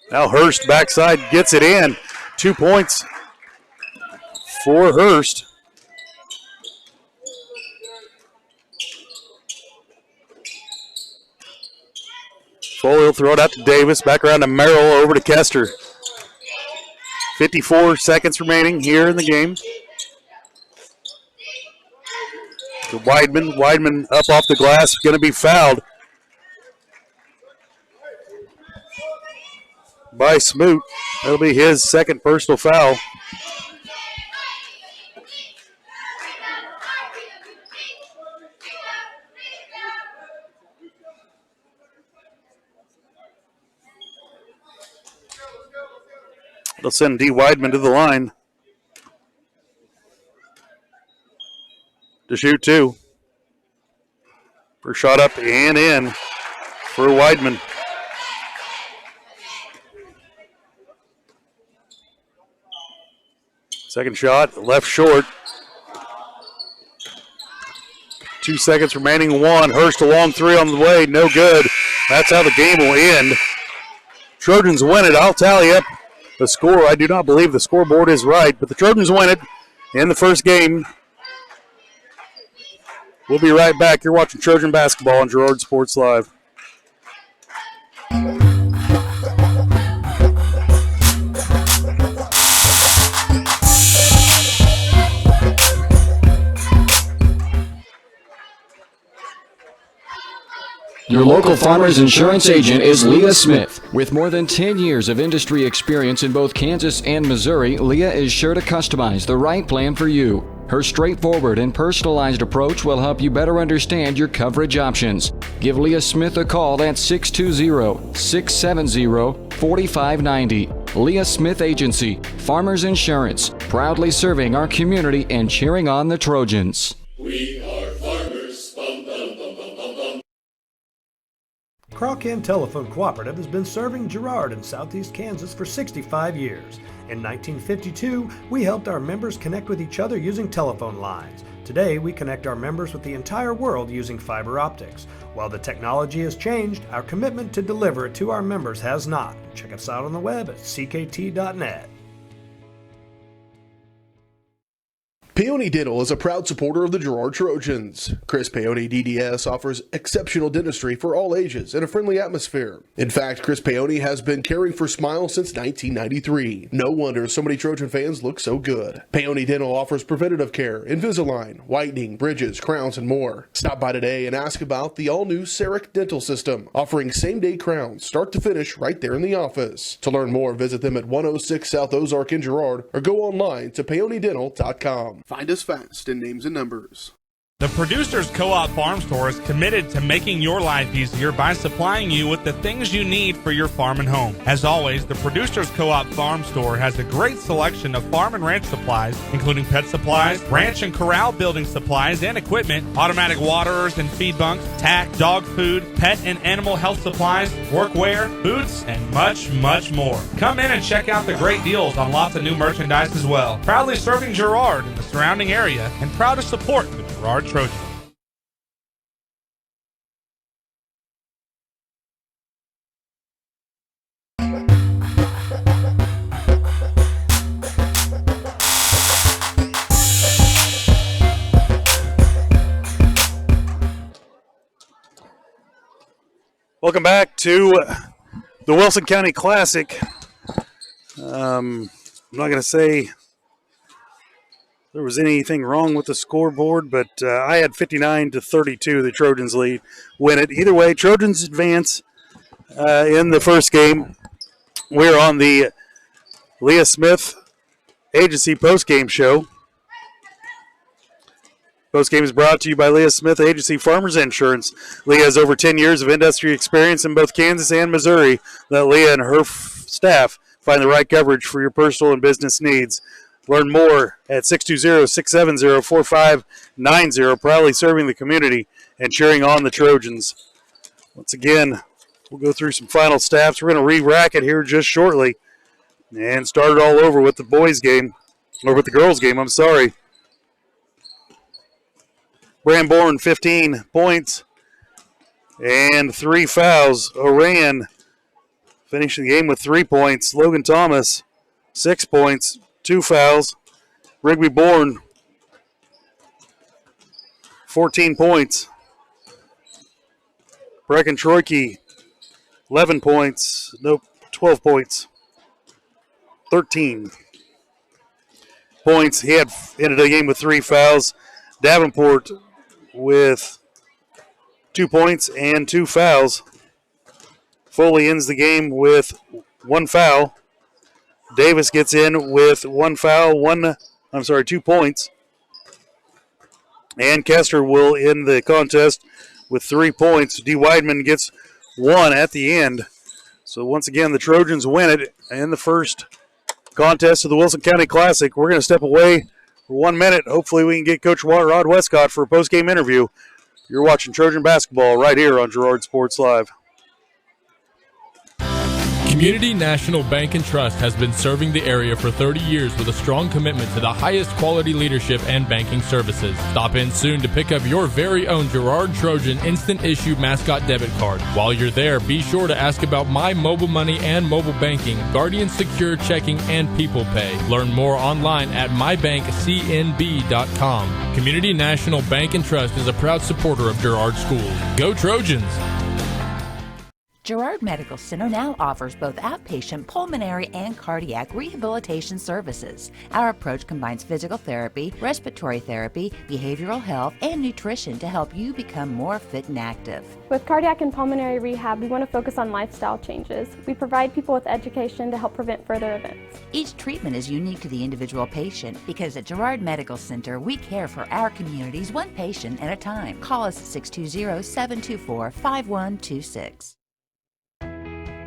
Now Hurst backside gets it in. 2 points for Hurst. Foley will throw it out to Davis. Back around to Merrill. Over to Kester. 54 seconds remaining here in the game. To Weidman. Weidman up off the glass. Going to be fouled by Smoot. That'll be his second personal foul. They'll send D. Weidman to the line to shoot two. First shot up and in for Weidman. Second shot, left short. 2 seconds remaining, one. Hurst a long three on the way, no good. That's how the game will end. Trojans win it. I'll tally up the score. I do not believe the scoreboard is right, but the Trojans win it in the first game. We'll be right back. You're watching Trojan basketball on Girard Sports Live. Your local Farmers Insurance agent is Leah Smith. With more than 10 years of industry experience in both Kansas and Missouri, Leah is sure to customize the right plan for you. Her straightforward and personalized approach will help you better understand your coverage options. Give Leah Smith a call at 620-670-4590. Leah Smith Agency, Farmers Insurance, proudly serving our community and cheering on the Trojans. We are farmers. Bum, bum, bum, bum, bum, bum. Crawcan Telephone Cooperative has been serving Girard in southeast Kansas for 65 years. In 1952, we helped our members connect with each other using telephone lines. Today, we connect our members with the entire world using fiber optics. While the technology has changed, our commitment to deliver it to our members has not. Check us out on the web at ckt.net. Paoni Dental is a proud supporter of the Girard Trojans. Chris Paoni DDS offers exceptional dentistry for all ages in a friendly atmosphere. In fact, Chris Paoni has been caring for smiles since 1993. No wonder so many Trojan fans look so good. Paoni Dental offers preventative care, Invisalign, whitening, bridges, crowns, and more. Stop by today and ask about the all-new CEREC dental system, offering same-day crowns, start to finish, right there in the office. To learn more, visit them at 106 South Ozark in Girard or go online to paonidental.com. Find us fast in names and numbers. The Producers Co-op Farm Store is committed to making your life easier by supplying you with the things you need for your farm and home. As always, the Producers Co-op Farm Store has a great selection of farm and ranch supplies, including pet supplies, ranch and corral building supplies and equipment, automatic waterers and feed bunks, tack, dog food, pet and animal health supplies, workwear, boots, and much, much more. Come in and check out the great deals on lots of new merchandise as well. Proudly serving Girard and the surrounding area, and proud to support the Girard Trojans. Welcome back to the Wilson County Classic. I'm not going to say there was anything wrong with the scoreboard, but I had 59-32. The Trojans win it. Either way, Trojans advance in the first game. We're on the Leah Smith Agency postgame show. Postgame is brought to you by Leah Smith Agency Farmers Insurance. Leah has over 10 years of industry experience in both Kansas and Missouri. Let Leah and her staff find the right coverage for your personal and business needs. Learn more at 620-670-4590, proudly serving the community and cheering on the Trojans. Once again, we'll go through some final stats. We're going to re-rack it here just shortly and start it all over with the boys' game, or with the girls' game, I'm sorry. Branborn, 15 points and 3 fouls. Oran finishing the game with 3 points. Logan Thomas, 6 points. 2 fouls. Rigby Bourne, 14 points. Brecken Troike, 11 points. Nope, 12 points. 13 points. He had ended the game with 3 fouls. Davenport with 2 points and 2 fouls. Foley ends the game with 1 foul. Davis gets in with 1 foul, 2 points. And Kester will end the contest with 3 points. D. Weidman gets 1 at the end. So once again, the Trojans win it in the first contest of the Wilson County Classic. We're going to step away for 1 minute. Hopefully we can get Coach Rod Westcott for a post-game interview. You're watching Trojan basketball right here on Girard Sports Live. Community National Bank and Trust has been serving the area for 30 years with a strong commitment to the highest quality leadership and banking services. Stop in soon to pick up your very own Girard Trojan Instant Issue Mascot Debit Card. While you're there, be sure to ask about My Mobile Money and mobile banking, Guardian Secure Checking, and People Pay. Learn more online at mybankcnb.com. Community National Bank and Trust is a proud supporter of Girard Schools. Go Trojans! Girard Medical Center now offers both outpatient pulmonary and cardiac rehabilitation services. Our approach combines physical therapy, respiratory therapy, behavioral health, and nutrition to help you become more fit and active. With cardiac and pulmonary rehab, we want to focus on lifestyle changes. We provide people with education to help prevent further events. Each treatment is unique to the individual patient because at Girard Medical Center, we care for our communities one patient at a time. Call us at 620-724-5126.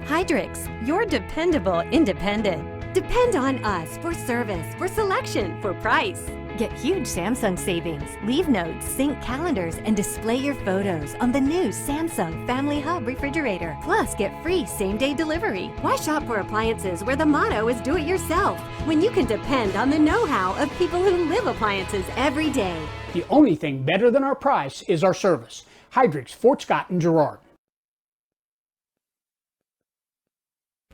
Hydrix, your dependable independent. Depend on us for service, for selection, for price. Get huge Samsung savings. Leave notes, sync calendars, and display your photos on the new Samsung Family Hub refrigerator. Plus, get free same-day delivery. Why shop for appliances where the motto is do it yourself when you can depend on the know-how of people who live appliances every day? The only thing better than our price is our service. Hydrix, Fort Scott, and Girard.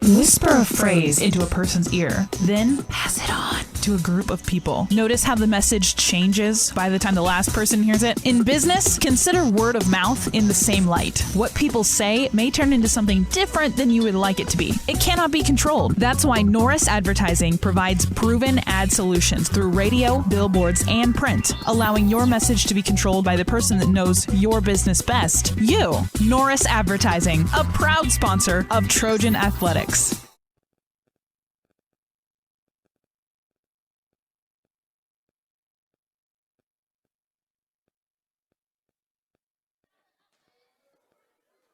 Whisper a phrase into a person's ear, then pass it on to a group of people. Notice how the message changes by the time the last person hears it? In business, consider word of mouth in the same light. What people say may turn into something different than you would like it to be. It cannot be controlled. That's why Norris Advertising provides proven ad solutions through radio, billboards, and print, allowing your message to be controlled by the person that knows your business best. You. Norris Advertising, a proud sponsor of Trojan Athletics.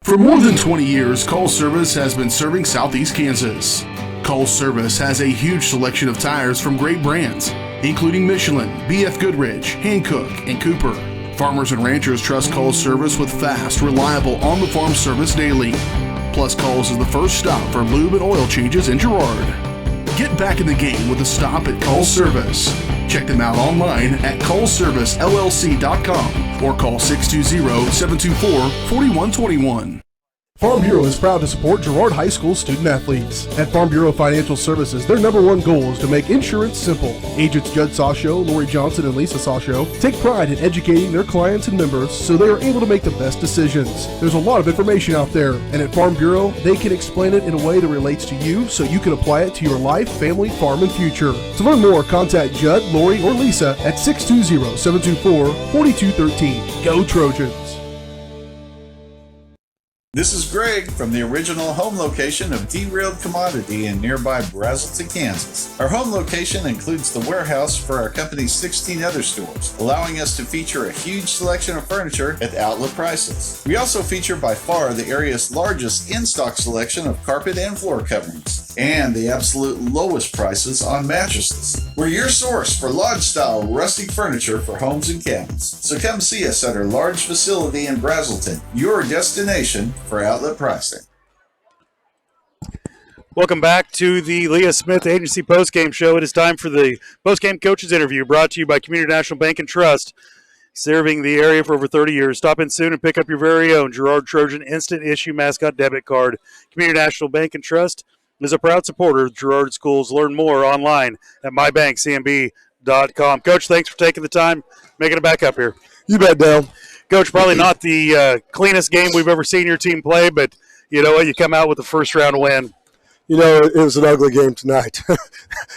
For more than 20 years, Call Service has been serving Southeast Kansas. Call Service has a huge selection of tires from great brands, including Michelin, BF Goodrich, Hankook, and Cooper. Farmers and ranchers trust Call Service with fast, reliable, on-the-farm service daily. Plus, Calls is the first stop for lube and oil changes in Girard. Get back in the game with a stop at Call Service. Check them out online at callservicellc.com or call 620-724-4121. Farm Bureau is proud to support Girard High School student athletes. At Farm Bureau Financial Services, their #1 goal is to make insurance simple. Agents Judd Sasho, Lori Johnson, and Lisa Sasho take pride in educating their clients and members so they are able to make the best decisions. There's a lot of information out there, and at Farm Bureau, they can explain it in a way that relates to you so you can apply it to your life, family, farm, and future. To learn more, contact Judd, Lori, or Lisa at 620-724-4213. Go Trojans! This is Greg from the original home location of Derailed Commodity in nearby Brazelton, Kansas. Our home location includes the warehouse for our company's 16 other stores, allowing us to feature a huge selection of furniture at outlet prices. We also feature by far the area's largest in-stock selection of carpet and floor coverings, and the absolute lowest prices on mattresses. We're your source for lodge-style rustic furniture for homes and cabins. So come see us at our large facility in Brazelton, your destination for outlet pricing. Welcome back to the Leah Smith Agency postgame show. It is time for the postgame coaches interview brought to you by Community National Bank and Trust, serving the area for over 30 years. Stop in soon and pick up your very own Girard Trojan Instant Issue Mascot Debit Card. Community National Bank and Trust is a proud supporter of Girard Schools. Learn more online at mybankcnb.com. Coach, thanks for taking the time, making it back up here. You bet, Dale. Coach, probably not the cleanest game we've ever seen your team play, but you know what? You come out with a first-round win. You know, it was an ugly game tonight.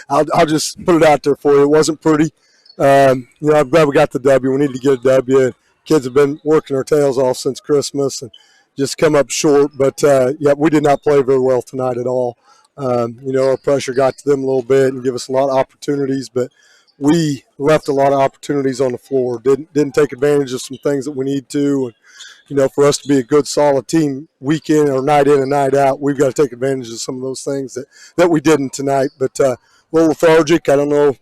I'll just put it out there for you. It wasn't pretty. You know, I'm glad we got the W. We need to get a W. Kids have been working their tails off since Christmas and just come up short. But, yeah, we did not play very well tonight at all. You know, our pressure got to them a little bit and give us a lot of opportunities, but we left a lot of opportunities on the floor. Didn't take advantage of some things that we need to. And, you know, for us to be a good, solid team week in or night in and night out, we've got to take advantage of some of those things that we didn't tonight. But little lethargic. I don't know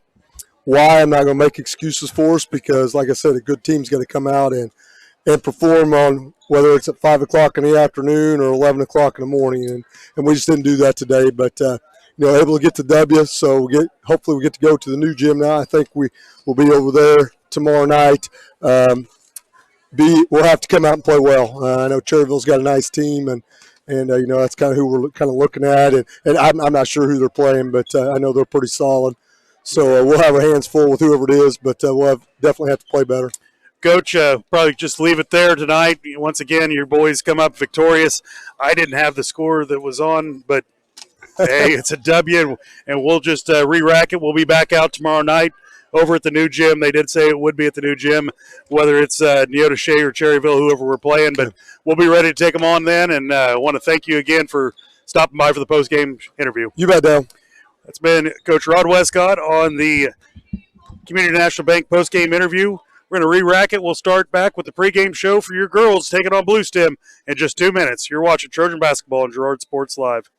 why. I'm not going to make excuses for us because, like I said, a good team's got to come out and perform on whether it's at 5 o'clock in the afternoon or 11 o'clock in the morning. And we just didn't do that today. But, able to get the W. So hopefully we get to go to the new gym now. I think we will be over there tomorrow night. We'll have to come out and play well. I know Cherryville's got a nice team, and that's kind of who we're kind of looking at. And I'm not sure who they're playing, but I know they're pretty solid. So we'll have our hands full with whoever it is, but we'll definitely have to play better. Coach, probably just leave it there tonight. Once again, your boys come up victorious. I didn't have the score that was on, but, hey, it's a W, and we'll just re-rack it. We'll be back out tomorrow night over at the new gym. They did say it would be at the new gym, whether it's Neodache or Cherryville, whoever we're playing. But we'll be ready to take them on then, and I want to thank you again for stopping by for the post-game interview. You bet, Dale. That's been Coach Rod Westcott on the Community National Bank post-game interview. We're going to re-rack it. We'll start back with the pregame show for your girls taking on Blue Stem in just 2 minutes. You're watching Trojan Basketball on Girard Sports Live.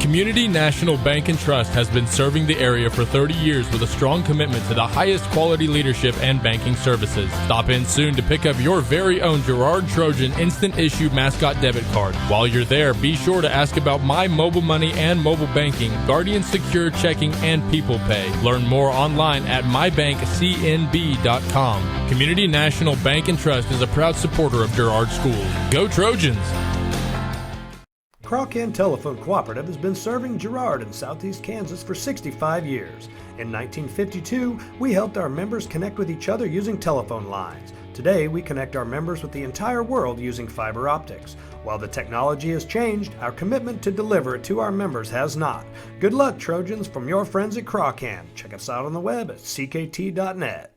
Community National Bank and Trust has been serving the area for 30 years with a strong commitment to the highest quality leadership and banking services. Stop in soon to pick up your very own Girard Trojan instant issue mascot debit card. While you're there, be sure to ask about My Mobile Money and mobile banking, Guardian Secure Checking, and People Pay. Learn more online at mybankcnb.com. Community National Bank and Trust is a proud supporter of Girard Schools. Go Trojans! Crawcan Telephone Cooperative has been serving Girard in southeast Kansas for 65 years. In 1952, we helped our members connect with each other using telephone lines. Today, we connect our members with the entire world using fiber optics. While the technology has changed, our commitment to deliver it to our members has not. Good luck, Trojans, from your friends at Crawcan. Check us out on the web at ckt.net.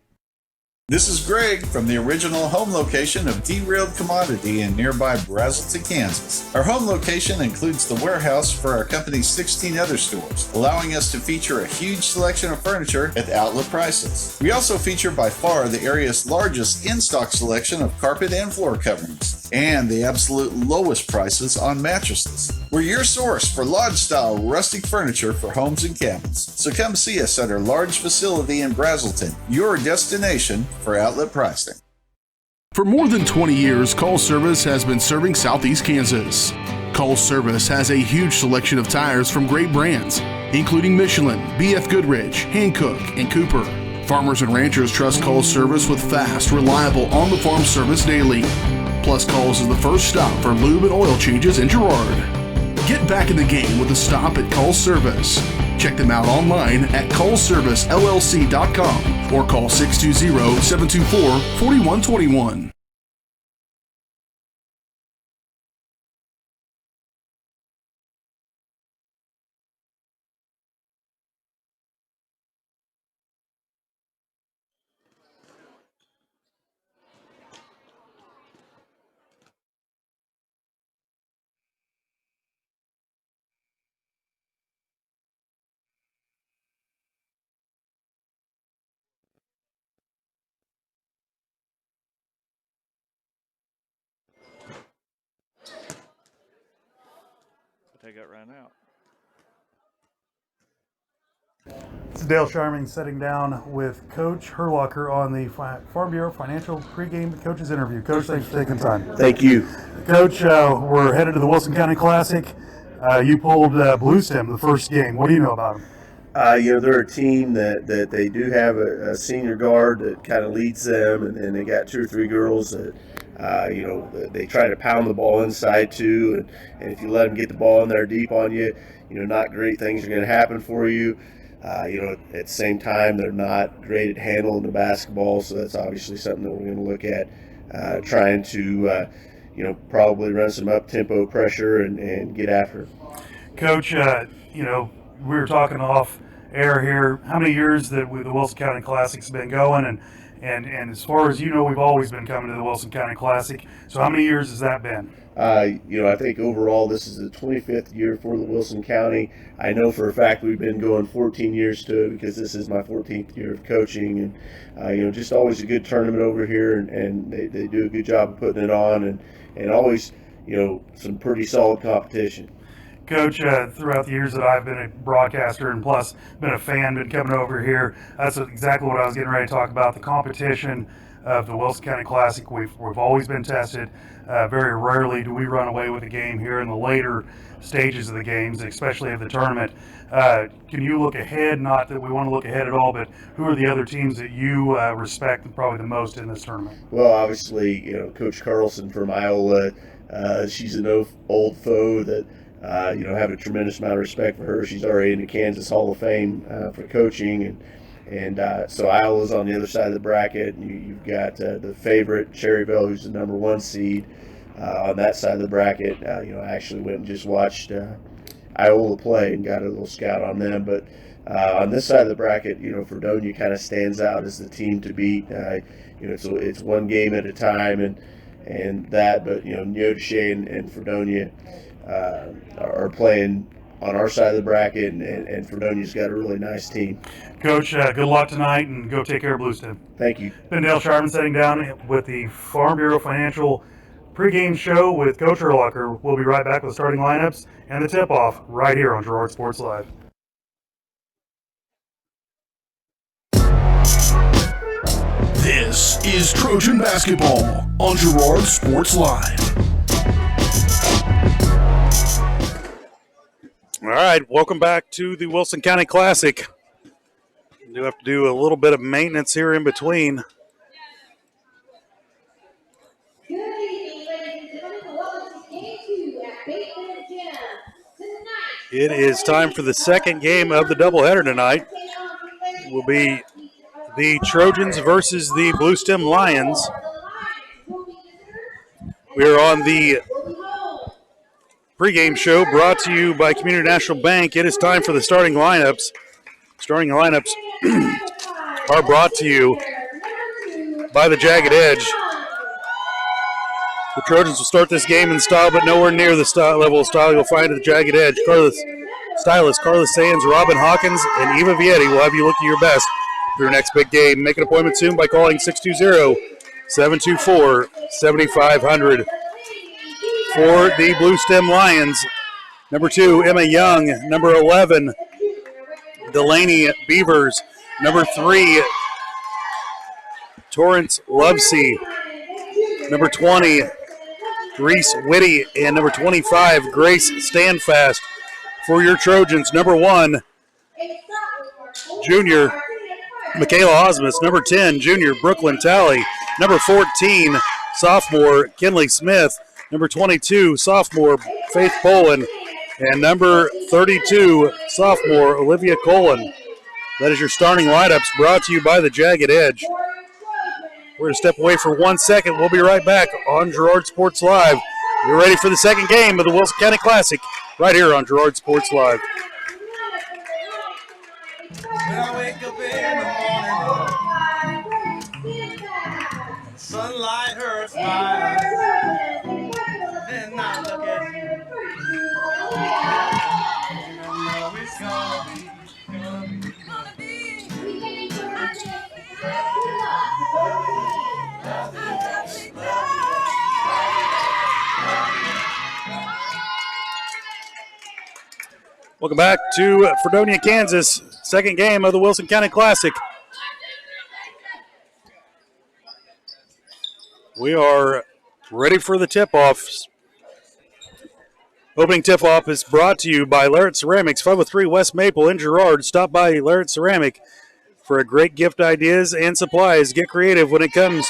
This is Greg from the original home location of Derailed Commodity in nearby Brazelton, Kansas. Our home location includes the warehouse for our company's 16 other stores, allowing us to feature a huge selection of furniture at outlet prices. We also feature by far the area's largest in-stock selection of carpet and floor coverings, and the absolute lowest prices on mattresses. We're your source for lodge-style rustic furniture for homes and cabins. So come see us at our large facility in Brazelton, your destination for outlet pricing. For more than 20 years, Call Service has been serving Southeast Kansas. Call Service has a huge selection of tires from great brands, including Michelin, BF Goodrich, Hankook, and Cooper. Farmers and ranchers trust Call Service with fast, reliable, on-the-farm service daily. Plus, Calls is the first stop for lube and oil changes in Girard. Get back in the game with a stop at Call Service. Check them out online at callservicellc.com or call 620-724-4121. They got ran out. It's Dale Sharming sitting down with Coach Herlocker on the Farm Bureau Financial pregame coaches interview. Coach, thanks for taking time. Thank you. Coach, we're headed to the Wilson County Classic. You pulled Blue Stem the first game. What do you know about them? They're a team that they do have a senior guard that kind of leads them, and they got 2 or 3 girls that they try to pound the ball inside too, and if you let them get the ball in there deep on you, not great things are going to happen for you. At the same time, they're not great at handling the basketball, so that's obviously something that we're going to look at, trying to, probably run some up-tempo pressure and get after it. Coach, we were talking off air here, how many years that the Wilson County Classic's been going, and And as far as you know, we've always been coming to the Wilson County Classic. So how many years has that been? I think overall this is the 25th year for the Wilson County. I know for a fact we've been going 14 years to it because this is my 14th year of coaching. And, just always a good tournament over here, and they do a good job of putting it on, and always, some pretty solid competition. Coach, throughout the years that I've been a broadcaster and plus been a fan, been coming over here, that's exactly what I was getting ready to talk about, the competition of the Wilson County Classic. We've always been tested. Very rarely do we run away with a game here in the later stages of the games, especially of the tournament. Can you look ahead? Not that we want to look ahead at all, but who are the other teams that you respect probably the most in this tournament? Well, obviously, Coach Carlson from Iowa. She's an old foe that have a tremendous amount of respect for her. She's already in the Kansas Hall of Fame for coaching, and so Iola's on the other side of the bracket. You've got the favorite Cherryville, who's the number 1 seed on that side of the bracket. I actually went and just watched Iola play and got a little scout on them. But on this side of the bracket, Fredonia kind of stands out as the team to beat. It's one game at a time, and that. But Neodesha and Fredonia are playing on our side of the bracket, and Fredonia's got a really nice team. Coach, good luck tonight, and go take care of Bluestem. Thank you. Ben Dale Sharman sitting down with the Farm Bureau Financial pregame show with Coach Erlacher. We'll be right back with starting lineups and the tip-off right here on Girard Sports Live. This is Trojan Basketball on Girard Sports Live. All right, welcome back to the Wilson County Classic. We do have to do a little bit of maintenance here in between. It is time for the second game of the doubleheader tonight. It will be the Trojans versus the Bluestem Lions. We are on the pregame show brought to you by Community National Bank. It is time for the starting lineups. Starting lineups are brought to you by the Jagged Edge. The Trojans will start this game in style, but nowhere near the level of style you'll find at the Jagged Edge. Stylist Carlos Sands, Robin Hawkins, and Eva Vietti will have you look at your best for your next big game. Make an appointment soon by calling 620-724-7500. For the Bluestem Lions, number 2, Emma Young. Number 11, Delaney Beavers. Number 3, Torrance Lovesey. Number 20, Reese Whitty. And number 25, Grace Standfast. For your Trojans, number 1, junior Michaela Osmus. Number 10, junior Brooklyn Talley. Number 14, sophomore Kinley Smith. Number 22, sophomore Faith Poland. And number 32, sophomore Olivia Colon. That is your starting lineups brought to you by the Jagged Edge. We're going to step away for 1 second. We'll be right back on Girard Sports Live. You're ready for the second game of the Wilson County Classic right here on Girard Sports Live. When I wake up in the morning, sunlight hurts my eyes. Then I look at you, and I know it's gonna be. Welcome back to Fredonia, Kansas. Second game of the Wilson County Classic. We are ready for the tip-offs. Opening tip-off is brought to you by Larrett Ceramics, 503 West Maple in Girard. Stop by Larrett Ceramic for a great gift ideas and supplies. Get creative when it comes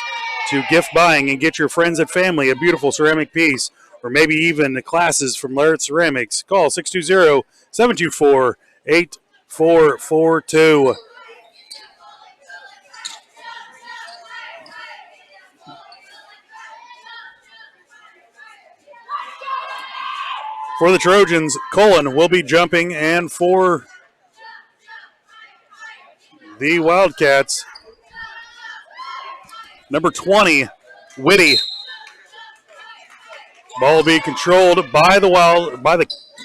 to gift buying and get your friends and family a beautiful ceramic piece or maybe even classes from Larrett Ceramics. Call 620-724-8442. For the Trojans, Cullen will be jumping, and for the Wildcats, Number 20, Whitty. Ball will be controlled by the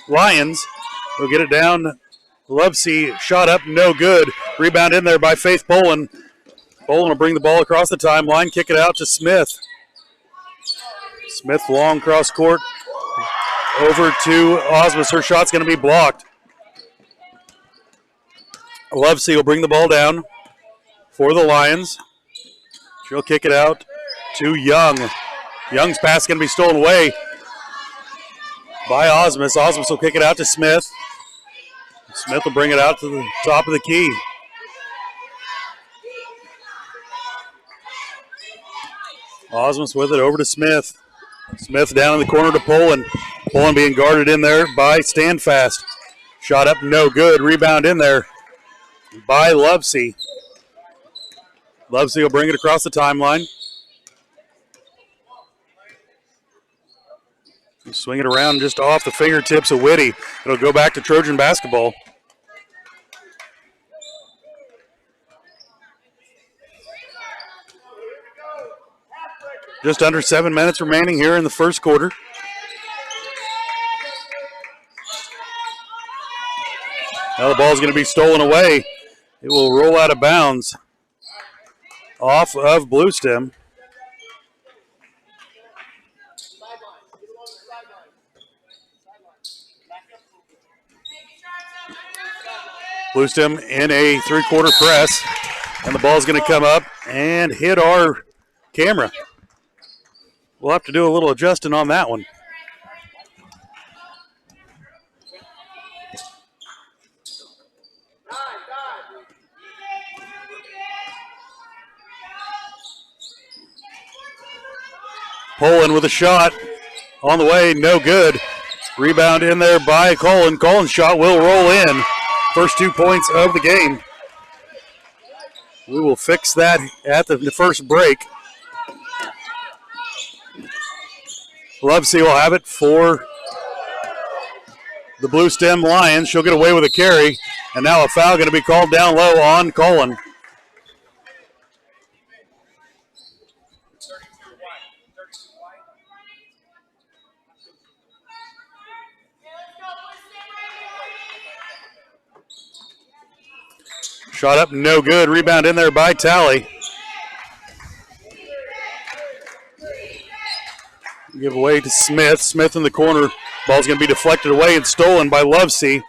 Lions. They'll get it down. Lovesey shot up, no good. Rebound in there by Faith Bolin. Bolin will bring the ball across the timeline, kick it out to Smith. Smith long cross court over to Osmus. Her shot's going to be blocked. Lovesey will bring the ball down for the Lions. She'll kick it out to Young. Young's pass going to be stolen away by Osmus. Osmus will kick it out to Smith. Smith will bring it out to the top of the key. Osmus with it over to Smith. Smith down in the corner to Poland. Poland being guarded in there by Standfast. Shot up, no good. Rebound in there by Lovesey. Lovesey will bring it across the timeline. Swing it around just off the fingertips of Whitty. It'll go back to Trojan basketball. Just under 7 minutes remaining here in the first quarter. Now the ball's going to be stolen away. It will roll out of bounds off of Bluestem. Bluestem in a three-quarter press, and the ball's going to come up and hit our camera. We'll have to do a little adjusting on that one. Poland with a shot on the way, no good. Rebound in there by Colin. Colin's shot will roll in. First 2 points of the game. We will fix that at the first break. Lovesey will have it for the Bluestem Lions. She'll get away with a carry, and now a foul going to be called down low on Colin. Shot up, no good. Rebound in there by Talley. Give away to Smith. Smith in the corner. Ball's going to be deflected away and stolen by Lovesey.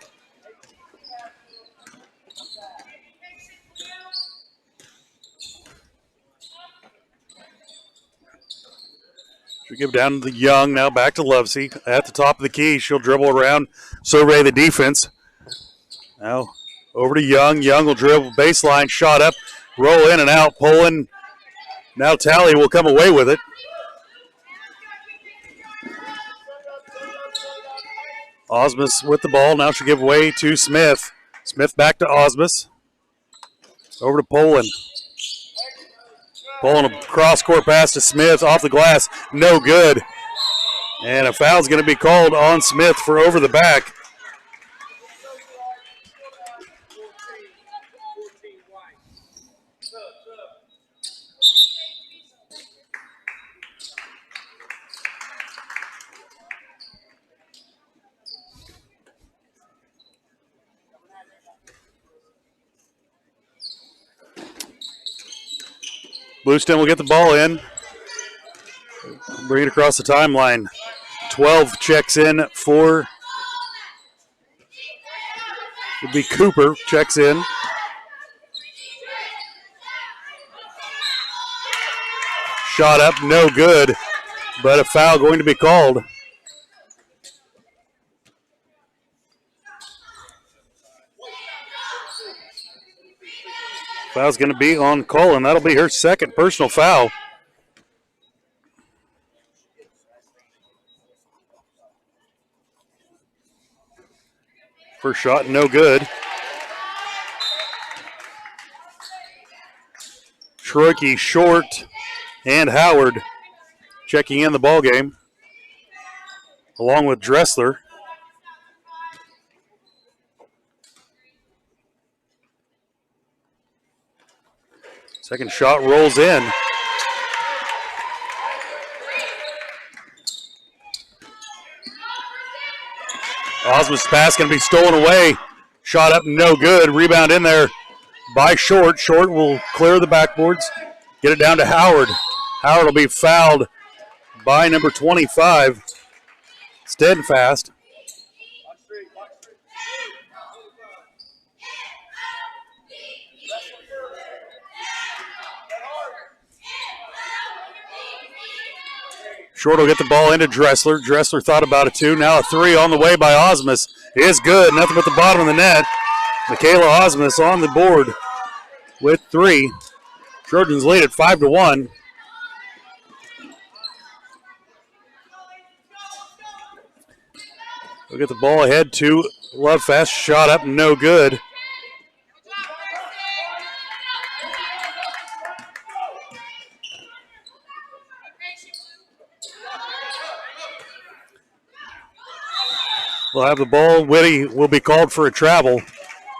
She'll give down to the Young. Now back to Lovesey. At the top of the key, she'll dribble around, survey the defense. Now over to Young. Young will dribble baseline, shot up, roll in and out. Pulling. Now Talley will come away with it. Osmus with the ball. Now she'll give away to Smith. Smith back to Osmus. Over to Poland. Poland a cross-court pass to Smith off the glass. No good. And a foul's going to be called on Smith for over the back. Bluestem will get the ball in. Bring it across the timeline. 12 checks in for, would be Cooper, checks in. Shot up, no good, but a foul going to be called. Foul's going to be on Colin. That'll be her second personal foul. First shot, no good. Troike, Short, and Howard checking in the ball game, along with Dressler. Second shot rolls in. Osmus' pass going to be stolen away. Shot up, no good. Rebound in there by Short. Short will clear the backboards. Get it down to Howard. Howard will be fouled by number 25, Steadfast. Short will get the ball into Dressler. Dressler thought about it too. Now a three on the way by Osmus is good. Nothing but the bottom of the net. Michaela Osmus on the board with three. Trojans lead at 5-1. We'll get the ball ahead to Lovefest. Shot up, no good. We'll have the ball. Whitty will be called for a travel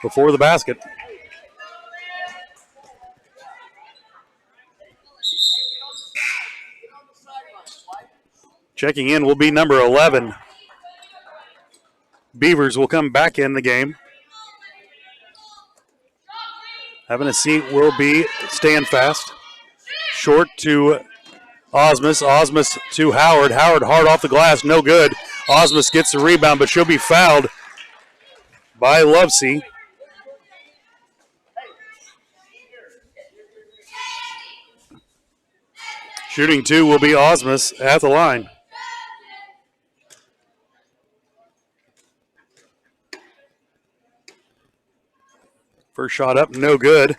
before the basket. Checking in will be number 11. Beavers will come back in the game. Having a seat will be Standfast. Short to Osmus. Osmus to Howard. Howard hard off the glass, no good. Osmus gets the rebound, but she'll be fouled by Lovesey. Shooting two will be Osmus at the line. First shot up, no good.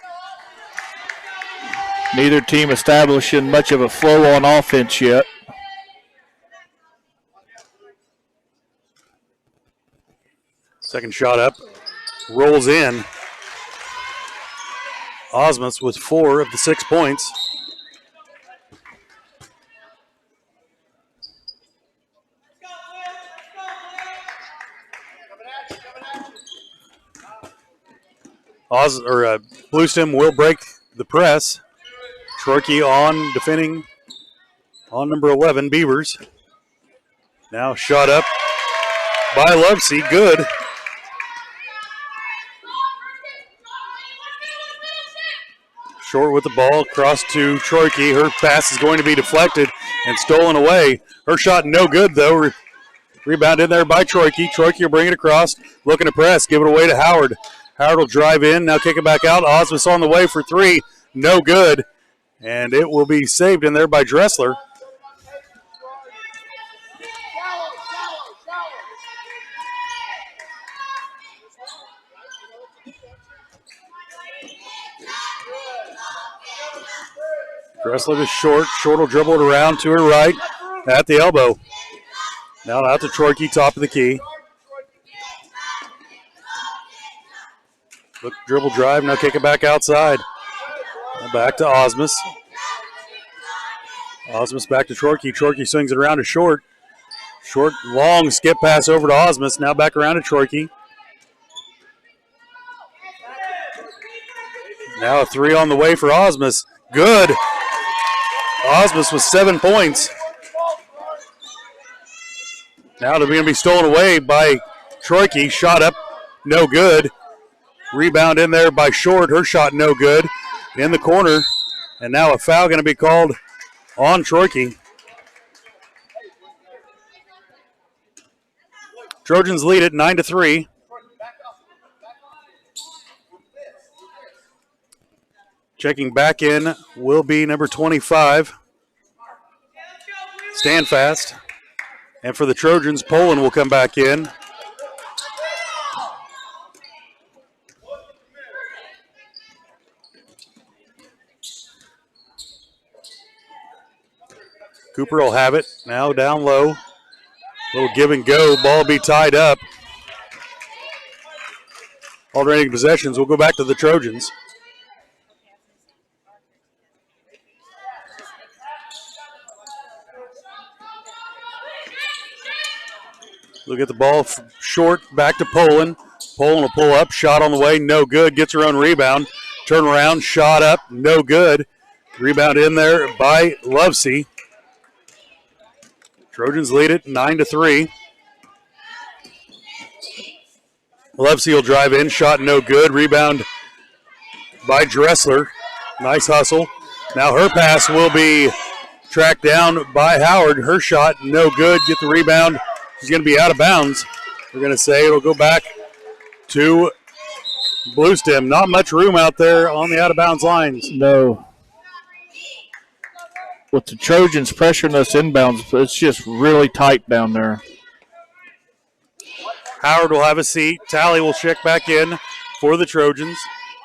Neither team establishing much of a flow on offense yet. Second shot up, rolls in. Osmus with 4 of the 6 points. Bluestem will break the press. Troyke on defending on number 11, Beavers. Now shot up by Lovesey, good. Short with the ball, across to Troyke. Her pass is going to be deflected and stolen away. Her shot no good though. Rebound in there by Troyke. Troyke will bring it across, looking to press, give it away to Howard. Howard will drive in, now kick it back out. Osmus on the way for three, no good. And it will be saved in there by Dressler. Dressler to Short. Short will dribble it around to her right at the elbow. Now out to Troyke, top of the key. Look, dribble drive, now kick it back outside. Back to Osmus. Osmus back to Troyke. Troyke swings it around to Short. Short, long skip pass over to Osmus. Now back around to Troyke. Now a three on the way for Osmus. Good. Osmus with 7 points. Now they're going to be stolen away by Troyke. Shot up, no good. Rebound in there by Short. Her shot no good. In the corner. And now a foul going to be called on Troyke. Trojans lead it 9-3. Checking back in will be number 25, Standfast. And for the Trojans, Poland will come back in. Cooper will have it. Now down low. Little give and go. Ball be tied up. Alternating possessions will go back to the Trojans. Look at the ball Short back to Poland. Poland will pull up. Shot on the way. No good. Gets her own rebound. Turn around. Shot up. No good. Rebound in there by Lovesey. Trojans lead it 9-3. Lovesey will drive in. Shot no good. Rebound by Dressler. Nice hustle. Now her pass will be tracked down by Howard. Her shot no good. Get the rebound. She's going to be out of bounds. We're going to say it'll go back to Bluestem. Not much room out there on the out-of-bounds lines. No. With the Trojans pressuring us inbounds, it's just really tight down there. Howard will have a seat. Talley will check back in for the Trojans.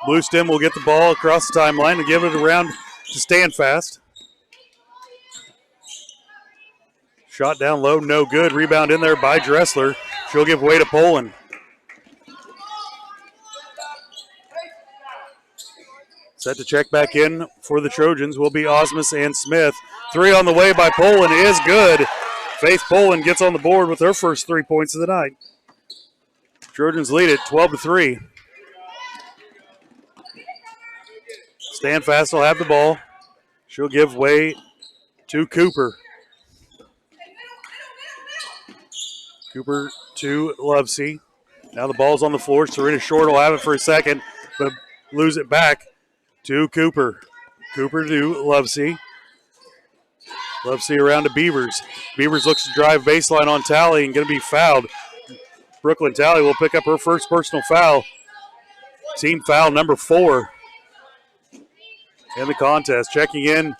Bluestem will get the ball across the timeline and give it around to Standfast. Shot down low, no good. Rebound in there by Dressler. She'll give way to Poland. Set to check back in for the Trojans will be Osmus and Smith. 3 on the way by Poland is good. Faith Poland gets on the board with her first 3 points of the night. Trojans lead it 12-3. Standfast will have the ball. She'll give way to Cooper. Cooper to Lovesey. Now the ball's on the floor. Serena Short will have it for a second, but lose it back to Cooper. Cooper to Lovesey. Lovesey around to Beavers. Beavers looks to drive baseline on Talley and going to be fouled. Brooklyn Talley will pick up her first personal foul. Team foul number 4 in the contest. Checking in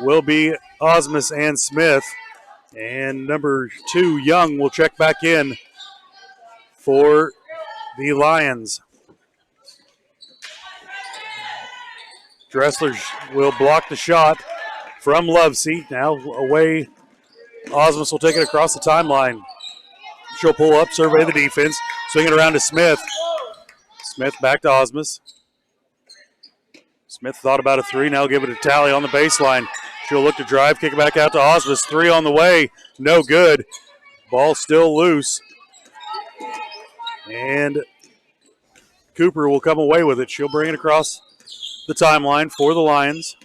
will be Osmus and Smith. And number 2, Young, will check back in for the Lions. Dressler will block the shot from Lovesey. Now away, Osmus will take it across the timeline. She'll pull up, survey the defense, swing it around to Smith. Smith back to Osmus. Smith thought about a 3, now give it to Talley on the baseline. She'll look to drive, kick it back out to Osmus. 3 on the way, no good. Ball still loose. And Cooper will come away with it. She'll bring it across the timeline for the Lions.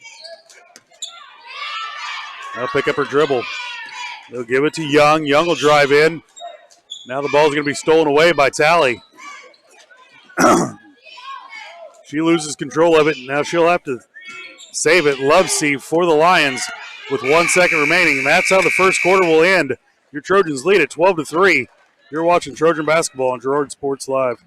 They'll pick up her dribble. They'll give it to Young. Young will drive in. Now the ball's going to be stolen away by Talley. She loses control of it. Now she'll have to save it. Lovesey for the Lions with 1 second remaining. And that's how the first quarter will end. Your Trojans lead at 12-3. You're watching Trojan basketball on Girard Sports Live.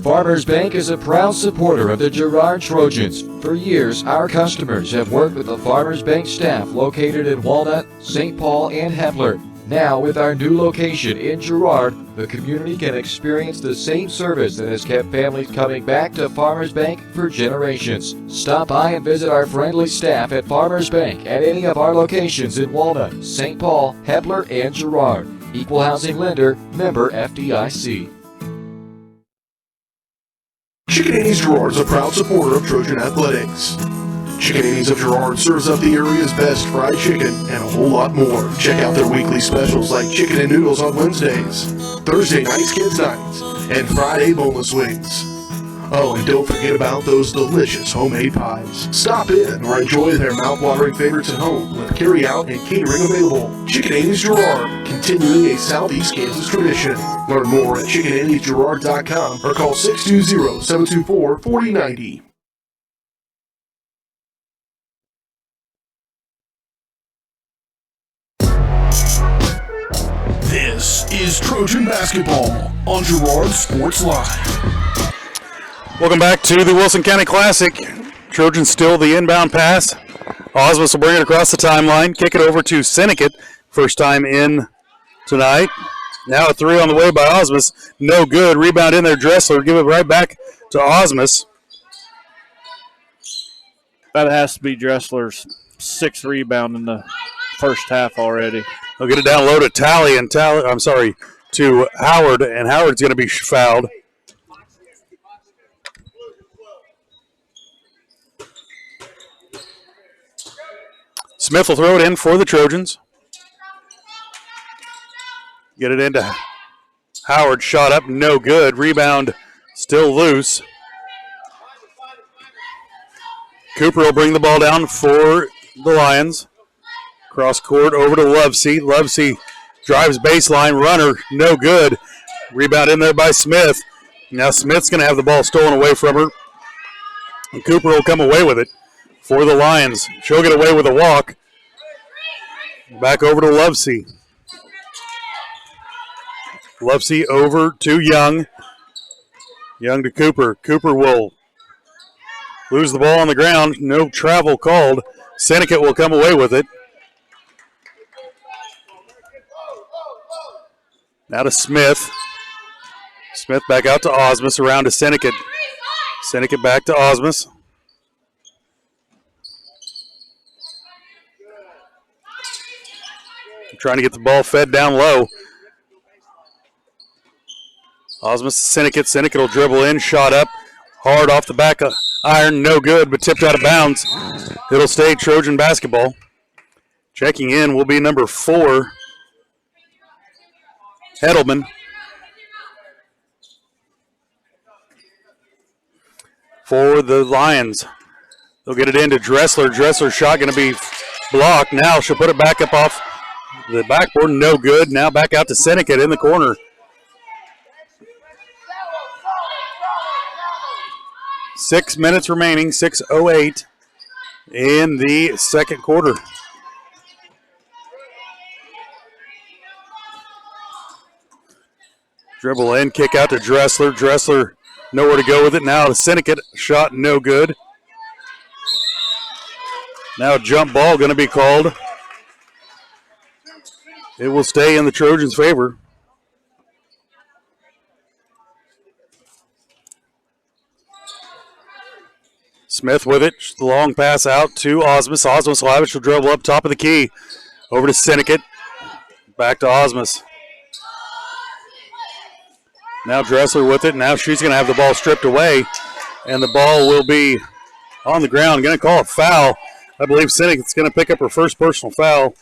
Farmers Bank is a proud supporter of the Girard Trojans. For years, our customers have worked with the Farmers Bank staff located in Walnut, St. Paul, and Hepler. Now, with our new location in Girard, the community can experience the same service that has kept families coming back to Farmers Bank for generations. Stop by and visit our friendly staff at Farmers Bank at any of our locations in Walnut, St. Paul, Hepler, and Girard. Equal housing lender, member FDIC. Chicken Annie's Girard is a proud supporter of Trojan Athletics. Chicken Annie's of Girard serves up the area's best fried chicken and a whole lot more. Check out their weekly specials like chicken and noodles on Wednesdays, Thursday nights kids nights, and Friday boneless wings. Oh, and don't forget about those delicious homemade pies. Stop in or enjoy their mouth-watering favorites at home with carry-out and catering available. Chicken Annie's Girard, continuing a Southeast Kansas tradition. Learn more at chickenanniesgirard.com or call 620-724-4090. This is Trojan basketball on Girard Sports Live. Welcome back to the Wilson County Classic. Trojans still the inbound pass. Osmus will bring it across the timeline, kick it over to Senecat. First time in tonight. Now a 3 on the way by Osmus. No good. Rebound in there, Dressler. Give it right back to Osmus. That has to be Dressler's 6th rebound in the first half already. They'll get it down low to Talley and to Howard, and Howard's going to be fouled. Smith will throw it in for the Trojans. Get it into Howard. Shot up, no good. Rebound still loose. Cooper will bring the ball down for the Lions. Cross court over to Lovesey. Lovesey drives baseline, runner, no good. Rebound in there by Smith. Now Smith's going to have the ball stolen away from her. And Cooper will come away with it for the Lions. She'll get away with a walk. Back over to Lovesey. Lovesey over to Young. Young to Cooper. Cooper will lose the ball on the ground. No travel called. Seneca will come away with it. Now to Smith. Smith back out to Osmus, around to Seneca. Seneca back to Osmus. Trying to get the ball fed down low. Osmus to Seneca. Seneca will dribble in, shot up, hard off the back of iron, no good, but tipped out of bounds. It'll stay Trojan basketball. Checking in will be number 4, Edelman. For the Lions. They'll get it into Dressler. Dressler's shot going to be blocked. Now she'll put it back up off the backboard. No good. Now back out to Seneca in the corner. 6 minutes remaining. 6:08 in the second quarter. Dribble in, kick out to Dressler. Dressler nowhere to go with it. Now to Seneca. Shot no good. Now jump ball going to be called. It will stay in the Trojans' favor. Smith with it. The long pass out to Osmus. Osmus will have it. She'll dribble up top of the key. Over to Seneca. Back to Osmus. Now Dressler with it. Now she's going to have the ball stripped away. And the ball will be on the ground. Going to call a foul. I believe Seneca's going to pick up her first personal foul.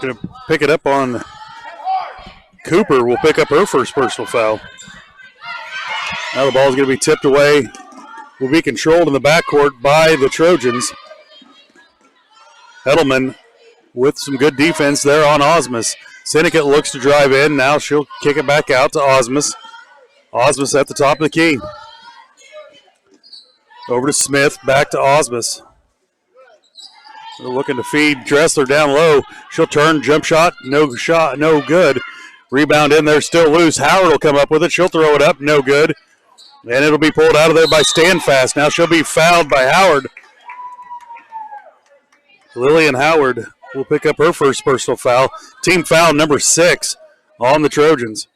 Going to pick it up on Cooper. Will pick up her first personal foul. Now the ball is going to be tipped away. Will be controlled in the backcourt by the Trojans. Edelman with some good defense there on Osmus. Seneca looks to drive in. Now she'll kick it back out to Osmus. Osmus at the top of the key. Over to Smith. Back to Osmus. They're looking to feed Dressler down low. She'll turn. Jump shot. No good. Rebound in there. Still loose. Howard will come up with it. She'll throw it up. No good. And it'll be pulled out of there by Standfast. Now she'll be fouled by Howard. Lillian Howard will pick up her first personal foul. Team foul number 6 on the Trojans.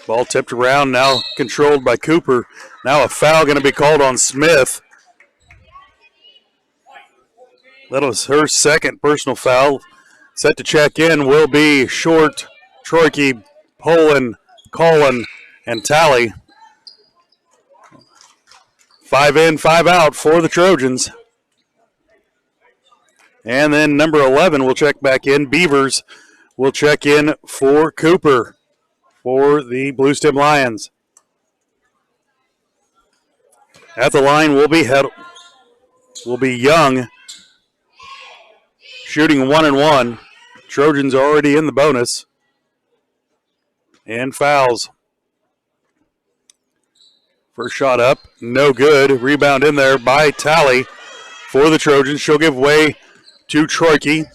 Ball tipped around, now controlled by Cooper. Now a foul going to be called on Smith. That was her second personal foul. Set to check in will be Short, Troike, Poland, Collin, and Talley. 5 in, 5 out for the Trojans. And then number 11 will check back in. Beavers will check in for Cooper for the Blue Stem Lions. At the line will be Young, shooting 1-1. Trojans already in the bonus. And fouls. First shot up, no good. Rebound in there by Talley for the Trojans. She'll give way to Troike.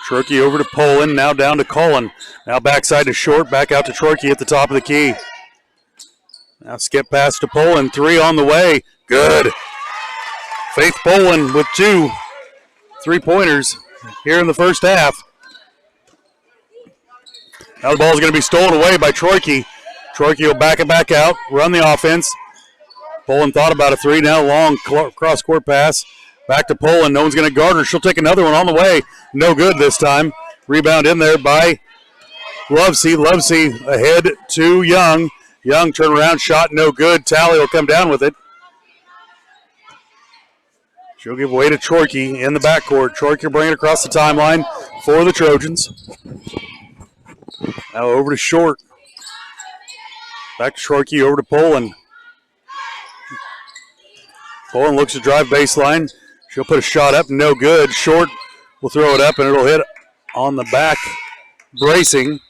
Troike over to Poland, now down to Collin. Now backside to Short, back out to Troike at the top of the key. Now skip pass to Poland, 3 on the way. Good. Faith Poland with 2 3-pointers here in the first half. Now the ball is going to be stolen away by Troike. Troike will back it back out, run the offense. Poland thought about a 3, now long cross-court pass. Back to Poland, no one's going to guard her. She'll take another one on the way. No good this time. Rebound in there by Lovesey. Lovesey ahead to Young. Young turn around shot, no good. Talley will come down with it. She'll give away to Chorkey in the backcourt. Chorkey will bring it across the timeline for the Trojans. Now over to Short. Back to Chorkey, over to Poland. Poland looks to drive baseline. She'll put a shot up, no good. Short will throw it up, and it'll hit on the back bracing.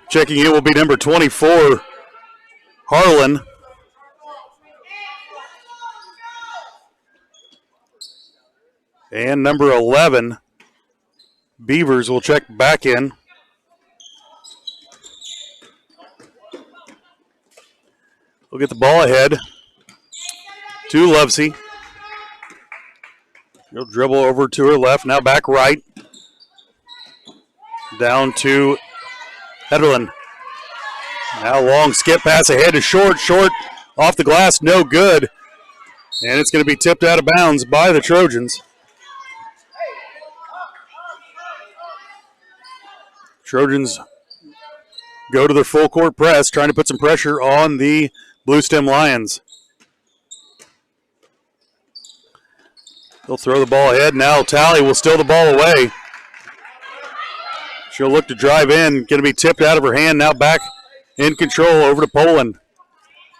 Checking in will be number 24, Harlan. And number 11, Beavers will check back in. We'll get the ball ahead to Lovesey. She'll dribble over to her left, now back right. Down to Hederlin. Now long skip pass ahead to Short. Short off the glass, no good. And it's going to be tipped out of bounds by the Trojans. Trojans go to their full court press, trying to put some pressure on the Blue Stem Lions. They'll throw the ball ahead. Now Talley will steal the ball away. She'll look to drive in. Going to be tipped out of her hand. Now back in control over to Poland.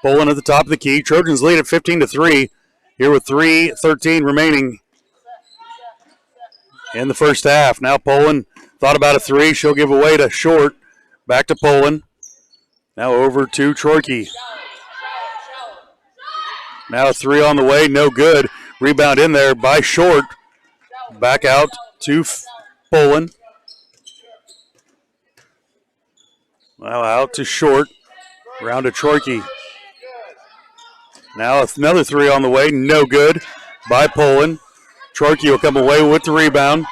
Poland at the top of the key. Trojans lead at 15-3 here with 3:13 remaining in the first half. Now Poland thought about a three. She'll give away to Short. Back to Poland. Now over to Chorkey. Now a three on the way. No good. Rebound in there by Short. Back out to Poland. Now out to Short. Round to Chorkey. Now another three on the way. No good by Poland. Chorkey will come away with the rebound.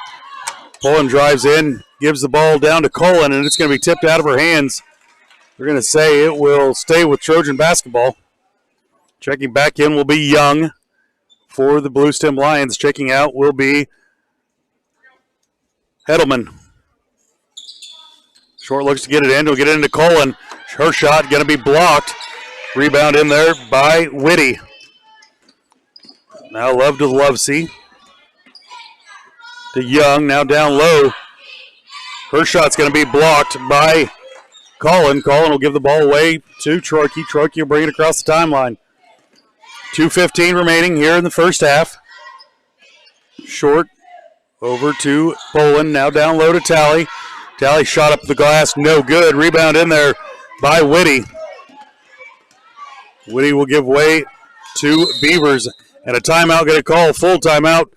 Poland drives in, gives the ball down to Cullen, and it's going to be tipped out of her hands. They're going to say it will stay with Trojan basketball. Checking back in will be Young for the Blue Stem Lions. Checking out will be Hedelman. Short looks to get it in. He'll get it into Cullen. Her shot going to be blocked. Rebound in there by Whitty. Now Love to Lovesey. To Young, now down low. Her shot's going to be blocked by Cullen. Cullen will give the ball away to Chorkey. Chorkey will bring it across the timeline. 2:15 remaining here in the first half. Short over to Poland, now down low to Talley. Talley shot up the glass, no good. Rebound in there by Whitty. Whitty will give way to Beavers. And a timeout going to call, full timeout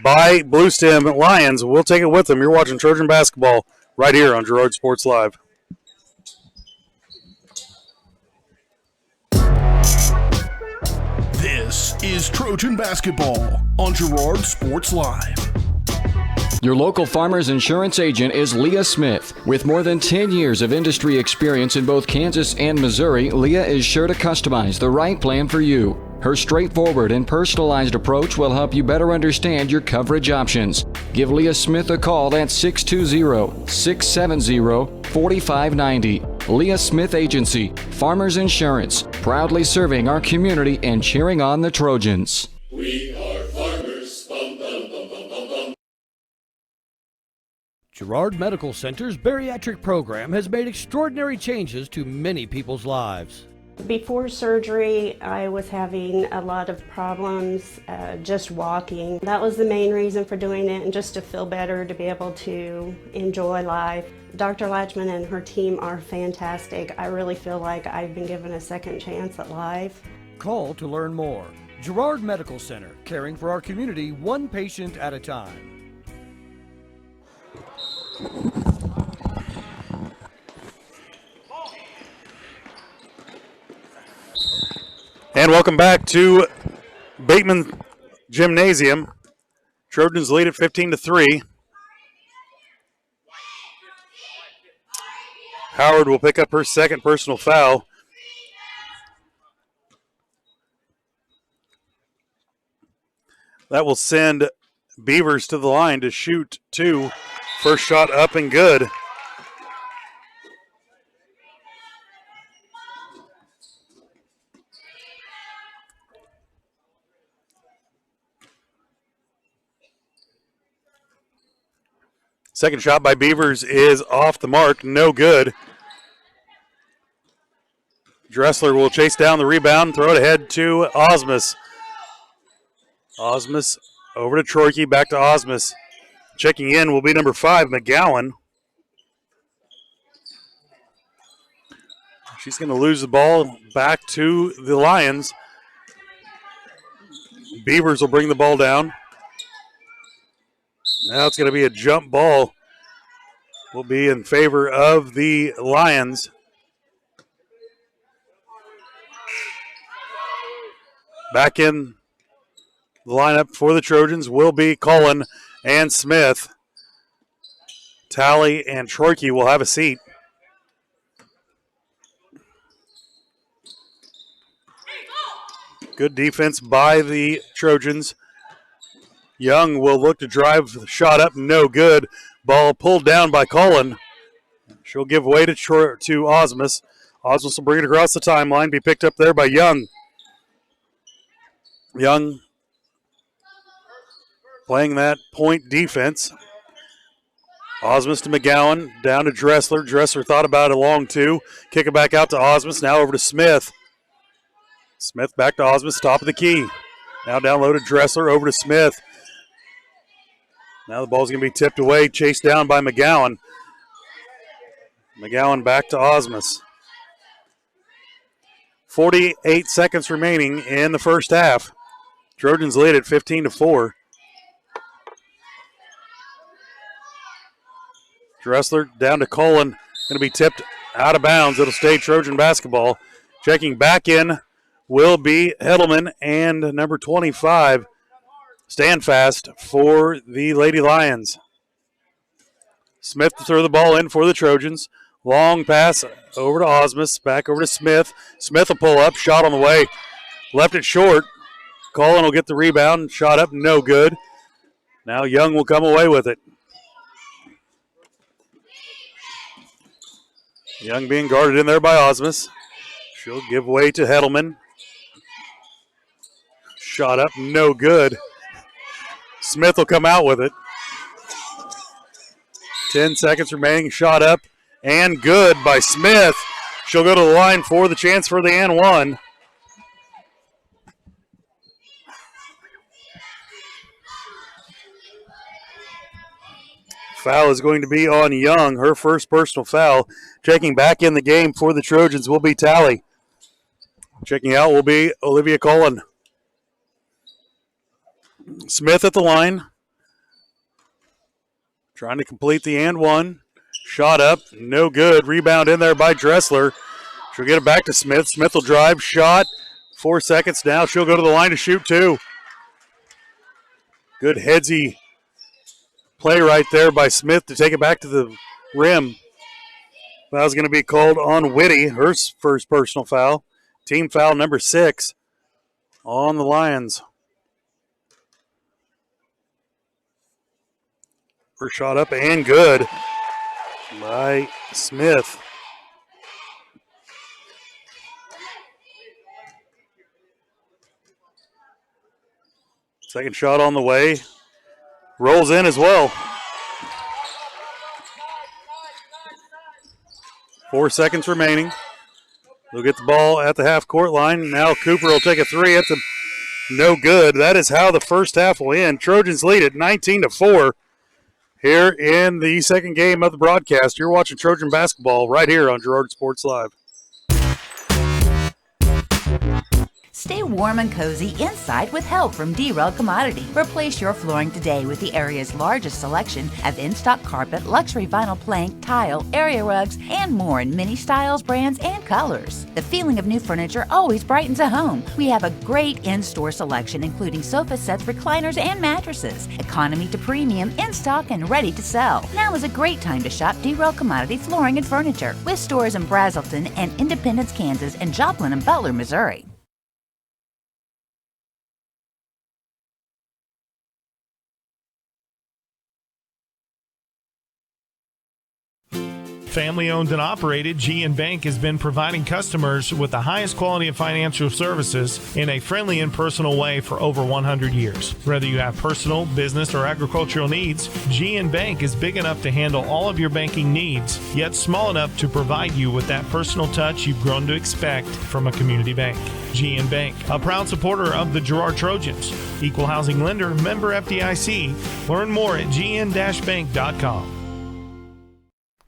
by Blue Stem Lions. We'll take it with them. You're watching Trojan basketball right here on Girard Sports Live. This is Trojan basketball on Girard Sports Live. Your local Farmers Insurance agent is Leah Smith. With more than 10 years of industry experience in both Kansas and Missouri, Leah is sure to customize the right plan for you. Her straightforward and personalized approach will help you better understand your coverage options. Give Leah Smith a call at 620-670-4590. Leah Smith Agency, Farmers Insurance, proudly serving our community and cheering on the Trojans. We are farmers. Bum, bum, bum, bum, bum, bum. Girard Medical Center's bariatric program has made extraordinary changes to many people's lives. Before surgery, I was having a lot of problems just walking. That was the main reason for doing it, and just to feel better, to be able to enjoy life. Dr. Latchman and her team are fantastic. I really feel like I've been given a second chance at life. Call to learn more. Girard Medical Center, caring for our community one patient at a time. And welcome back to Bateman Gymnasium. Trojans lead at 15-3. Howard will pick up her second personal foul. That will send Beavers to the line to shoot two. First shot up and good. Second shot by Beavers is off the mark. No good. Dressler will chase down the rebound, throw it ahead to Osmus. Osmus over to Troike, back to Osmus. Checking in will be number 5, McGowan. She's going to lose the ball back to the Lions. Beavers will bring the ball down. Now it's going to be a jump ball. Will be in favor of the Lions. Back in the lineup for the Trojans will be Cullen and Smith. Talley and Troike will have a seat. Good defense by the Trojans. Young will look to drive the shot up. No good. Ball pulled down by Cullen. She'll give way to Osmus. Osmus will bring it across the timeline. Be picked up there by Young. Young playing that point defense. Osmus to McGowan. Down to Dressler. Dressler thought about a long two. Kick it back out to Osmus. Now over to Smith. Smith back to Osmus, top of the key. Now down low to Dressler, over to Smith. Now the ball's going to be tipped away, chased down by McGowan. McGowan back to Osmus. 48 seconds remaining in the first half. Trojans lead at 15-4. Dressler down to Cullen. Going to be tipped out of bounds. It'll stay Trojan basketball. Checking back in will be Hedelman and number 25, Standfast for the Lady Lions. Smith to throw the ball in for the Trojans. Long pass over to Osmus, back over to Smith. Smith will pull up, shot on the way. Left it short. Cullen will get the rebound, shot up, no good. Now Young will come away with it. Young being guarded in there by Osmus. She'll give way to Hedelman. Shot up, no good. Smith will come out with it. 10 seconds remaining, shot up, and good by Smith. She'll go to the line for the chance for the and one. Foul is going to be on Young, her first personal foul. Checking back in the game for the Trojans will be Talley. Checking out will be Olivia Cullen. Smith at the line. Trying to complete the and one. Shot up, no good. Rebound in there by Dressler. She'll get it back to Smith. Smith will drive, shot. 4 seconds now. She'll go to the line to shoot two. Good headsy play right there by Smith to take it back to the rim. Foul's going to be called on Whitty, her first personal foul. Team foul number 6 on the Lions. First shot up and good by Smith. Second shot on the way. Rolls in as well. 4 seconds remaining. They'll get the ball at the half-court line. Now Cooper will take a three. It's no good. That is how the first half will end. Trojans lead at 19-4. Here in the second game of the broadcast. You're watching Trojan basketball right here on Girard Sports Live. Stay warm and cozy inside with help from Girard Commodity. Replace your flooring today with the area's largest selection of in-stock carpet, luxury vinyl plank, tile, area rugs, and more in many styles, brands, and colors. The feeling of new furniture always brightens a home. We have a great in-store selection including sofa sets, recliners, and mattresses. Economy to premium, in stock and ready to sell. Now is a great time to shop Girard Commodity Flooring and Furniture with stores in Brazelton and Independence, Kansas, and Joplin and Butler, Missouri. Family owned and operated, GN Bank has been providing customers with the highest quality of financial services in a friendly and personal way for over 100 years. Whether you have personal, business, or agricultural needs, GN Bank is big enough to handle all of your banking needs, yet small enough to provide you with that personal touch you've grown to expect from a community bank. GN Bank, a proud supporter of the Girard Trojans. Equal housing lender, member FDIC. Learn more at gn-bank.com.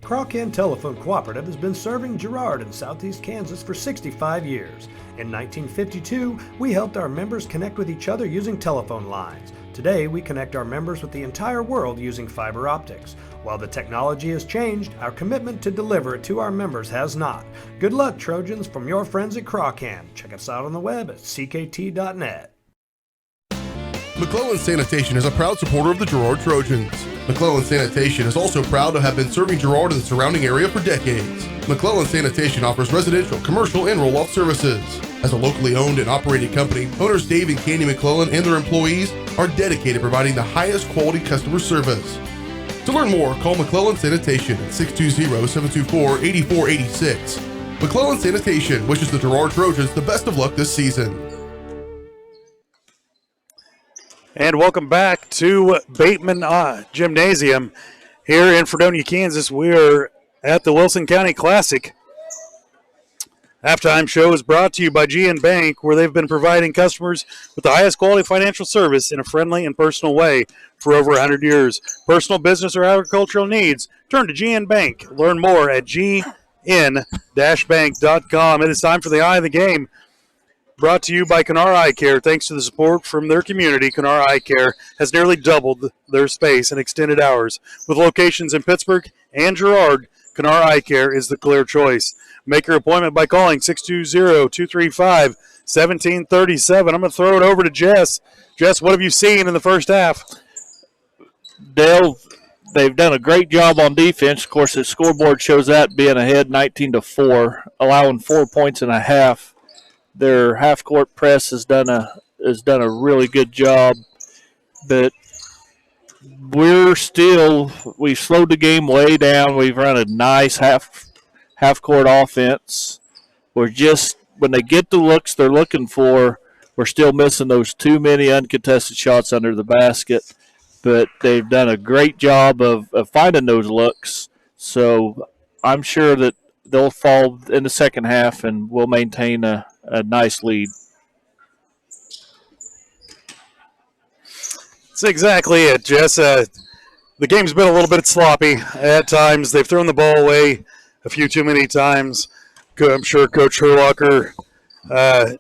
Crawcan Telephone Cooperative has been serving Girard in southeast Kansas for 65 years. In 1952, we helped our members connect with each other using telephone lines. Today, we connect our members with the entire world using fiber optics. While the technology has changed, our commitment to deliver it to our members has not. Good luck, Trojans, from your friends at Crawcan. Check us out on the web at ckt.net. McClellan Sanitation is a proud supporter of the Girard Trojans. McClellan Sanitation is also proud to have been serving Girard and the surrounding area for decades. McClellan Sanitation offers residential, commercial, and roll-off services. As a locally owned and operated company, owners Dave and Candy McClellan and their employees are dedicated to providing the highest quality customer service. To learn more, call McClellan Sanitation at 620-724-8486. McClellan Sanitation wishes the Girard Trojans the best of luck this season. And welcome back to Bateman Gymnasium here in Fredonia, Kansas. We're at the Wilson County Classic. Halftime show is brought to you by GN Bank, where they've been providing customers with the highest quality financial service in a friendly and personal way for over 100 years. Personal, business, or agricultural needs, turn to GN Bank. Learn more at gn-bank.com. It is time for the Eye of the Game. Brought to you by Kennar Eye Care. Thanks to the support from their community, Kennar Eye Care has nearly doubled their space and extended hours. With locations in Pittsburgh and Girard, Kennar Eye Care is the clear choice. Make your appointment by calling 620-235-1737. I'm going to throw it over to Jess. Jess, what have you seen in the first half? Dale, they've done a great job on defense. Of course, the scoreboard shows that being ahead 19-4, allowing 4 points and a half. Their half-court press has done a really good job, but we slowed the game way down. We've run a nice half-court offense. We're just, when they get the looks they're looking for, we're still missing those too many uncontested shots under the basket, but they've done a great job of finding those looks. So I'm sure that they'll fall in the second half and we'll maintain a nice lead. That's exactly it, Jess. The game's been a little bit sloppy at times. They've thrown the ball away a few too many times. I'm sure Coach Herlocker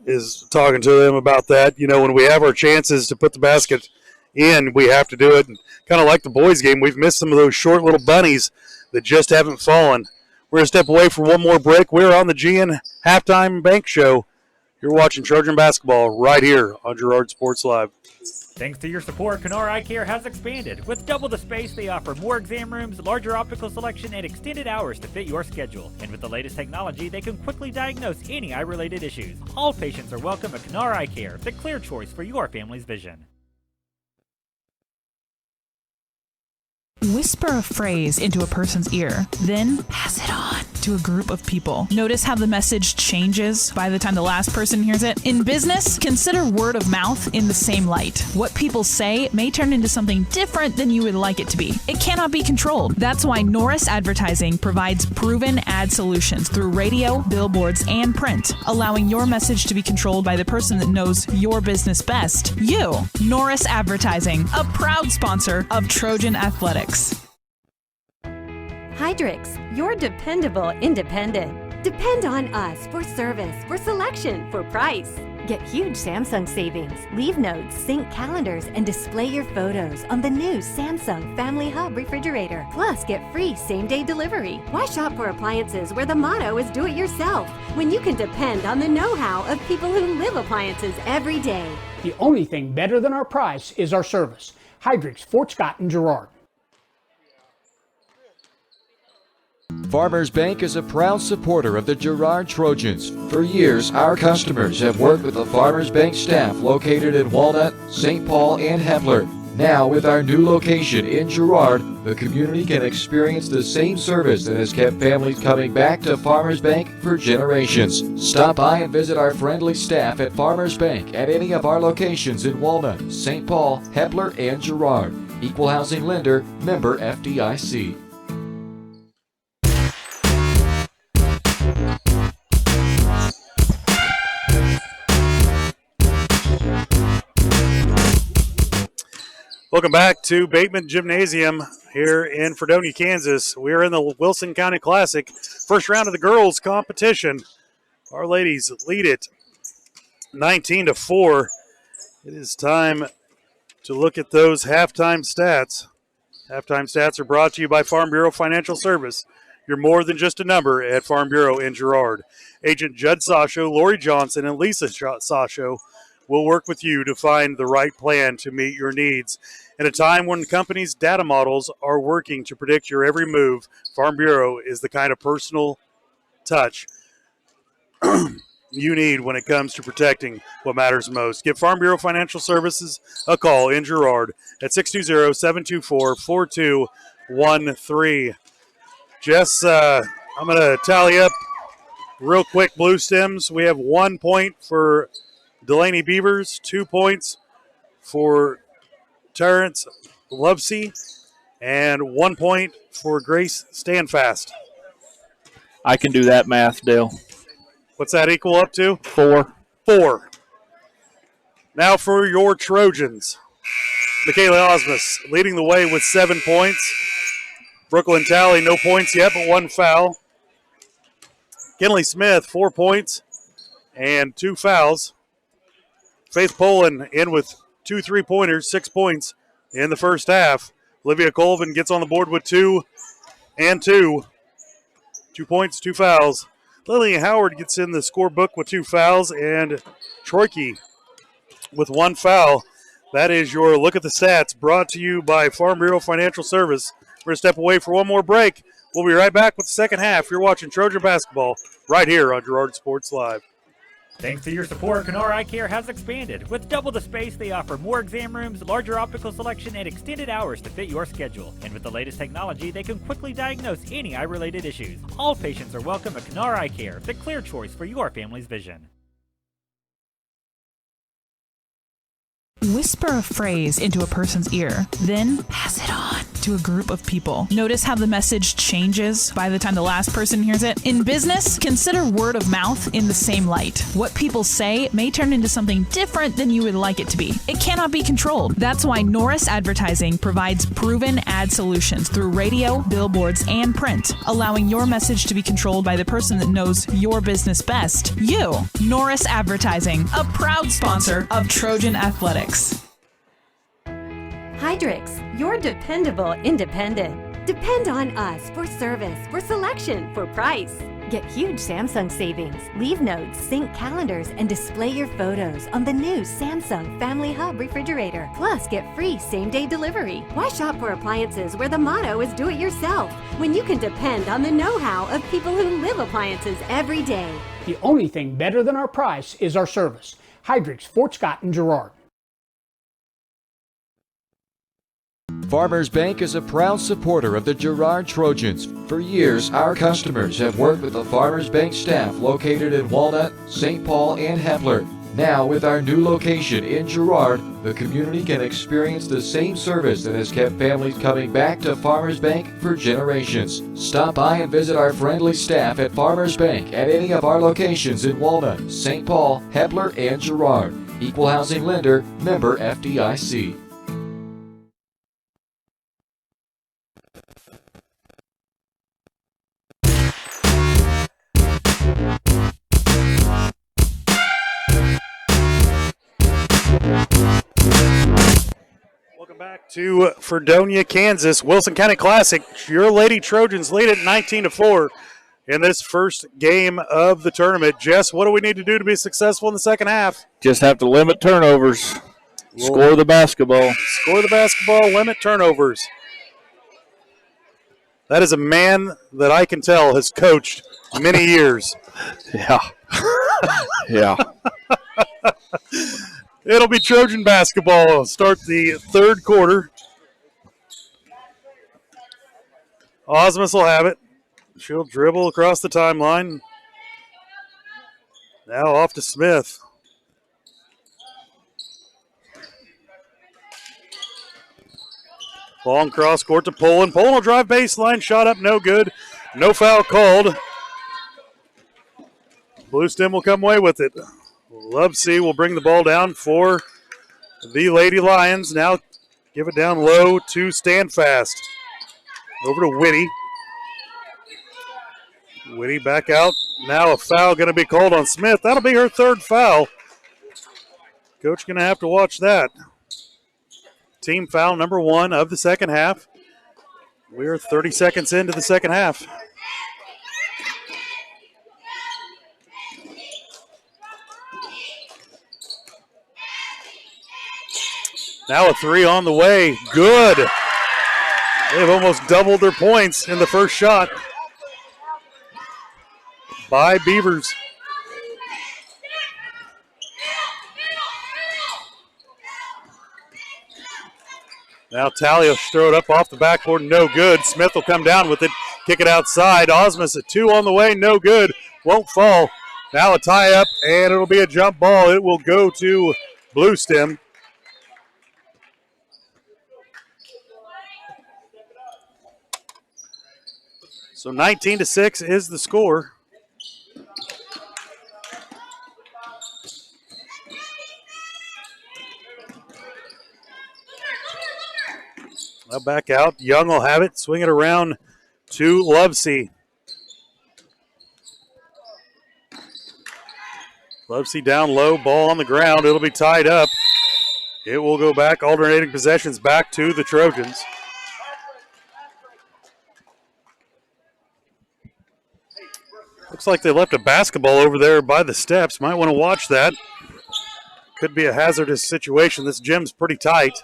is talking to them about that. You know, when we have our chances to put the basket in, we have to do it. And kind of like the boys' game, we've missed some of those short little bunnies that just haven't fallen. We're going to step away for one more break. We're on the GN Halftime Bank Show. You're watching Trojan basketball right here on Girard Sports Live. Thanks to your support, Kennar Eye Care has expanded. With double the space, they offer more exam rooms, larger optical selection, and extended hours to fit your schedule. And with the latest technology, they can quickly diagnose any eye-related issues. All patients are welcome at Kennar Eye Care, the clear choice for your family's vision. Whisper a phrase into a person's ear, then pass it on to a group of people. Notice how the message changes by the time the last person hears it. In business, consider word of mouth in the same light. What people say may turn into something different than you would like it to be. It cannot be controlled. That's why Norris Advertising provides proven ad solutions through radio, billboards, and print, allowing your message to be controlled by the person that knows your business best. You. Norris Advertising, a proud sponsor of Trojan Athletics. Hydrix, your dependable independent. Depend on us for service, for selection, for price. Get huge Samsung savings. Leave notes, sync calendars, and display your photos on the new Samsung Family Hub refrigerator. Plus, get free same-day delivery. Why shop for appliances where the motto is do it yourself when you can depend on the know-how of people who live appliances every day? The only thing better than our price is our service. Hydrix, Fort Scott, and Girard. Farmers Bank is a proud supporter of the Girard Trojans. For years, our customers have worked with the Farmers Bank staff located in Walnut, St. Paul, and Hepler. Now, with our new location in Girard, the community can experience the same service that has kept families coming back to Farmers Bank for generations. Stop by and visit our friendly staff at Farmers Bank at any of our locations in Walnut, St. Paul, Hepler, and Girard. Equal housing lender, member FDIC. Welcome back to Bateman Gymnasium here in Fredonia, Kansas. We're in the Wilson County Classic, first round of the girls' competition. Our ladies lead it 19-4. It is time to look at those halftime stats. Halftime stats are brought to you by Farm Bureau Financial Service. You're more than just a number at Farm Bureau in Girard. Agent Judd Sasho, Lori Johnson, and Lisa Sasho will work with you to find the right plan to meet your needs. In a time when companies' data models are working to predict your every move, Farm Bureau is the kind of personal touch you need when it comes to protecting what matters most. Give Farm Bureau Financial Services a call in Girard at 620-724-4213. Jess, I'm going to tally up real quick blue stems. We have 1 point for Delaney Beavers, 2 points for Terrence Lovesey, and 1 point for Grace Standfast. I can do that math, Dale. What's that equal up to? 4. 4. Now for your Trojans. Michaela Osmus leading the way with 7 points. Brooklyn Talley, no points yet, but 1 foul. Kinley Smith, 4 points and 2 fouls. Faith Poland in with 2 3-pointers, 6 points in the first half. Olivia Colvin gets on the board with 2 and 2. 2 points, 2 fouls. Lillian Howard gets in the scorebook with 2 fouls, and Troike with 1 foul. That is your look at the stats brought to you by Farm Bureau Financial Service. We're going to step away for one more break. We'll be right back with the second half. You're watching Trojan basketball right here on Girard Sports Live. Thanks to your support, Kenora Eye Care has expanded. With double the space, they offer more exam rooms, larger optical selection, and extended hours to fit your schedule. And with the latest technology, they can quickly diagnose any eye-related issues. All patients are welcome at Kenora Eye Care, the clear choice for your family's vision. Whisper a phrase into a person's ear, then pass it on to a group of people. Notice how the message changes by the time the last person hears it? In business, consider word of mouth in the same light. What people say may turn into something different than you would like it to be. It cannot be controlled. That's why Norris Advertising provides proven ad solutions through radio, billboards, and print, allowing your message to be controlled by the person that knows your business best. You. Norris Advertising, a proud sponsor of Trojan Athletics. Hydrix, your dependable independent. Depend on us for service, for selection, for price. Get huge Samsung savings. Leave notes, sync calendars, and display your photos on the new Samsung Family Hub refrigerator. Plus, get free same-day delivery. Why shop for appliances where the motto is do it yourself when you can depend on the know-how of people who live appliances every day? The only thing better than our price is our service. Hydrix, Fort Scott, and Girard. Farmers Bank is a proud supporter of the Girard Trojans. For years, our customers have worked with the Farmers Bank staff located in Walnut, St. Paul, and Hepler. Now, with our new location in Girard, the community can experience the same service that has kept families coming back to Farmers Bank for generations. Stop by and visit our friendly staff at Farmers Bank at any of our locations in Walnut, St. Paul, Hepler, and Girard. Equal housing lender, member FDIC. Welcome back to Fredonia, Kansas, Wilson County Classic. Your Lady Trojans lead it 19-4 in this first game of the tournament. Jess, what do we need to do to be successful in the second half? Just have to limit turnovers. Score the basketball. Score the basketball, limit turnovers. That is a man that I can tell has coached many years. Yeah. Yeah. It'll be Trojan basketball. Start the third quarter. Osmus will have it. She'll dribble across the timeline. Now off to Smith. Long cross court to Poland. Poland will drive baseline. Shot up, no good. No foul called. Blue Stem will come away with it. Lovesey will bring the ball down for the Lady Lions. Now give it down low to Standfast. Over to Whitty. Whitty back out. Now a foul going to be called on Smith. That'll be her third foul. Coach going to have to watch that. Team foul number 1 of the second half. We're 30 seconds into the second half. Now a 3 on the way. Good. They've almost doubled their points in the first shot by Beavers. Now Tally will throw it up off the backboard, no good. Smith will come down with it, kick it outside. Osmus at 2 on the way, no good. Won't fall. Now a tie up, and it'll be a jump ball. It will go to Blue Stem. So 19-6 is the score. Now back out. Young will have it. Swing it around to Lovesey. Lovesey down low. Ball on the ground. It'll be tied up. It will go back. Alternating possessions back to the Trojans. Looks like they left a basketball over there by the steps. Might want to watch that. Could be a hazardous situation. This gym's pretty tight.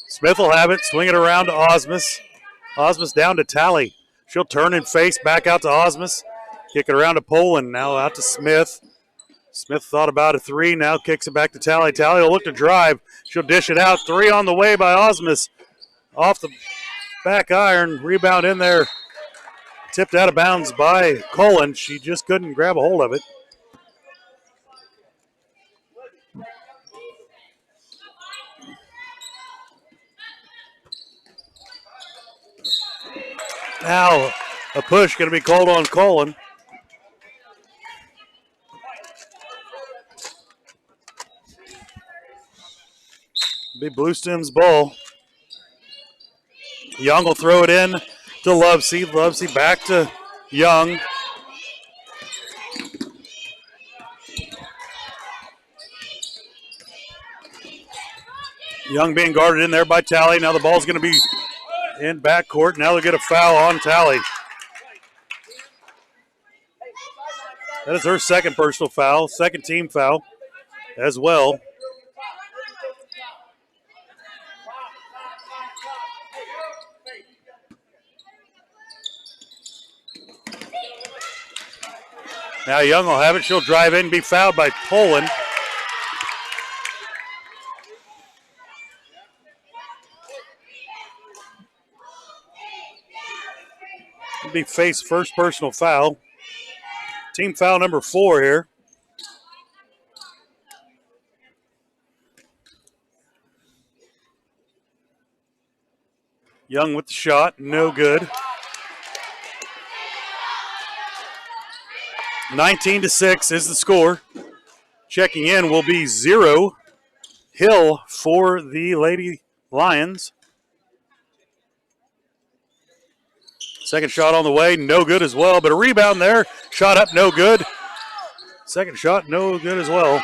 Smith will have it, swing it around to Osmus. Osmus down to Tally. She'll turn and face back out to Osmus. Kick it around to Poland, now out to Smith. Smith thought about a 3, now kicks it back to Tally. Tally will look to drive. She'll dish it out. 3 on the way by Osmus. Off the back iron, rebound in there. Tipped out of bounds by Cullen. She just couldn't grab a hold of it. Now a push going to be called on Cullen. Be Blue Stem's ball. Young will throw it in to Lovesey. Lovesey back to Young. Young being guarded in there by Tally. Now the ball's going to be in backcourt. Now they'll get a foul on Tally. That is her second personal foul, second team foul as well. Now Young will have it. She'll drive in, be fouled by Poland. It'll be face first personal foul. Team foul number 4 here. Young with the shot, no good. 19-6 is the score. Checking in will be 0. Hill for the Lady Lions. Second shot on the way, no good as well, but a rebound there. Shot up, no good. Second shot, no good as well.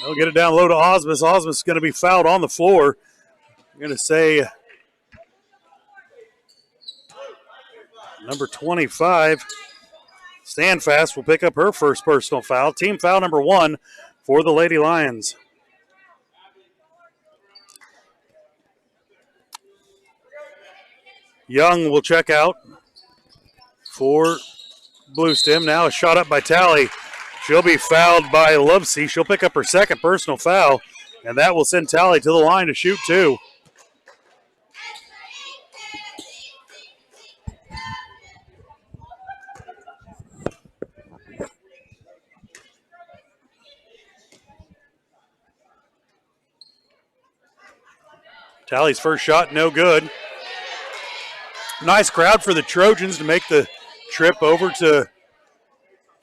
They'll get it down low to Osmus. Osmus is going to be fouled on the floor. I'm going to say number 25, Standfast, will pick up her first personal foul. Team foul number 1 for the Lady Lions. Young will check out for Blue Stem. Now a shot up by Tally. She'll be fouled by Lovesey. She'll pick up her second personal foul, and that will send Tally to the line to shoot 2. Tally's first shot, no good. Nice crowd for the Trojans to make the trip over to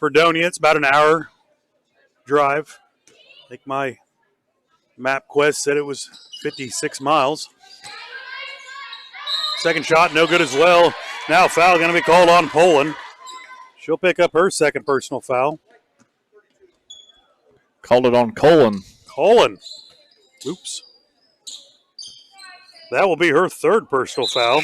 Fredonia. It's about an hour drive. I think my MapQuest said it was 56 miles. Second shot, no good as well. Now a foul going to be called on Poland. She'll pick up her second personal foul. Called it on Colin. Oops. That will be her third personal foul.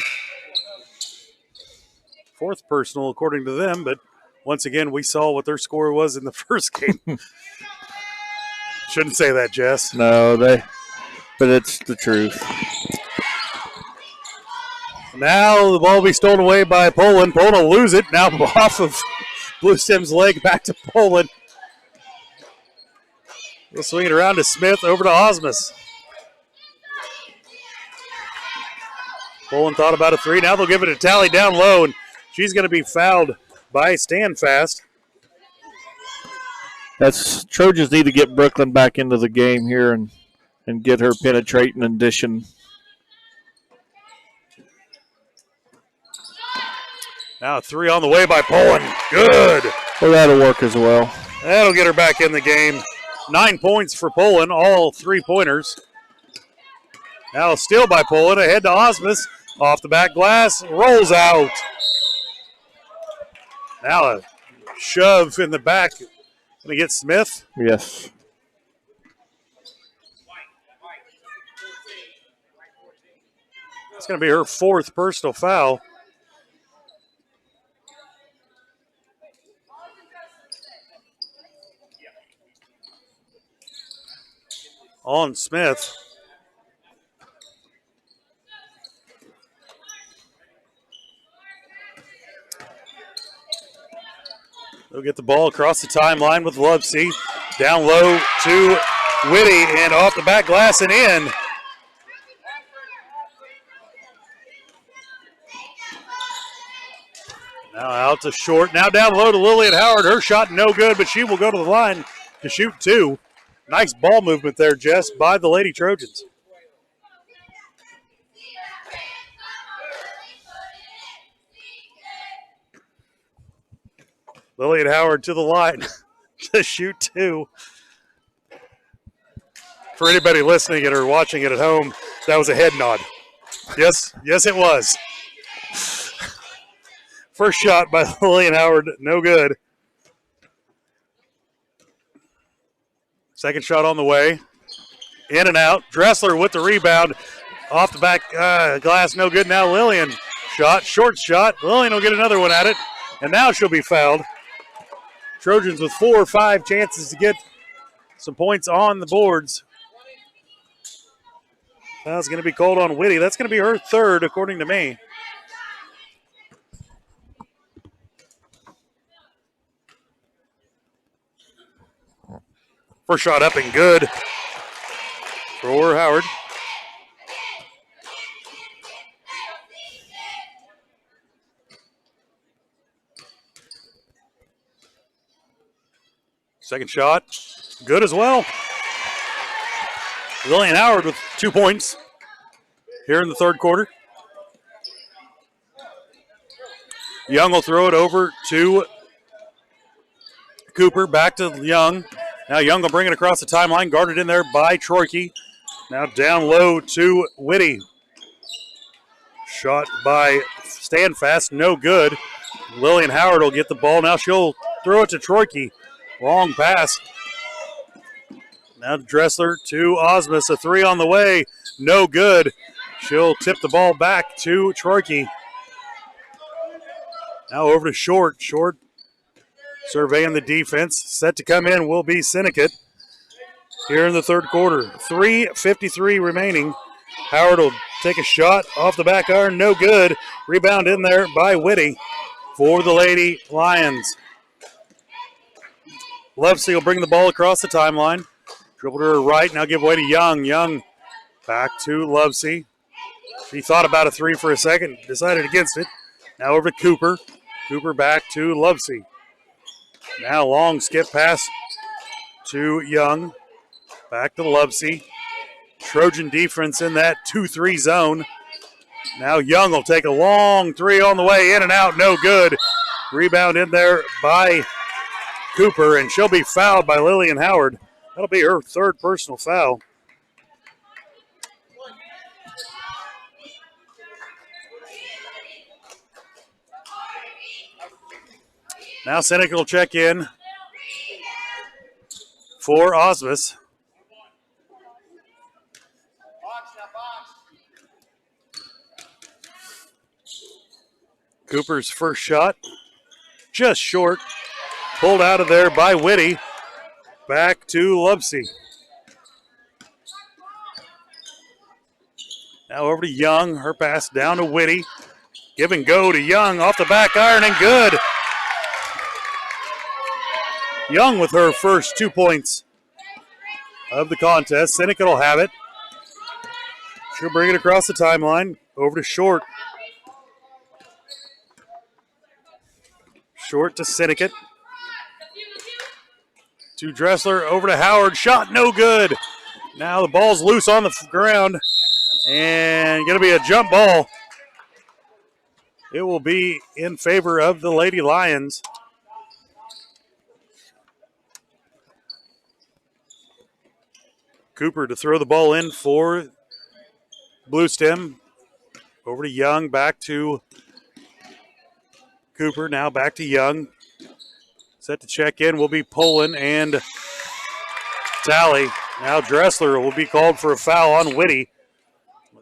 Fourth personal according to them, but once again, we saw what their score was in the first game. Shouldn't say that, Jess. No, but it's the truth. Now the ball will be stolen away by Poland. Poland will lose it. Now off of Blue Stem's leg, back to Poland. We'll swing it around to Smith, over to Osmus. Poland thought about a 3. Now they'll give it to Tally down low, and she's going to be fouled by Standfast. Trojans need to get Brooklyn back into the game here and get her penetrating and dishing. Now a 3 on the way by Poland. Good. Well, that'll work as well. That'll get her back in the game. 9 points for Poland, all 3-pointers. Now a steal by Poland, ahead to Osmus. Off the back glass, rolls out. Now a shove in the back. Going to get Smith. Yes. It's going to be her fourth personal foul. On Smith. They'll get the ball across the timeline with Lovesey. Down low to Whitty and off the back glass and in. Now out to short. Now down low to Lillian Howard. Her shot no good, but she will go to the line to shoot 2. Nice ball movement there, Jess, by the Lady Trojans. Lillian Howard to the line to shoot 2. For anybody listening or watching it at home, that was a head nod. Yes, it was. First shot by Lillian Howard, no good. Second shot on the way. In and out. Dressler with the rebound. Off the back glass, no good. Now Lillian. Short shot. Lillian will get another one at it. And now she'll be fouled. Trojans with 4 or 5 chances to get some points on the boards. Foul's going to be called on Whitty. That's going to be her third, according to me. First shot up and good for Howard. Second shot, good as well. Lillian Howard with 2 points here in the third quarter. Young will throw it over to Cooper, back to Young. Now Young will bring it across the timeline, guarded in there by Troike. Now down low to Whitty. Shot by Standfast, no good. Lillian Howard will get the ball. Now she'll throw it to Troike. Long pass. Now Dressler to Osmus. A 3 on the way. No good. She'll tip the ball back to Troike. Now over to Short. Short surveying the defense. Set to come in will be Sinnecott here in the third quarter. 3:53 remaining. Howard will take a shot off the back iron. No good. Rebound in there by Whitty. for the Lady Lions. Lovesey will bring the ball across the timeline. Dribble to her right, now give way to Young. Young back to Lovesey. She thought about a three for a second, decided against it. Now over to Cooper. Cooper back to Lovesey. Now long skip pass to Young. Back to Lovesey. Trojan defense in that 2-3 zone. Now Young will take a long three on the way, in and out, no good. Rebound in there by Cooper, and she'll be fouled by Lillian Howard. That'll be her third personal foul. Now Seneca will check in for Osmus. Cooper's first shot, just short. Pulled out of there by Whitty. Back to Lovesey. Now over to Young. Her pass down to Whitty. Give and go to Young off the back iron and good. Young with her first 2 points of the contest. Seneca will have it. She'll bring it across the timeline. Over to Short. Short to Seneca. To Dressler, over to Howard. Shot no good. Now the ball's loose on the ground. And going to be a jump ball. It will be in favor of the Lady Lions. Cooper to throw the ball in for Blue Stem. Over to Young, back to Cooper, now back to Young. Set to check in will be Poland and Talley. Now Dressler will be called for a foul on Whitty.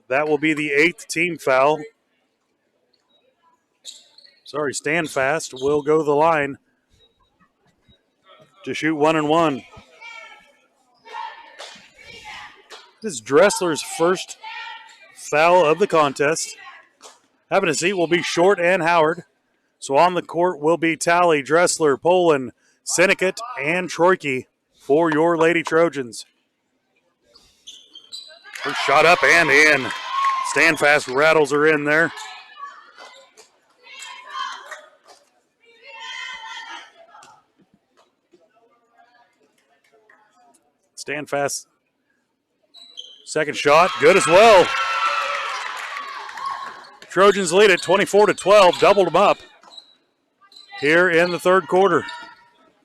That will be the 8th team foul. Stand Fast will go to the line to shoot 1-1. This is Dressler's first foul of the contest. Having a seat will be Short and Howard. So on the court will be Talley, Dressler, Poland, Seneca, and Troike for your Lady Trojans. First shot up and in. Stand Fast rattles her in there. Stand Fast. Second shot, good as well. Trojans lead at 24-12, doubled them up here in the third quarter.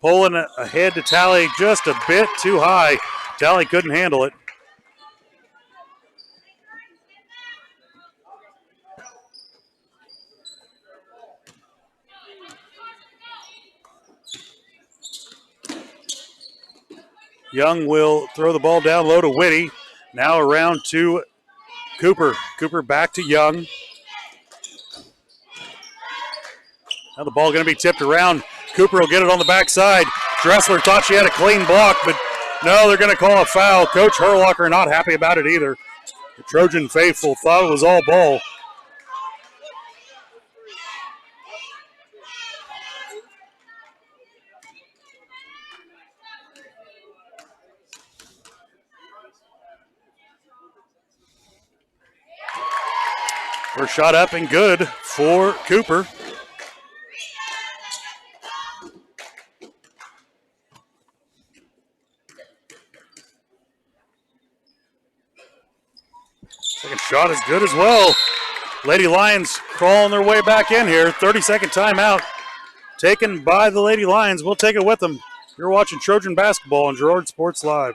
Poland ahead to Talley just a bit too high. Talley couldn't handle it. Young will throw the ball down low to Whitty. Now around to Cooper. Cooper back to Young. Now the ball going to be tipped around. Cooper will get it on the backside. Dressler thought she had a clean block, but no, they're going to call a foul. Coach Herlocker not happy about it either. The Trojan faithful thought it was all ball. First shot up and good for Cooper. Second shot is good as well. Lady Lions crawling their way back in here. 30-second timeout taken by the Lady Lions. We'll take it with them. You're watching Trojan basketball on Girard Sports Live.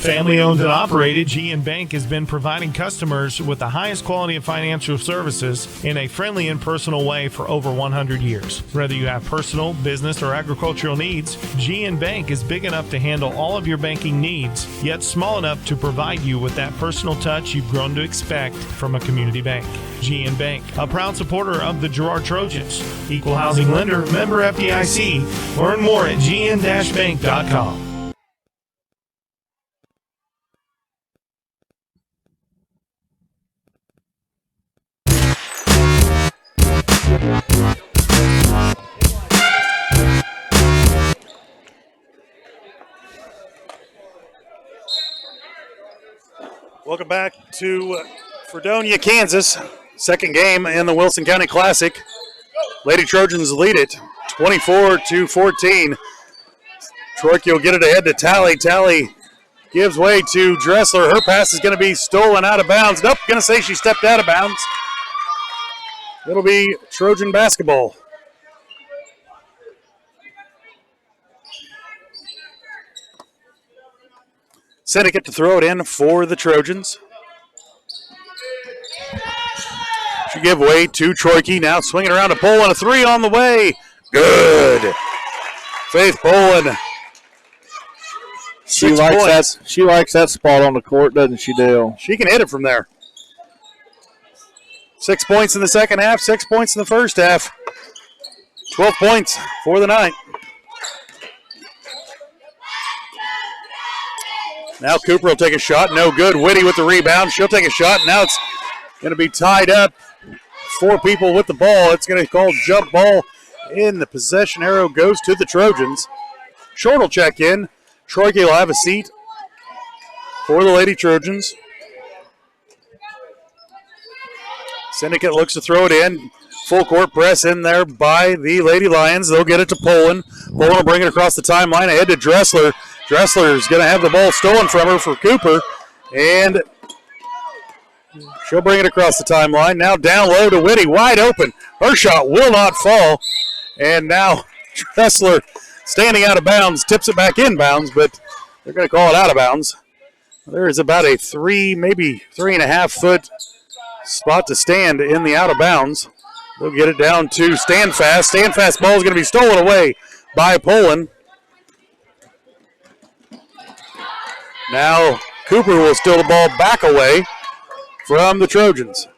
Family owned and operated, GN Bank has been providing customers with the highest quality of financial services in a friendly and personal way for over 100 years. Whether you have personal, business, or agricultural needs, GN Bank is big enough to handle all of your banking needs, yet small enough to provide you with that personal touch you've grown to expect from a community bank. GN Bank, a proud supporter of the Girard Trojans. Equal housing lender, member FDIC. Learn more at gn-bank.com. Welcome back to Fredonia, Kansas. Second game in the Wilson County Classic. Lady Trojans lead it 24-14. Troyke will get it ahead to Tally. Tally gives way to Dressler. Her pass is going to be stolen out of bounds. Nope, going to say she stepped out of bounds. It'll be Trojan basketball. Syndicate to throw it in for the Trojans. She give way to Troyke. Now swinging around to Poland. A three on the way. Good. Faith Poland. She likes that spot on the court, doesn't she, Dale? She can hit it from there. 6 points in the second half, 6 points in the first half. 12 points for the night. Now Cooper will take a shot. No good. Whitty with the rebound. She'll take a shot. Now it's going to be tied up. 4 people with the ball. It's going to be called jump ball. In the possession arrow goes to the Trojans. Short will check in. Troyke will have a seat for the Lady Trojans. Syndicate looks to throw it in. Full court press in there by the Lady Lions. They'll get it to Poland. Poland will bring it across the timeline ahead to Dressler. Dressler is going to have the ball stolen from her for Cooper. And she'll bring it across the timeline. Now down low to Whitty. Wide open. Her shot will not fall. And now Dressler standing out of bounds, tips it back in bounds, but they're going to call it out of bounds. There is about a 3, maybe 3.5 foot spot to stand in the out of bounds. They'll get it down to Stand Fast. Stand Fast ball is going to be stolen away by Poland. Now Cooper will steal the ball back away from the Trojans.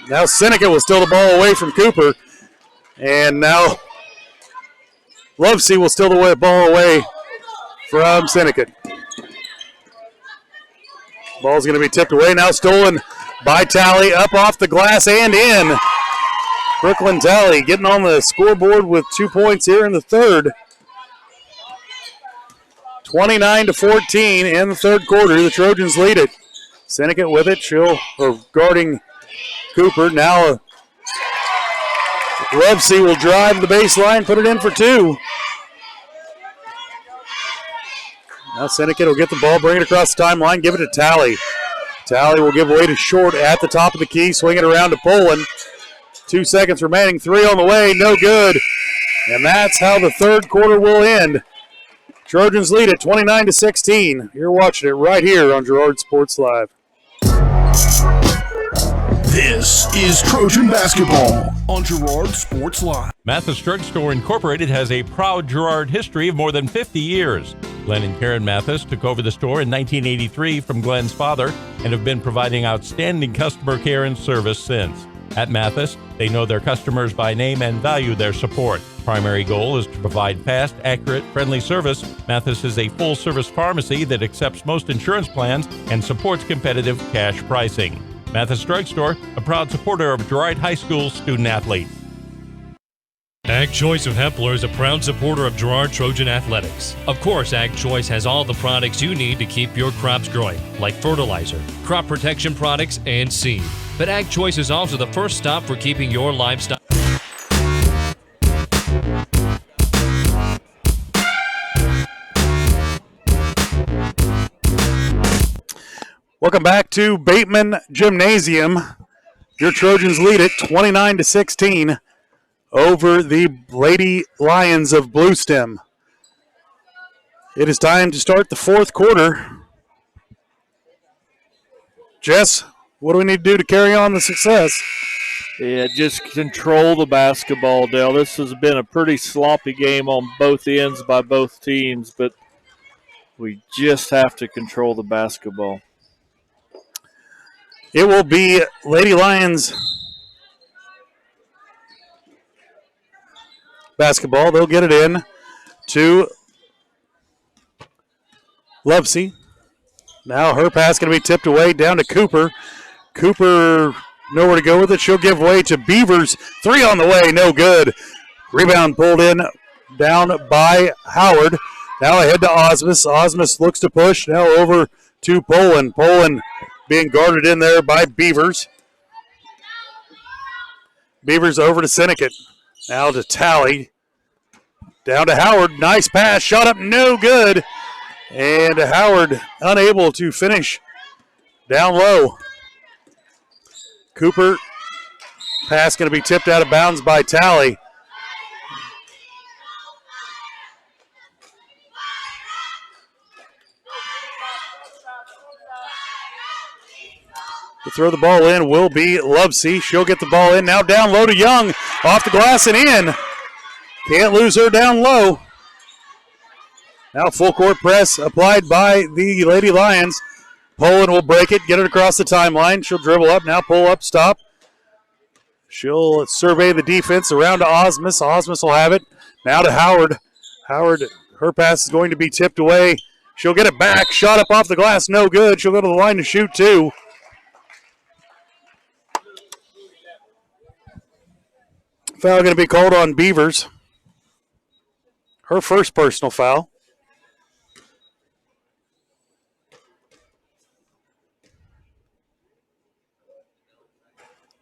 Now Syndicate will steal the ball away from Cooper. And now Lovesey will steal the ball away from Syndicate. Ball's going to be tipped away. Now stolen by Tally. Up off the glass and in. Brooklyn Tally getting on the scoreboard with 2 points here in the third. 29-14 in the third quarter. The Trojans lead it. Syndicate with it. Guarding Cooper. Now Lovesey will drive the baseline, put it in for 2. Now Syndicate will get the ball, bring it across the timeline, give it to Tally. Tally will give away to Short at the top of the key, swing it around to Poland. 2 seconds remaining, 3 on the way, no good. And that's how the third quarter will end. Trojans lead it 29-16. You're watching it right here on Girard Sports Live. This is Trojan basketball on Girard Sports Live. Mathis Drugstore Incorporated has a proud Girard history of more than 50 years. Glenn and Karen Mathis took over the store in 1983 from Glenn's father and have been providing outstanding customer care and service since. At Mathis, they know their customers by name and value their support. Primary goal is to provide fast, accurate, friendly service. Mathis is a full-service pharmacy that accepts most insurance plans and supports competitive cash pricing. Mathis Drugstore, a proud supporter of Girard High School student-athletes. Ag Choice of Hempler is a proud supporter of Girard Trojan Athletics. Of course, Ag Choice has all the products you need to keep your crops growing, like fertilizer, crop protection products, and seed. But Ag Choice is also the first stop for keeping your livestock. Welcome back to Bateman Gymnasium. Your Trojans lead it 29-16 over the Lady Lions of Bluestem. It is time to start the fourth quarter. Jess, what do we need to do to carry on the success? Yeah, just control the basketball, Dale. This has been a pretty sloppy game on both ends by both teams, but we just have to control the basketball. It will be Lady Lions basketball. They'll get it in to Lovesey. Now her pass going to be tipped away down to Cooper. Cooper nowhere to go with it. She'll give way to Beavers. 3 on the way, no good. Rebound pulled in down by Howard. Now ahead to Osmus. Osmus looks to push. Now over to Poland. Poland being guarded in there by Beavers. Beavers over to Sinnott. Now to Talley. Down to Howard. Nice pass. Shot up. No good. And Howard unable to finish down low. Cooper. Pass going to be tipped out of bounds by Talley. To throw the ball in will be Lovesey. She'll get the ball in. Now down low to Young. Off the glass and in. Can't lose her down low. Now full court press applied by the Lady Lions. Poland will break it, get it across the timeline. She'll dribble up, now pull up, stop. She'll survey the defense around to Osmus. Osmus will have it. Now to Howard. Howard, her pass is going to be tipped away. She'll get it back. Shot up off the glass, no good. She'll go to the line to shoot two. Foul going to be called on Beavers. Her first personal foul.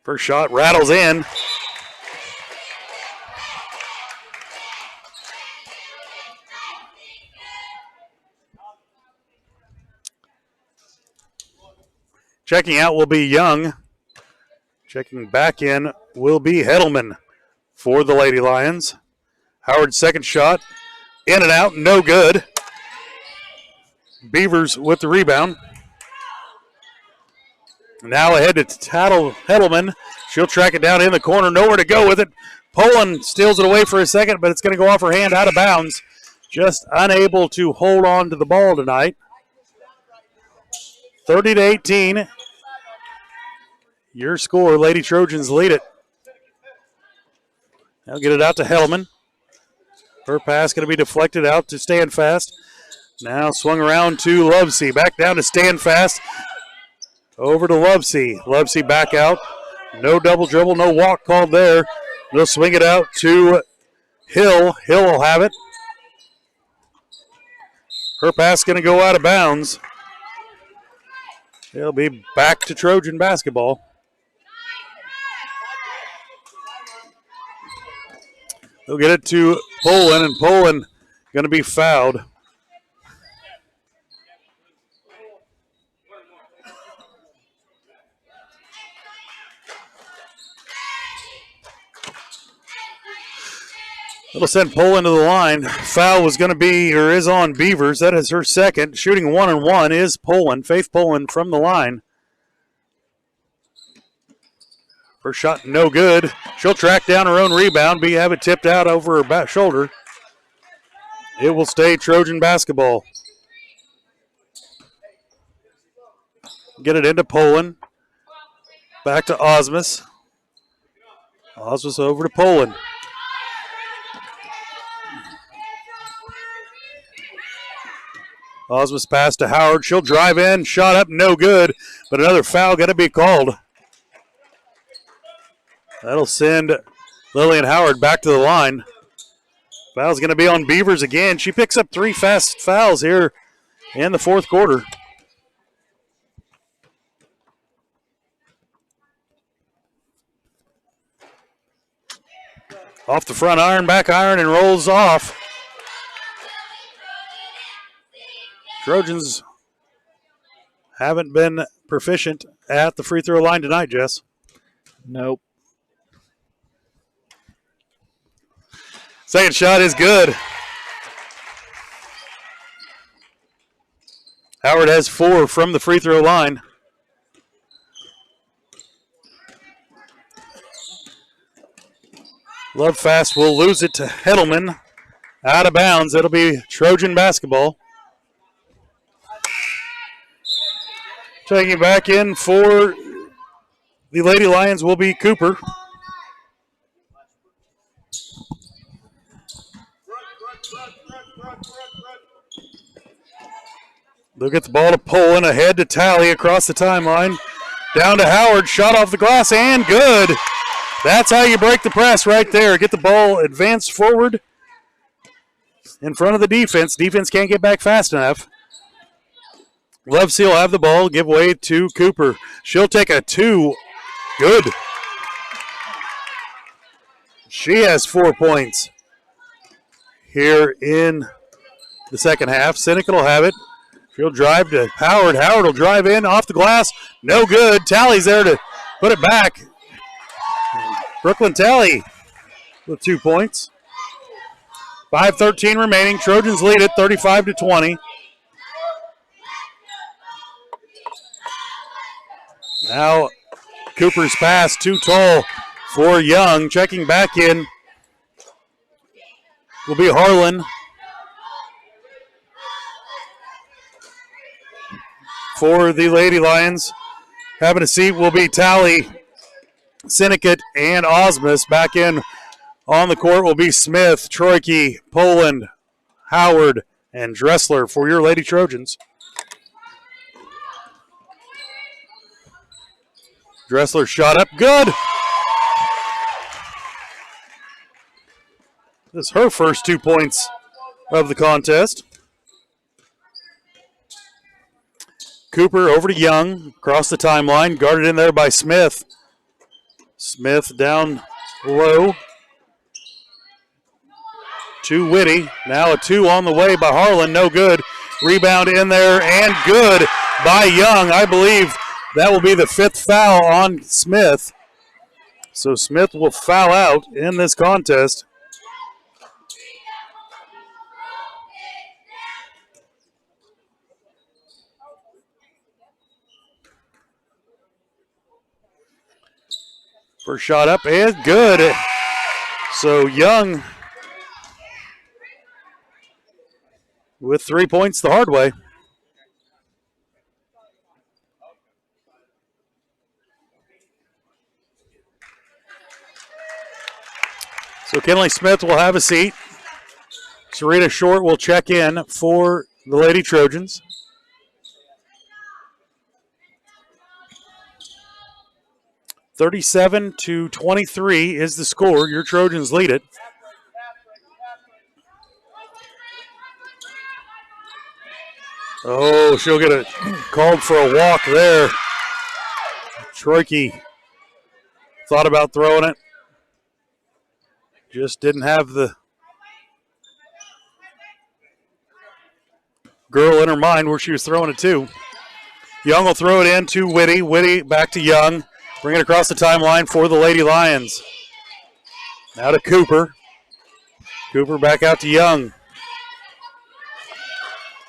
First shot rattles in. Checking out will be Young. Checking back in will be Heddleman for the Lady Lions. Howard's second shot. In and out, no good. Beavers with the rebound. Now ahead to Heddleman. She'll track it down in the corner. Nowhere to go with it. Poland steals it away for a second, but it's going to go off her hand out of bounds. Just unable to hold on to the ball tonight. 30-18. Your score, Lady Trojans lead it. Now get it out to Heddleman. Her pass going to be deflected out to Stand Fast. Now swung around to Lovesey. Back down to Stand Fast. Over to Lovesey. Lovesey back out. No double dribble, no walk called there. They'll swing it out to Hill. Hill will have it. Her pass going to go out of bounds. It'll be back to Trojan basketball. They'll get it to Poland, and Poland going to be fouled. It'll send Poland to the line. Foul was going to be, or is on Beavers. That is her second. Shooting 1-1 is Poland. Faith Poland from the line. First shot, no good. She'll track down her own rebound, have it tipped out over her back shoulder. It will stay Trojan basketball. Get it into Poland. Back to Osmus. Osmus over to Poland. Osmus pass to Howard. She'll drive in. Shot up, no good. But another foul got to be called. That'll send Lillian Howard back to the line. Foul's going to be on Beavers again. She picks up 3 fast fouls here in the fourth quarter. Off the front iron, back iron, and rolls off. Trojans haven't been proficient at the free throw line tonight, Jess. Nope. Second shot is good. Howard has 4 from the free throw line. Love Fast will lose it to Heddleman. Out of bounds. It'll be Trojan basketball. Taking it back in for the Lady Lions will be Cooper. They'll get the ball to Poland, ahead to Talley across the timeline. Down to Howard, shot off the glass, and good. That's how you break the press right there. Get the ball advanced forward. in front of the defense. Defense can't get back fast enough. Lovesey will have the ball, give way to Cooper. She'll take a 2. Good. She has 4 points here in the second half. Seneca will have it. She'll drive to Howard. Howard will drive in off the glass. No good. Talley's there to put it back. Brooklyn Talley with 2 points. 5:13 remaining. Trojans lead it 35-20. Now Cooper's pass too tall for Young. Checking back in will be Harlan. For the Lady Lions, having a seat will be Talley, Sinnekut, and Osmus. Back in on the court will be Smith, Troike, Poland, Howard, and Dressler for your Lady Trojans. Dressler shot up, good. This is her first 2 points of the contest. Cooper over to Young, across the timeline, guarded in there by Smith. Smith down low to Whitty. Now a 2 on the way by Harlan, no good. Rebound in there and good by Young. I believe that will be the 5th foul on Smith. So Smith will foul out in this contest. First shot up and good. So Young with 3 points the hard way. So Kenley Smith will have a seat. Serena Short will check in for the Lady Trojans. (37-23) is the score. Your Trojans lead it. Oh, she'll get it called for a walk there. Troike thought about throwing it. Just didn't have the girl in her mind where she was throwing it to. Young will throw it in to Whitty. Whitty back to Young. Bring it across the timeline for the Lady Lions. Now to Cooper. Cooper back out to Young.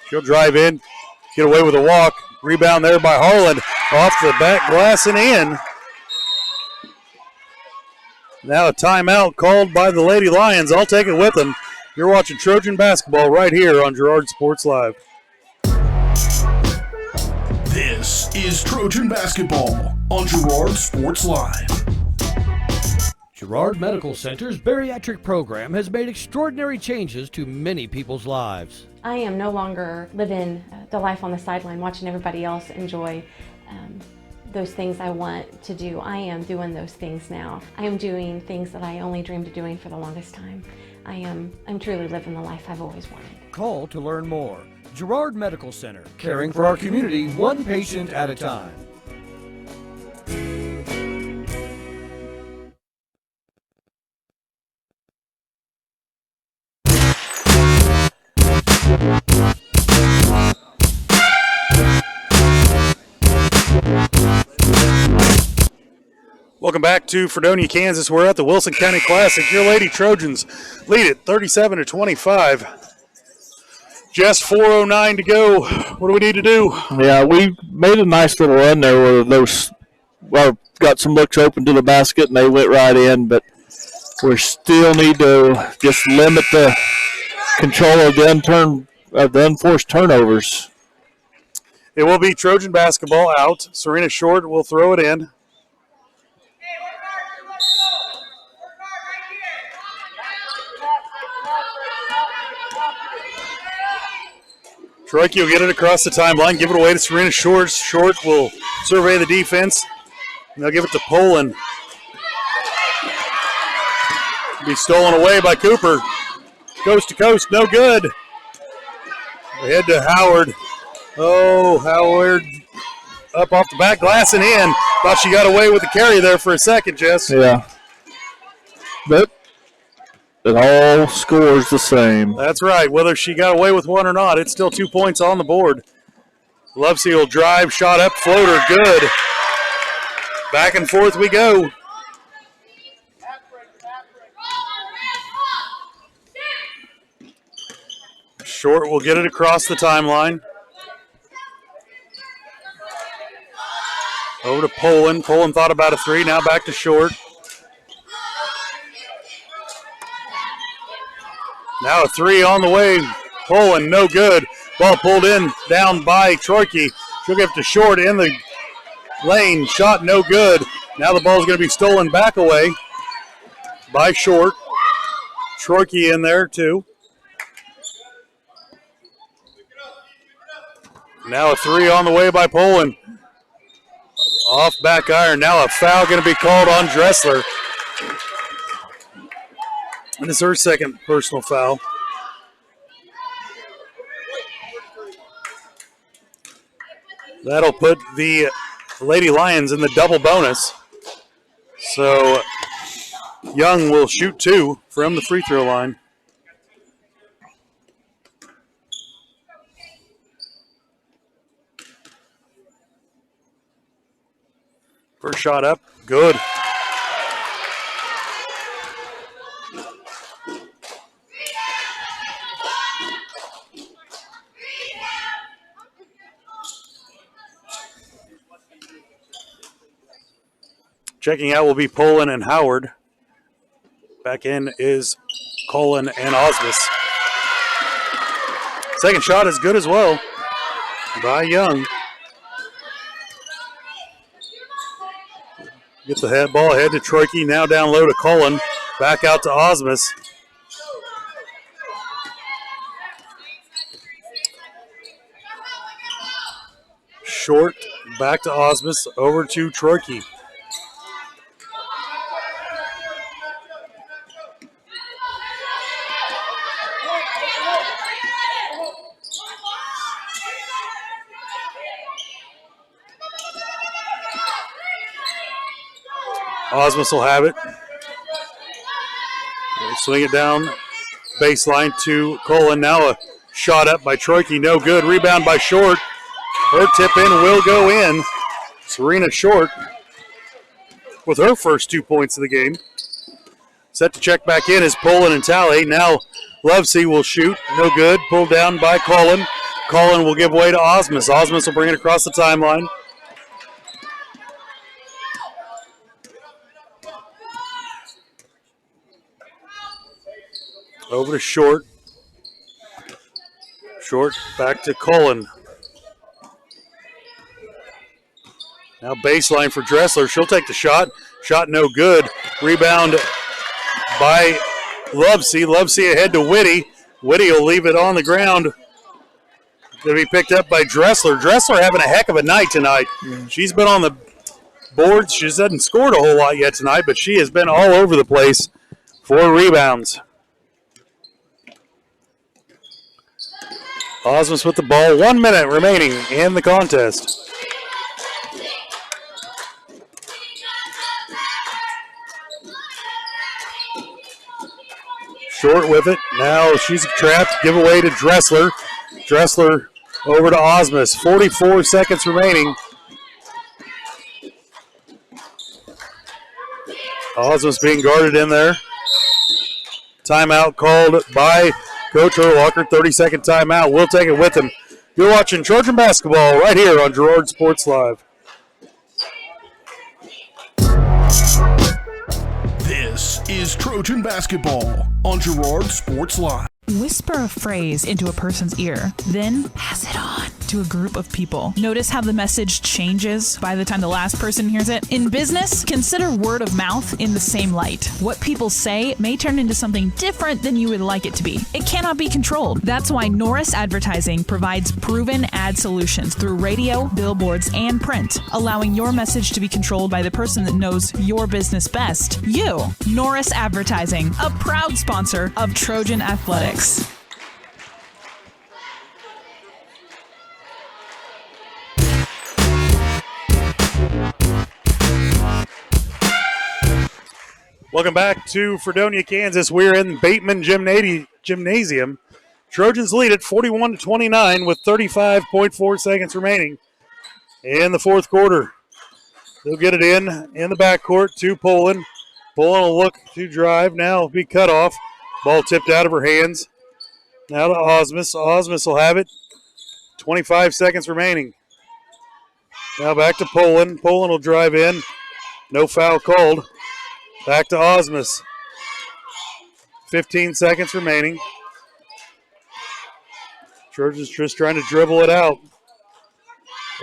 She'll drive in, get away with a walk. Rebound there by Harlan. Off the back glass and in. Now a timeout called by the Lady Lions. I'll take it with them. You're watching Trojan basketball right here on Girard Sports Live. This is Trojan basketball on Girard Sports Live. Girard Medical Center's bariatric program has made extraordinary changes to many people's lives. I am no longer living the life on the sideline watching everybody else enjoy those things I want to do. I am doing those things now. I am doing things that I only dreamed of doing for the longest time. I'm truly living the life I've always wanted. Call to learn more. Girard Medical Center, caring for our community one patient at a time. Welcome back to Fredonia, Kansas. We're at the Wilson County Classic. Your Lady Trojans lead it 37-25. Just 4:09 to go. What do we need to do? Yeah, we made a nice little run there where those, got some looks open to the basket and they went right in, but we still need to just limit the control of the unforced turnovers. It will be Trojan basketball out. Serena Short will throw it in. Troike will get it across the timeline, give it away to Serena Short. Short will survey the defense, and they'll give it to Poland. Be stolen away by Cooper. coast to coast, no good. Ahead to Howard. Oh, Howard up off the back glass and in. Thought she got away with the carry there for a second, Jess. Yeah. But it all scores the same. That's right. Whether she got away with one or not, it's still 2 points on the board. Lovesey will drive, shot up, floater, good. Back and forth we go. Short will get it across the timeline. Over to Poland. Poland thought about a three, now back to Short. Now a three on the way. Poland, no good. Ball pulled in, down by Troike. She'll give it to Short in the lane. Shot no good. Now the ball's going to be stolen back away by Short. Troike in there too. Now a three on the way by Poland. Off back iron. Now a foul going to be called on Dressler. And it's her second personal foul. That'll put the Lady Lions in the double bonus. So Young will shoot two from the free throw line. First shot up, good. Checking out will be Poland and Howard. Back in is Colin and Osmus. Second shot is good as well by Young. Get the head ball ahead to Troike. Now down low to Colin. Back out to Osmus. Short back to Osmus. Over to Troike. Osmus will have it. They'll swing it down baseline to Colin. Now a shot up by Troike. No good. Rebound by Short. Her tip in will go in. Serena Short with her first 2 points of the game. Set to check back in is Poland and Talley. Now Lovesey will shoot. No good. Pulled down by Colin. Colin will give way to Osmus. Osmus will bring it across the timeline. Over to Short. Short back to Colin. Now baseline for Dressler. She'll take the shot. Shot no good. Rebound by Lovesey. Lovesey ahead to Whitty. Whitty will leave it on the ground. To be picked up by Dressler. Dressler having a heck of a night tonight. She's been on the boards. She hasn't scored a whole lot yet tonight, but she has been all over the place for rebounds. Osmus with the ball. 1 minute remaining in the contest. Short with it. Now she's trapped. Give away to Dressler. Dressler over to Osmus. 44 seconds remaining. Osmus being guarded in there. Timeout called by Coach Herlocker. 30-second timeout. We'll take it with him. You're watching Trojan basketball right here on Girard Sports Live. This is Trojan basketball on Girard Sports Live. Whisper a phrase into a person's ear, then pass it on to a group of people. Notice how the message changes by the time the last person hears it? In business, consider word of mouth in the same light. What people say may turn into something different than you would like it to be. It cannot be controlled. That's why Norris Advertising provides proven ad solutions through radio, billboards, and print, allowing your message to be controlled by the person that knows your business best. You. Norris Advertising, a proud sponsor of Trojan Athletics. Welcome back to Fredonia, Kansas. We're in Bateman Gymnasium. Trojans lead at 41-29 with 35.4 seconds remaining in the fourth quarter. They'll get it in the backcourt to Poland. Poland will look to drive. Now it'll be cut off. Ball tipped out of her hands. Now to Osmus. Osmus will have it. 25 seconds remaining. Now back to Poland. Poland will drive in. No foul called. Back to Osmus. 15 seconds remaining. Trojans just trying to dribble it out.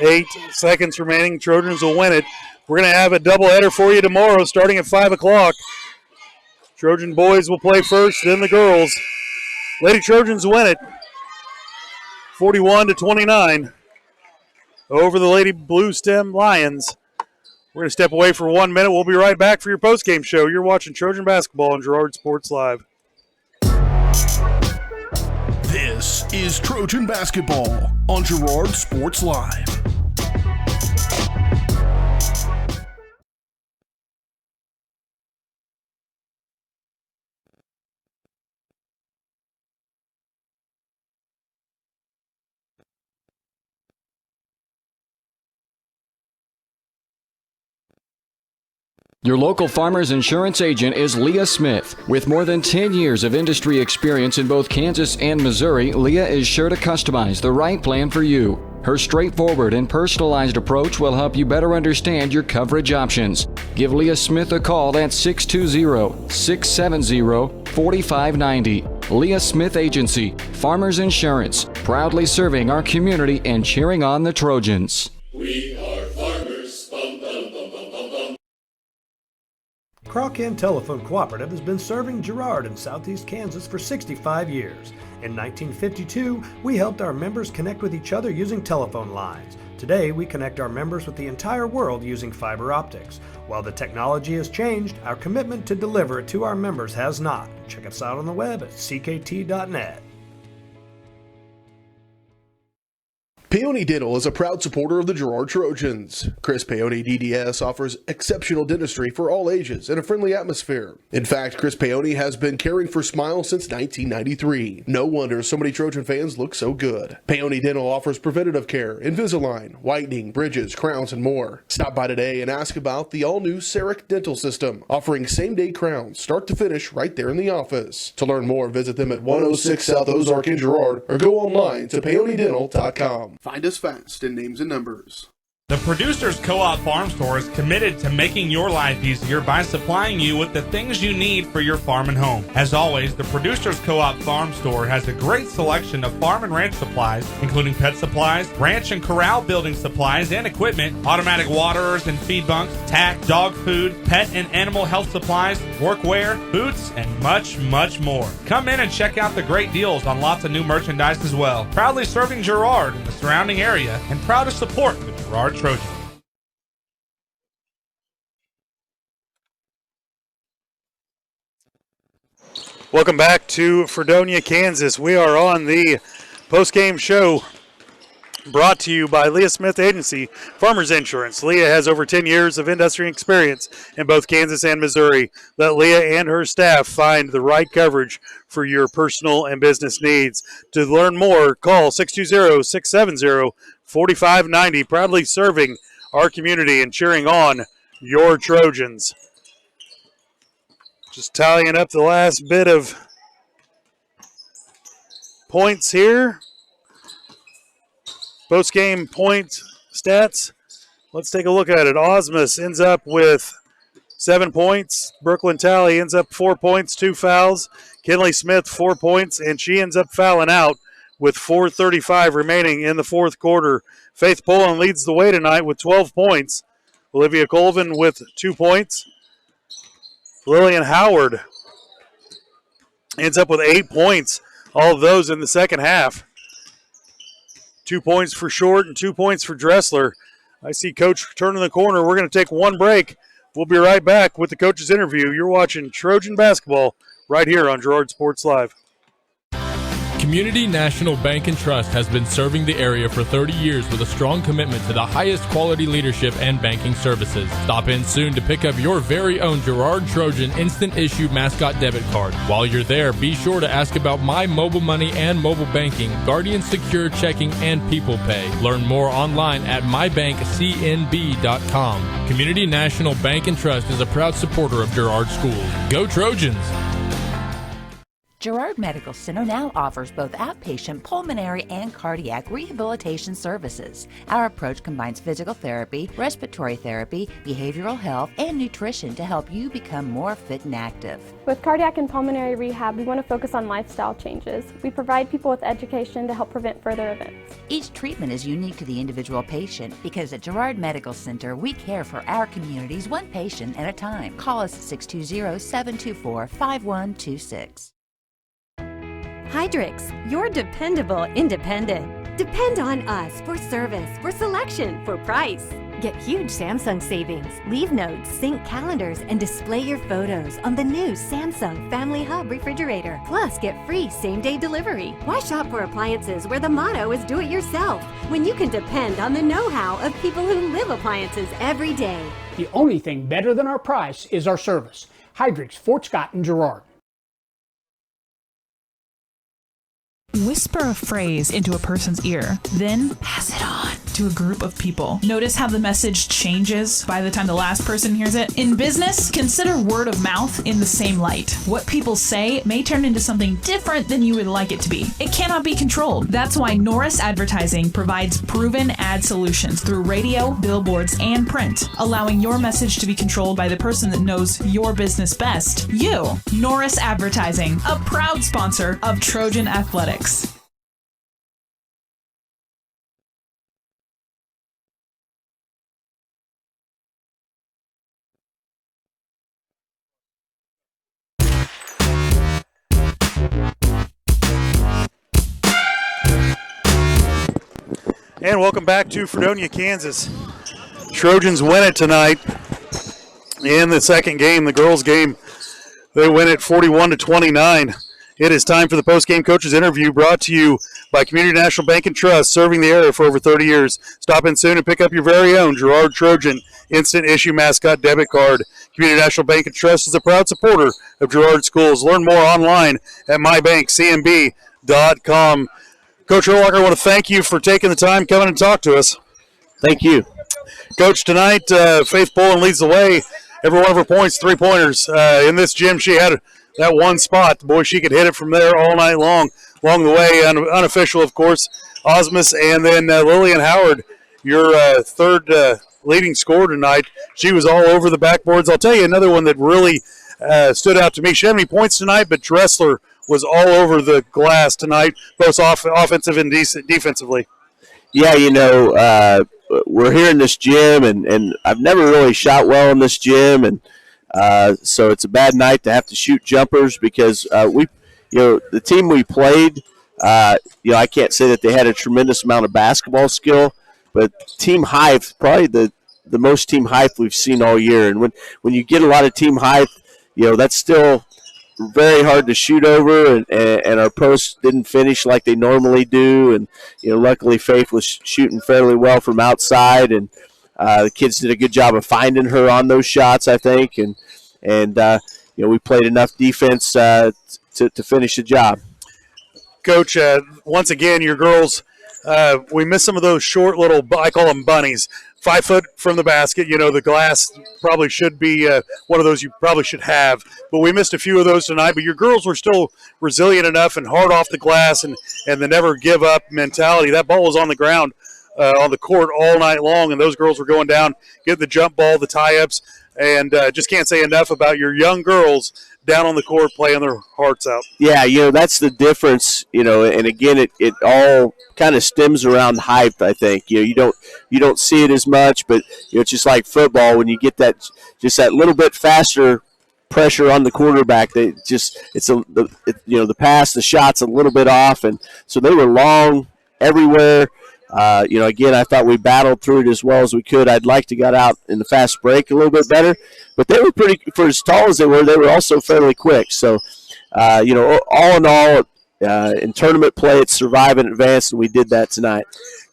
8 seconds remaining. Trojans will win it. We're going to have a doubleheader for you tomorrow starting at 5 o'clock. Trojan boys will play first, then the girls. Lady Trojans win it 41-29 over the Lady Blue Stem Lions. We're going to step away for 1 minute. We'll be right back for your postgame show. You're watching Trojan basketball on Girard Sports Live. This is Trojan basketball on Girard Sports Live. Your local Farmers Insurance agent is Leah Smith. With more than 10 years of industry experience in both Kansas and Missouri, Leah is sure to customize the right plan for you. Her straightforward and personalized approach will help you better understand your coverage options. Give Leah Smith a call at 620-670-4590. Leah Smith Agency, Farmers Insurance, proudly serving our community and cheering on the Trojans. We are farmers. Bum, bum, bum, bum, bum, bum. Crawcan Telephone Cooperative has been serving Girard in southeast Kansas for 65 years. In 1952, we helped our members connect with each other using telephone lines. Today, we connect our members with the entire world using fiber optics. While the technology has changed, our commitment to deliver it to our members has not. Check us out on the web at ckt.net. Peony Dental is a proud supporter of the Girard Trojans. Chris Peony DDS offers exceptional dentistry for all ages in a friendly atmosphere. In fact, Chris Peony has been caring for smiles since 1993. No wonder so many Trojan fans look so good. Peony Dental offers preventative care, Invisalign, whitening, bridges, crowns, and more. Stop by today and ask about the all-new CEREC dental system, offering same-day crowns, start to finish, right there in the office. To learn more, visit them at 106 South Ozark in Girard or go online to peonydental.com. Find us fast in names and numbers. The Producers Co-op Farm Store is committed to making your life easier by supplying you with the things you need for your farm and home. As always, the Producers Co-op Farm Store has a great selection of farm and ranch supplies, including pet supplies, ranch and corral building supplies and equipment, automatic waterers and feed bunks, tack, dog food, pet and animal health supplies, workwear, boots, and much, much more. Come in and check out the great deals on lots of new merchandise as well. Proudly serving Girard and the surrounding area, and proud to support the Girard Trojans. Welcome back to Fredonia, Kansas. We are on the post-game show brought to you by Leah Smith Agency, Farmers Insurance. Leah has over 10 years of industry experience in both Kansas and Missouri. Let Leah and her staff find the right coverage for your personal and business needs. To learn more, call 620-670-4590, proudly serving our community and cheering on your Trojans. Just tallying up the last bit of points here. Post-game point stats. Let's take a look at it. Osmus ends up with 7 points. Brooklyn Talley ends up 4 points, 2 fouls. Kinley Smith, 4 points, and she ends up fouling out with 4:35 remaining in the fourth quarter. Faith Pullen leads the way tonight with 12 points. Olivia Colvin with 2 points. Lillian Howard ends up with 8 points, all of those in the second half. 2 points for Short and 2 points for Dressler. I see Coach turning the corner. We're going to take one break. We'll be right back with the coach's interview. You're watching Trojan basketball right here on Girard Sports Live. Community National Bank and Trust has been serving the area for 30 years with a strong commitment to the highest quality leadership and banking services. Stop in soon to pick up your very own Girard Trojan instant issue mascot debit card. While you're there, be sure to ask about My Mobile Money and mobile banking, Guardian Secure Checking, and People Pay. Learn more online at mybankcnb.com. Community National Bank and Trust is a proud supporter of Girard Schools. Go Trojans! Girard Medical Center now offers both outpatient pulmonary and cardiac rehabilitation services. Our approach combines physical therapy, respiratory therapy, behavioral health, and nutrition to help you become more fit and active. With cardiac and pulmonary rehab, we want to focus on lifestyle changes. We provide people with education to help prevent further events. Each treatment is unique to the individual patient because at Girard Medical Center, we care for our communities one patient at a time. Call us at 620-724-5126. Hydrix, your dependable independent. Depend on us for service, for selection, for price. Get huge Samsung savings. Leave notes, sync calendars, and display your photos on the new Samsung Family Hub refrigerator. Plus, get free same-day delivery. Why shop for appliances where the motto is do it yourself when you can depend on the know-how of people who live appliances every day? The only thing better than our price is our service. Hydrix, Fort Scott, and Girard. Whisper a phrase into a person's ear, then pass it on to a group of people. Notice how the message changes by the time the last person hears it? In business, consider word of mouth in the same light. What people say may turn into something different than you would like it to be. It cannot be controlled. That's why Norris Advertising provides proven ad solutions through radio, billboards, and print, allowing your message to be controlled by the person that knows your business best. You. Norris Advertising, a proud sponsor of Trojan Athletics. And welcome back to Fredonia, Kansas. Trojans win it tonight in the second game, the girls' game. They win it 41-29. It is time for the post-game coaches interview brought to you by Community National Bank and Trust, serving the area for over 30 years. Stop in soon and pick up your very own Girard Trojan instant issue mascot debit card. Community National Bank and Trust is a proud supporter of Girard Schools. Learn more online at mybankcnb.com. Coach Erlacher, I want to thank you for taking the time coming and talk to us. Thank you. Coach, tonight Faith Pullen leads the way. Every one of her points, three-pointers. In this gym, she had that one spot. Boy, she could hit it from there all night long. Along the way, unofficial, of course, Osmus, and then Lillian Howard, your third leading scorer tonight. She was all over the backboards. I'll tell you another one that really stood out to me. She had many points tonight, but Dressler was all over the glass tonight, both offensive and defensively. Yeah, we're here in this gym, and I've never really shot well in this gym, and so it's a bad night to have to shoot jumpers because the team we played, I can't say that they had a tremendous amount of basketball skill, but team height, probably the most team height we've seen all year. And when you get a lot of team height, that's still very hard to shoot over, and our posts didn't finish like they normally do. And luckily Faith was shooting fairly well from outside, and the kids did a good job of finding her on those shots, I think. And we played enough defense to finish the job. Coach, once again, your girls, we missed some of those short little, I call them bunnies, 5 foot from the basket. The glass probably should be one of those you probably should have. But we missed a few of those tonight. But your girls were still resilient enough and hard off the glass and the never give up mentality. That ball was on the ground on the court all night long, and those girls were going down, getting the jump ball, the tie-ups. and just can't say enough about your young girls down on the court playing their hearts out. Yeah, that's the difference, and again, it all kind of stems around height, I think. You don't see it as much, but it's just like football when you get that little bit faster pressure on the quarterback. The pass, the shot's a little bit off, and so they were long everywhere. Again, I thought we battled through it as well as we could. I'd like to got out in the fast break a little bit better, but they were for as tall as they were also fairly quick. So, all in all, in tournament play, it's survive and advance, and we did that tonight.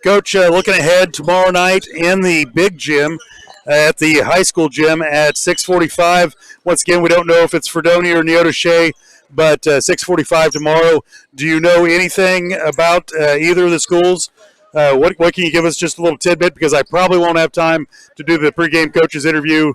Coach, looking ahead tomorrow night in the big gym at the high school gym at 6:45. Once again, we don't know if it's Fredonia or Neodesha, but 6:45 tomorrow. Do you know anything about either of the schools? What can you give us, just a little tidbit, because I probably won't have time to do the pregame coaches interview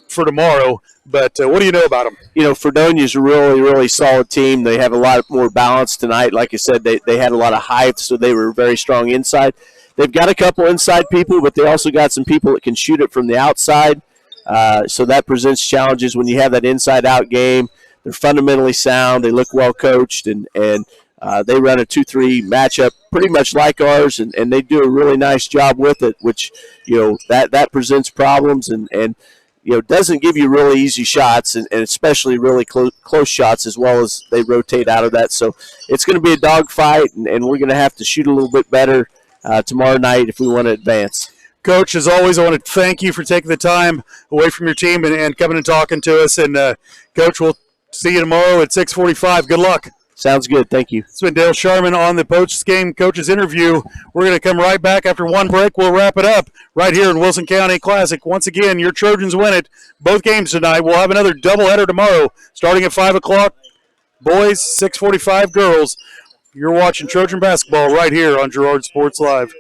for tomorrow, but what do you know about them? Fredonia's a really, really solid team. They have a lot more balance tonight. Like I said, they had a lot of height, so they were very strong inside. They've got a couple inside people, but they also got some people that can shoot it from the outside, so that presents challenges when you have that inside-out game. They're fundamentally sound. They look well coached, and they run a 2-3 matchup pretty much like ours, and they do a really nice job with it, which, that presents problems and doesn't give you really easy shots, and especially really close shots, as well as they rotate out of that. So it's going to be a dogfight, and we're going to have to shoot a little bit better tomorrow night if we want to advance. Coach, as always, I want to thank you for taking the time away from your team and coming and talking to us. And, Coach, we'll see you tomorrow at 6:45. Good luck. Sounds good. Thank you. It's been Dale Sharman on the post-game coaches interview. We're going to come right back after one break. We'll wrap it up right here in Wilson County Classic. Once again, your Trojans win it. Both games tonight. We'll have another doubleheader tomorrow starting at 5 o'clock. Boys, 6:45 girls. You're watching Trojan basketball right here on Girard Sports Live.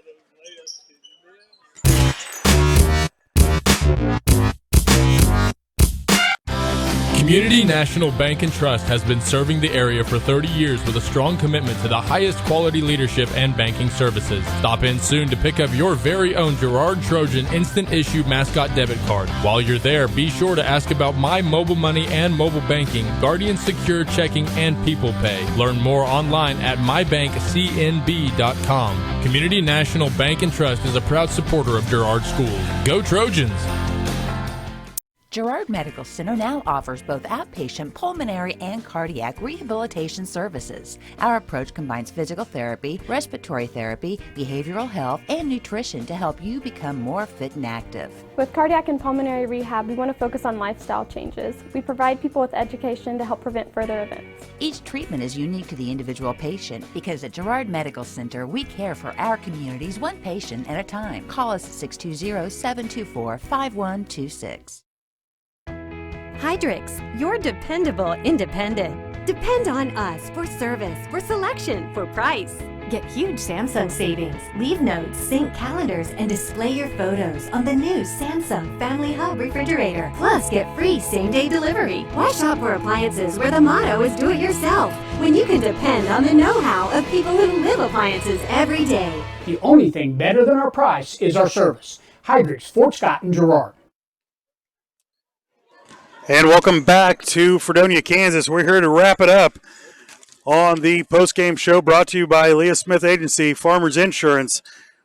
Community National Bank and Trust has been serving the area for 30 years with a strong commitment to the highest quality leadership and banking services. Stop in soon to pick up your very own Girard Trojan Instant Issue Mascot Debit Card. While you're there, be sure to ask about My Mobile Money and mobile banking, Guardian Secure Checking, and People Pay. Learn more online at mybankcnb.com. Community National Bank and Trust is a proud supporter of Girard Schools. Go Trojans! Girard Medical Center now offers both outpatient pulmonary and cardiac rehabilitation services. Our approach combines physical therapy, respiratory therapy, behavioral health, and nutrition to help you become more fit and active. With cardiac and pulmonary rehab, we want to focus on lifestyle changes. We provide people with education to help prevent further events. Each treatment is unique to the individual patient because at Girard Medical Center, we care for our communities one patient at a time. Call us at 620-724-5126. Hydrix, your dependable independent. Depend on us for service, for selection, for price. Get huge Samsung savings. Leave notes, sync calendars, and display your photos on the new Samsung Family Hub refrigerator. Plus, get free same-day delivery. Why shop for appliances where the motto is do it yourself when you can depend on the know-how of people who live appliances every day? The only thing better than our price is our service. Hydrix, Fort Scott, and Girard. And welcome back to Fredonia, Kansas. We're here to wrap it up on the post-game show brought to you by Leah Smith Agency, Farmers Insurance.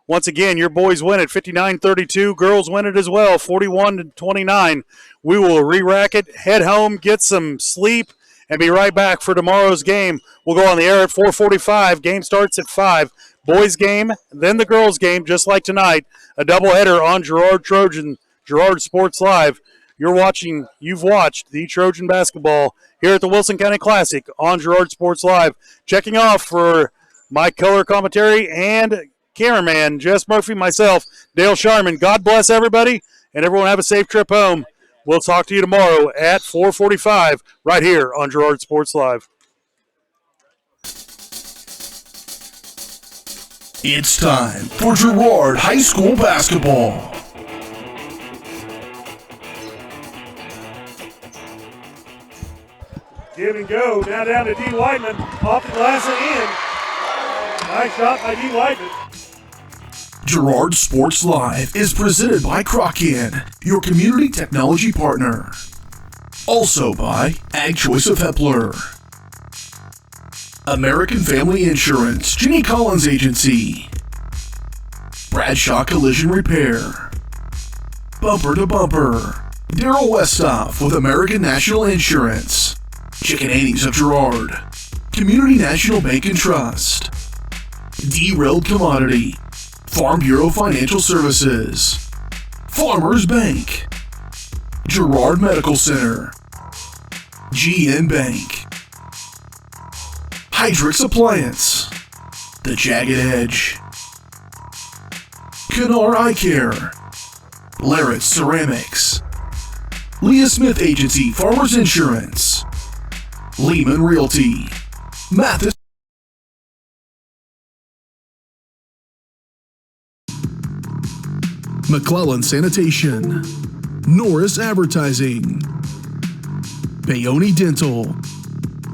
Once again, your boys win it 59-32. Girls win it as well, 41-29. We will re-rack it, head home, get some sleep, and be right back for tomorrow's game. We'll go on the air at 4:45. Game starts at 5. Boys game, then the girls game, just like tonight. A doubleheader on Girard Sports Live. You've watched the Trojan basketball here at the Wilson County Classic on Girard Sports Live. Checking off for my color commentary and cameraman, Jess Murphy, myself, Dale Sharman. God bless everybody, and everyone have a safe trip home. We'll talk to you tomorrow at 4:45 right here on Girard Sports Live. It's time for Girard High School basketball. Give and go. Now down to D. Whiteman. Off the glass and in. Nice shot by D. Whiteman. Girard Sports Live is presented by Kraken, your community technology partner. Also by Ag Choice of Hepler, American Family Insurance, Jenny Collins Agency, Bradshaw Collision Repair, Bumper to Bumper, Daryl Westoff with American National Insurance, Chicken Annie's of Girard, Community National Bank and Trust, Derailed Commodity, Farm Bureau Financial Services, Farmers Bank, Girard Medical Center, GN Bank, Hydrix Appliance, The Jagged Edge, Kennar Eye Care, Larrett Ceramics, Leah Smith Agency Farmers Insurance, Lehman Realty, Mathis, McClellan Sanitation, Norris Advertising, Bayonne Dental,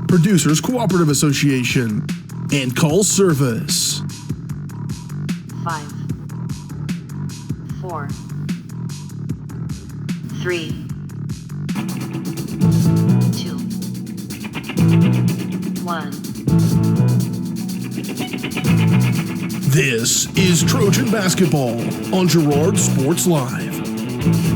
Producers Cooperative Association, and Call Service. 5, 4, 3, 2, 1. This is Trojan Basketball on Girard Sports Live.